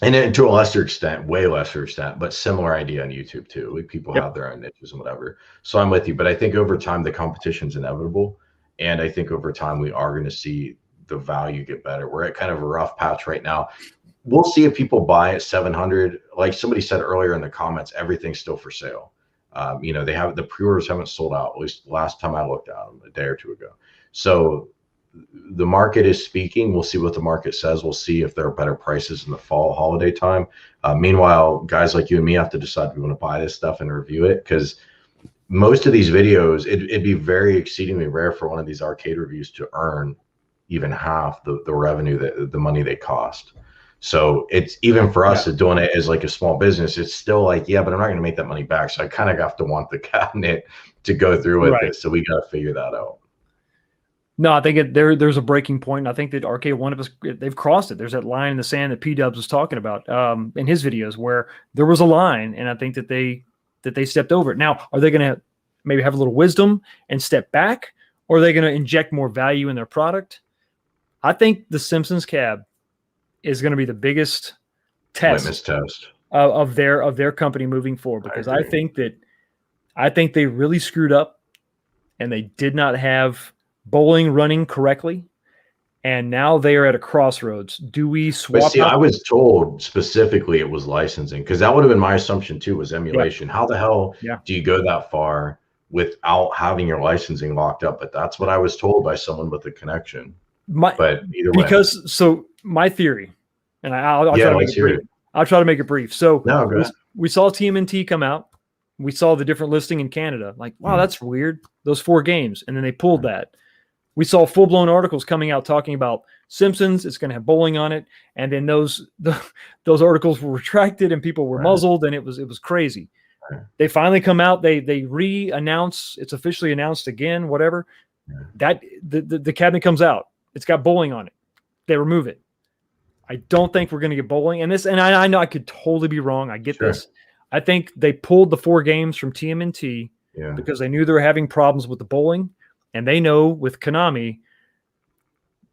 And then to a lesser extent, way lesser extent, but similar idea on YouTube too. Like, people have their own niches and whatever. So I'm with you, but I think over time the competition's inevitable, and I think over time we are going to see the value get better. We're at kind of a rough patch right now. We'll see if people buy at 700. Like somebody said earlier in the comments, everything's still for sale. They have, the pre-orders haven't sold out, at least last time I looked at them a day or two ago. So the market is speaking. We'll see what the market says. We'll see if there are better prices in the fall holiday time. Meanwhile, guys like you and me have to decide if we want to buy this stuff and review it, because most of these videos, it'd be very exceedingly rare for one of these arcade reviews to earn even half the revenue, the money they cost. So it's, even for us doing it as like a small business, it's still like, but I'm not going to make that money back. So I kind of have to want the cabinet to go through with it. So we got to figure that out. No, I think there's a breaking point. I think that Arcade One of us, they've crossed it. There's that line in the sand that P-Dubs was talking about in his videos, where there was a line, and I think that they stepped over it. Now, are they going to maybe have a little wisdom and step back, or are they going to inject more value in their product? I think the Simpsons cab is going to be the biggest test of their company moving forward, because I think they really screwed up, and they did not have bowling running correctly, and now they are at a crossroads. Do we swap? But see, I was told specifically it was licensing, because that would have been my assumption too, was emulation. How the hell do you go that far without having your licensing locked up? But that's what I was told by someone with a connection. But either way, so my theory, and I'll try to make it brief. So we saw TMNT come out. We saw the different listing in Canada. Like, wow, that's weird. Those 4 games, and then they pulled that. We saw full-blown articles coming out talking about Simpsons. It's going to have bowling on it, and then those articles were retracted, and people were muzzled, and it was crazy. They finally come out. They re-announce. It's officially announced again. Whatever. That the cabinet comes out. It's got bowling on it. They remove it. I don't think we're going to get bowling. And I know I could totally be wrong. I get this. I think they pulled the 4 games from TMNT because they knew they were having problems with the bowling. And they know with Konami,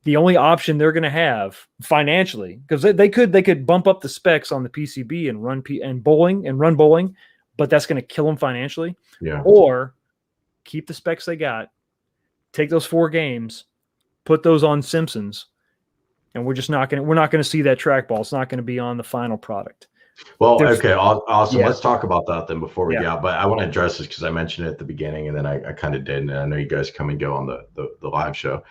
the only option they're going to have financially, because they could bump up the specs on the PCB and run bowling, but that's going to kill them financially. Yeah. Or keep the specs they got, take those 4 games, put those on Simpsons, and we're not going to see that trackball. It's not going to be on the final product. Well, okay, awesome. Let's talk about that then before we get out. But I want to address this because I mentioned it at the beginning, and then I kind of didn't. And I know you guys come and go on the live show.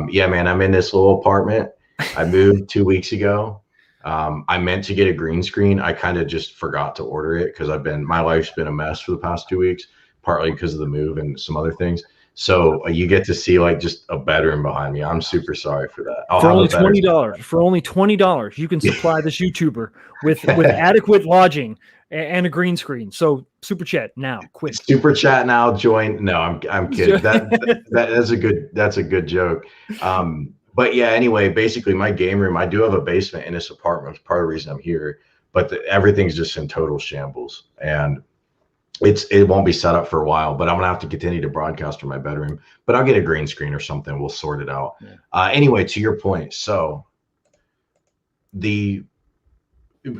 Yeah, man, I'm in this little apartment. I moved 2 weeks ago. I meant to get a green screen. I kind of just forgot to order it because my life's been a mess for the past 2 weeks, partly because of the move and some other things. So you get to see like just a bedroom behind me. I'm super sorry for that. For only $20, for only $20, you can supply this YouTuber with adequate lodging and a green screen. So super chat now, quick. Super chat now. Join. No, I'm kidding. That's a good joke. But yeah. Anyway, basically, my game room. I do have a basement in this apartment. It's part of the reason I'm here. But everything's just in total shambles, and it won't be set up for a while, but I'm gonna have to continue to broadcast from my bedroom, but I'll get a green screen or something. We'll sort it out. Anyway, to your point. So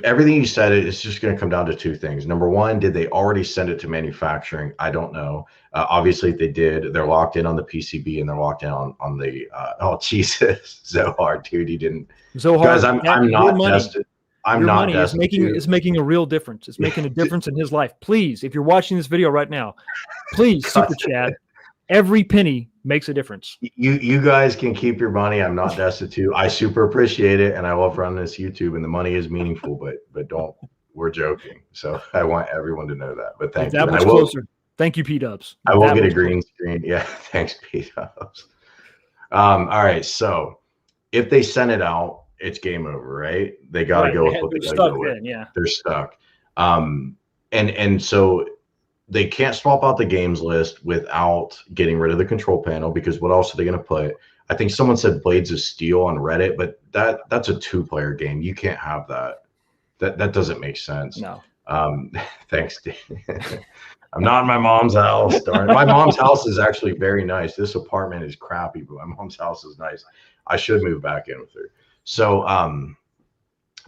everything you said, it's just going to come down to 2 things. Number one, did they already send it to manufacturing? I don't know. Obviously they did. They're locked in on the PCB and they're locked in on the, oh Jesus, Zohar, dude, he didn't. Zohar, guys, I'm not tested. I'm your not money is making a real difference. It's making a difference in his life. Please, if you're watching this video right now, please super chat. Every penny makes a difference. You guys can keep your money. I'm not destitute. I super appreciate it, and I love running this YouTube, and the money is meaningful. But don't. We're joking. So I want everyone to know that. But thank you. That much closer. Thank you, P-Dubs. I will get a green screen. Yeah, thanks, P-Dubs. All right. So if they send it out, it's game over, right? They got to go with what they got to go with. They're stuck. And so they can't swap out the games list without getting rid of the control panel, because what else are they going to put? I think someone said Blades of Steel on Reddit, but that's a 2-player game. You can't have that. That doesn't make sense. No. Thanks, Dave. I'm not in my mom's house. Darn. My mom's house is actually very nice. This apartment is crappy, but my mom's house is nice. I should move back in with her. So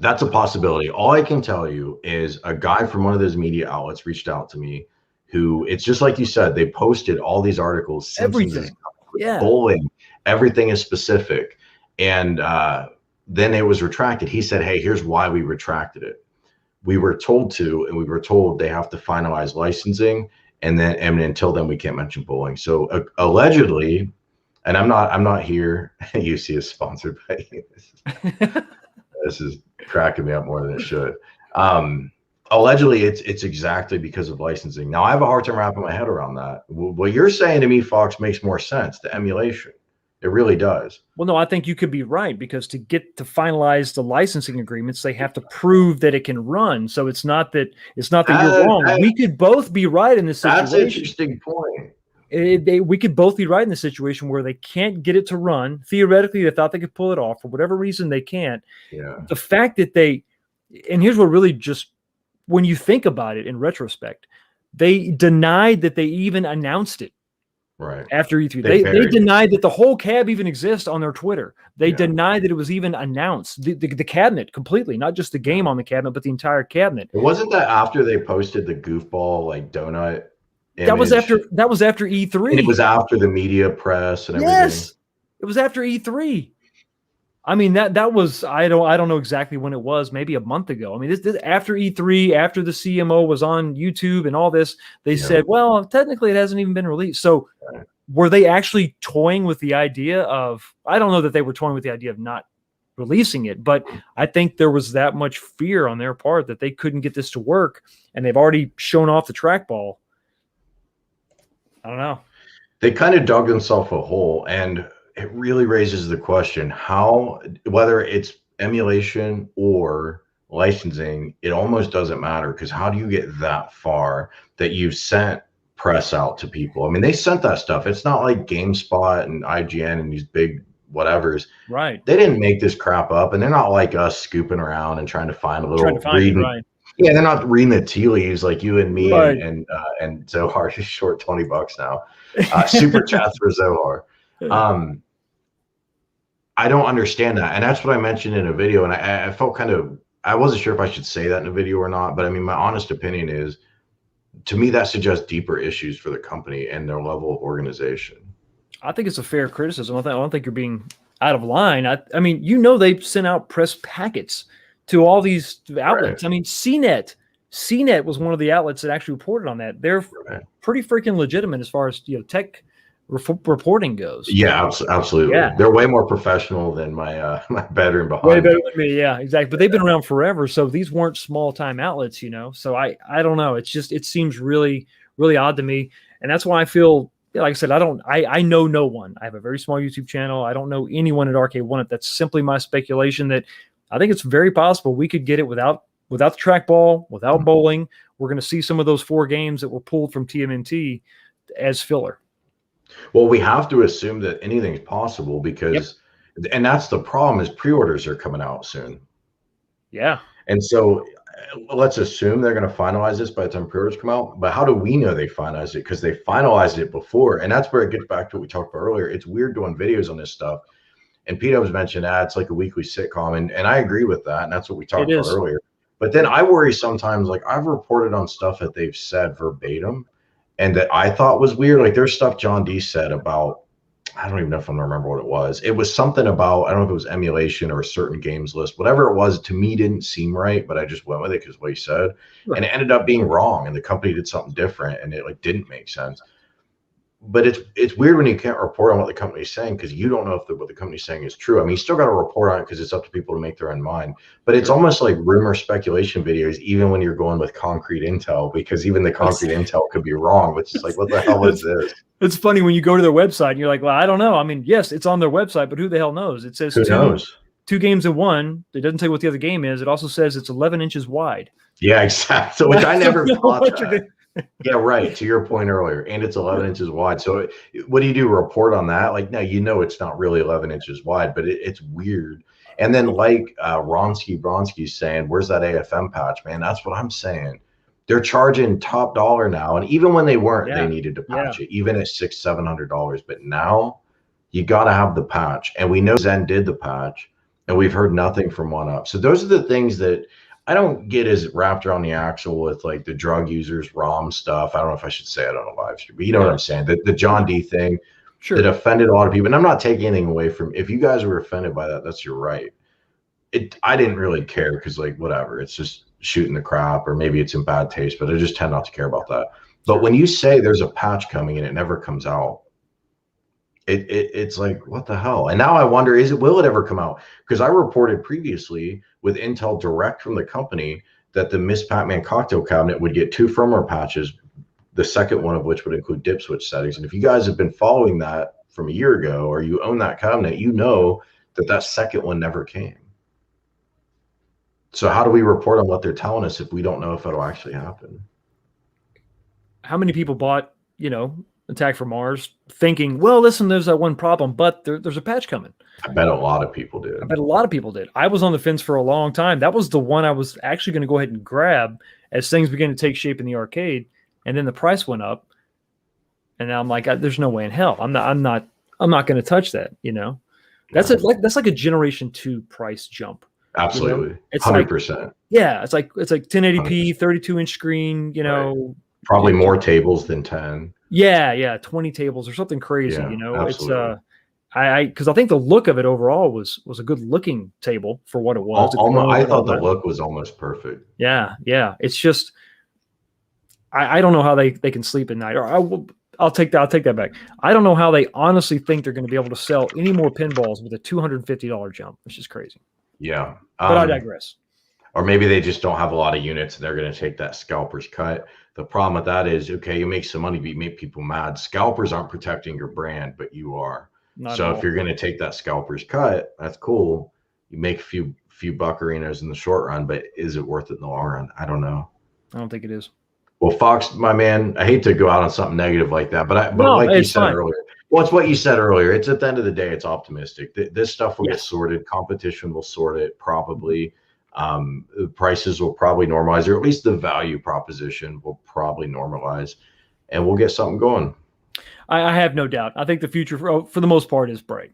that's a possibility. All I can tell you is a guy from one of those media outlets reached out to me, who, it's just like you said, they posted all these articles. Everything. Bowling. Everything is specific. And then it was retracted. He said, hey, here's why we retracted it. We were told they have to finalize licensing, and until then we can't mention bowling. So allegedly, and I'm not here. UC is sponsored by this is cracking me up more than it should. Allegedly, it's exactly because of licensing. Now I have a hard time wrapping my head around that. What you're saying to me, Fox, makes more sense. The emulation. It really does. Well, no, I think you could be right, because to finalize the licensing agreements, they have to prove that it can run. So it's not that you're wrong. We could both be right in this situation. That's an interesting point. We could both be right in the situation where they can't get it to run. Theoretically, they thought they could pull it off. For whatever reason, they can't. Yeah. The fact that and here's what really just, when you think about it in retrospect, they denied that they even announced it. Right. After E3, they denied that the whole cab even exists on their Twitter. They denied that it was even announced. The cabinet completely, not just the game on the cabinet, but the entire cabinet. It wasn't that after they posted the goofball like donut image? That was after E3. And it was after the media press and everything. Yes, it was after E3. I mean, that was, I don't know exactly when it was, maybe a month ago. I mean, this after E3, after the CMO was on YouTube and all this, they said, well, technically it hasn't even been released. So were they actually toying with the idea of, I don't know that they were toying with the idea of not releasing it, but I think there was that much fear on their part that they couldn't get this to work, and they've already shown off the trackball. I don't know. They kind of dug themselves a hole, and it really raises the question how, whether it's emulation or licensing, it almost doesn't matter, because how do you get that far that you've sent press out to people? I mean, they sent that stuff. It's not like GameSpot and IGN and these big whatevers. Right. They didn't make this crap up, and they're not like us scooping around and trying to find a little reading. Right. Yeah, they're not reading the tea leaves like you and me Right. and Zohar. She's short $20 now. Super chats for Zohar. I don't understand that, and that's what I mentioned in a video. And I felt kind of, I wasn't sure if I should say that in a video or not. But I mean, my honest opinion is, to me, that suggests deeper issues for the company and their level of organization. I think it's a fair criticism. I don't think you're being out of line. I mean, you know, they've sent out press packets to all these outlets. Right. I mean, CNET was one of the outlets that actually reported on that. They're pretty freaking legitimate as far as, you know, tech reporting goes. Yeah, absolutely. Yeah. They're way more professional than my my bedroom behind. Way better than me. Yeah, exactly. But they've been around forever, so these weren't small time outlets, you know. So I don't know. It's just, it seems really, really odd to me, and that's why I feel, like I said, I know no one. I have a very small YouTube channel. I don't know anyone at Arcade One Up. That's simply my speculation that I think it's very possible we could get it without the trackball, without bowling. We're going to see some of those 4 games that were pulled from TMNT as filler. Well, we have to assume that anything's possible, because, and that's the problem, is pre-orders are coming out soon. Yeah. And so let's assume they're going to finalize this by the time pre-orders come out. But how do we know they finalized it? Because they finalized it before. And that's where it gets back to what we talked about earlier. It's weird doing videos on this stuff. And Pete was mentioned, it's like a weekly sitcom. And I agree with that. And that's what we talked about earlier. But then I worry sometimes, like I've reported on stuff that they've said verbatim and that I thought was weird. Like there's stuff John D said about, I don't even know if I'm gonna remember what it was. It was something about, I don't know if it was emulation or a certain games list, whatever it was, to me didn't seem right, but I just went with it because what he said. Right. And it ended up being wrong, and the company did something different, and it like didn't make sense. But it's weird when you can't report on what the company's saying, because you don't know if what the company's saying is true. I mean, you still got to report on it because it's up to people to make their own mind. But it's almost like rumor speculation videos, even when you're going with concrete intel, because even the concrete intel could be wrong, which is like, what the hell is this? It's funny when you go to their website and you're like, well, I don't know. I mean, yes, it's on their website, but who the hell knows? It says two games in one. It doesn't tell you what the other game is. It also says it's 11 inches wide. Yeah, exactly. So, which I never thought that. Yeah, right. To your point earlier, and it's 11 inches wide. So what do you do? Report on that? Like, no, you know, it's not really 11 inches wide, but it's weird. And then like Bronski's saying, where's that AFM patch, man? That's what I'm saying. They're charging top dollar now. And even when they weren't, they needed to patch it, even at $600-700. But now you got to have the patch. And we know Zen did the patch, and we've heard nothing from One Up. So those are the things that I don't get as wrapped around the axle with, like the drug users ROM stuff. I don't know if I should say it on a live stream, but you know what I'm saying. The John D thing that offended a lot of people. And I'm not taking anything away from, if you guys were offended by that, that's your right. I didn't really care, because like whatever, it's just shooting the crap, or maybe it's in bad taste, but I just tend not to care about that. But when you say there's a patch coming and it never comes out, it's like, what the hell? And now I wonder, will it ever come out? Because I reported previously with intel direct from the company that the Miss Pac-Man cocktail cabinet would get 2 firmware patches, the second one of which would include dip switch settings. And if you guys have been following that from a year ago, or you own that cabinet, you know that second one never came. So how do we report on what they're telling us if we don't know if it'll actually happen? How many people bought, you know, Attack from Mars thinking, well, listen, there's that one problem, but there's a patch coming? I bet a lot of people did. I bet a lot of people did. I was on the fence for a long time. That was the one I was actually going to go ahead and grab as things began to take shape in the arcade, and then the price went up, and now I'm like, there's no way in hell. I'm not going to touch that. You know, that's like a Generation 2 price jump. Absolutely, you know? It's 100%. Like, yeah, it's like 1080p, 32-inch screen. You know, probably more tables than 10. Yeah, 20 tables or something crazy. You know, absolutely. It's because I think the look of it overall was a good looking table for what it was. I thought the look was almost perfect. Yeah. It's just I don't know how they can sleep at night. Or I'll take that back. I don't know how they honestly think they're going to be able to sell any more pinballs with a $250 jump. It's just crazy. Yeah, but I digress. Or maybe they just don't have a lot of units and they're going to take that scalper's cut. The problem with that is, okay, you make some money, but you make people mad. Scalpers aren't protecting your brand, but you are. Not So at if you're going to take that scalper's cut, that's cool. You make a few buccarinos in the short run, but is it worth it in the long run? I don't know. I don't think it is. Well, Fox, my man, I hate to go out on something negative like that, but No, like you it's said fine. earlier, well, it's what you said earlier. It's at the end of the day, it's optimistic. This stuff will get Yes. sorted. Competition will sort it probably. The prices will probably normalize, or at least the value proposition will probably normalize, and we'll get something going. I have no doubt. I think the future, for the most part, is bright.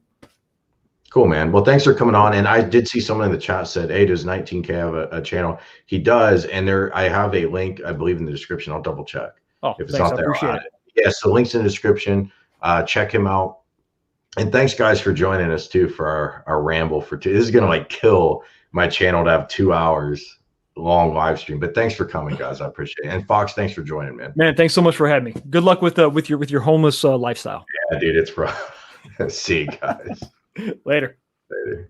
Cool, man. Well, thanks for coming on. And I did see someone in the chat said, "Hey, does 19K have a channel?" He does, and I have a link, I believe, in the description. I'll double check. Oh, if it's thanks. not there, I appreciate it. Yes, the link's in the description. Check him out. And thanks, guys, for joining us too for our ramble for two. This is gonna like kill my channel to have 2 hours long live stream. But thanks for coming, guys. I appreciate it. And Fox, thanks for joining, man. Man, thanks so much for having me. Good luck with your homeless lifestyle. Yeah, dude, it's rough. See you guys Later. later.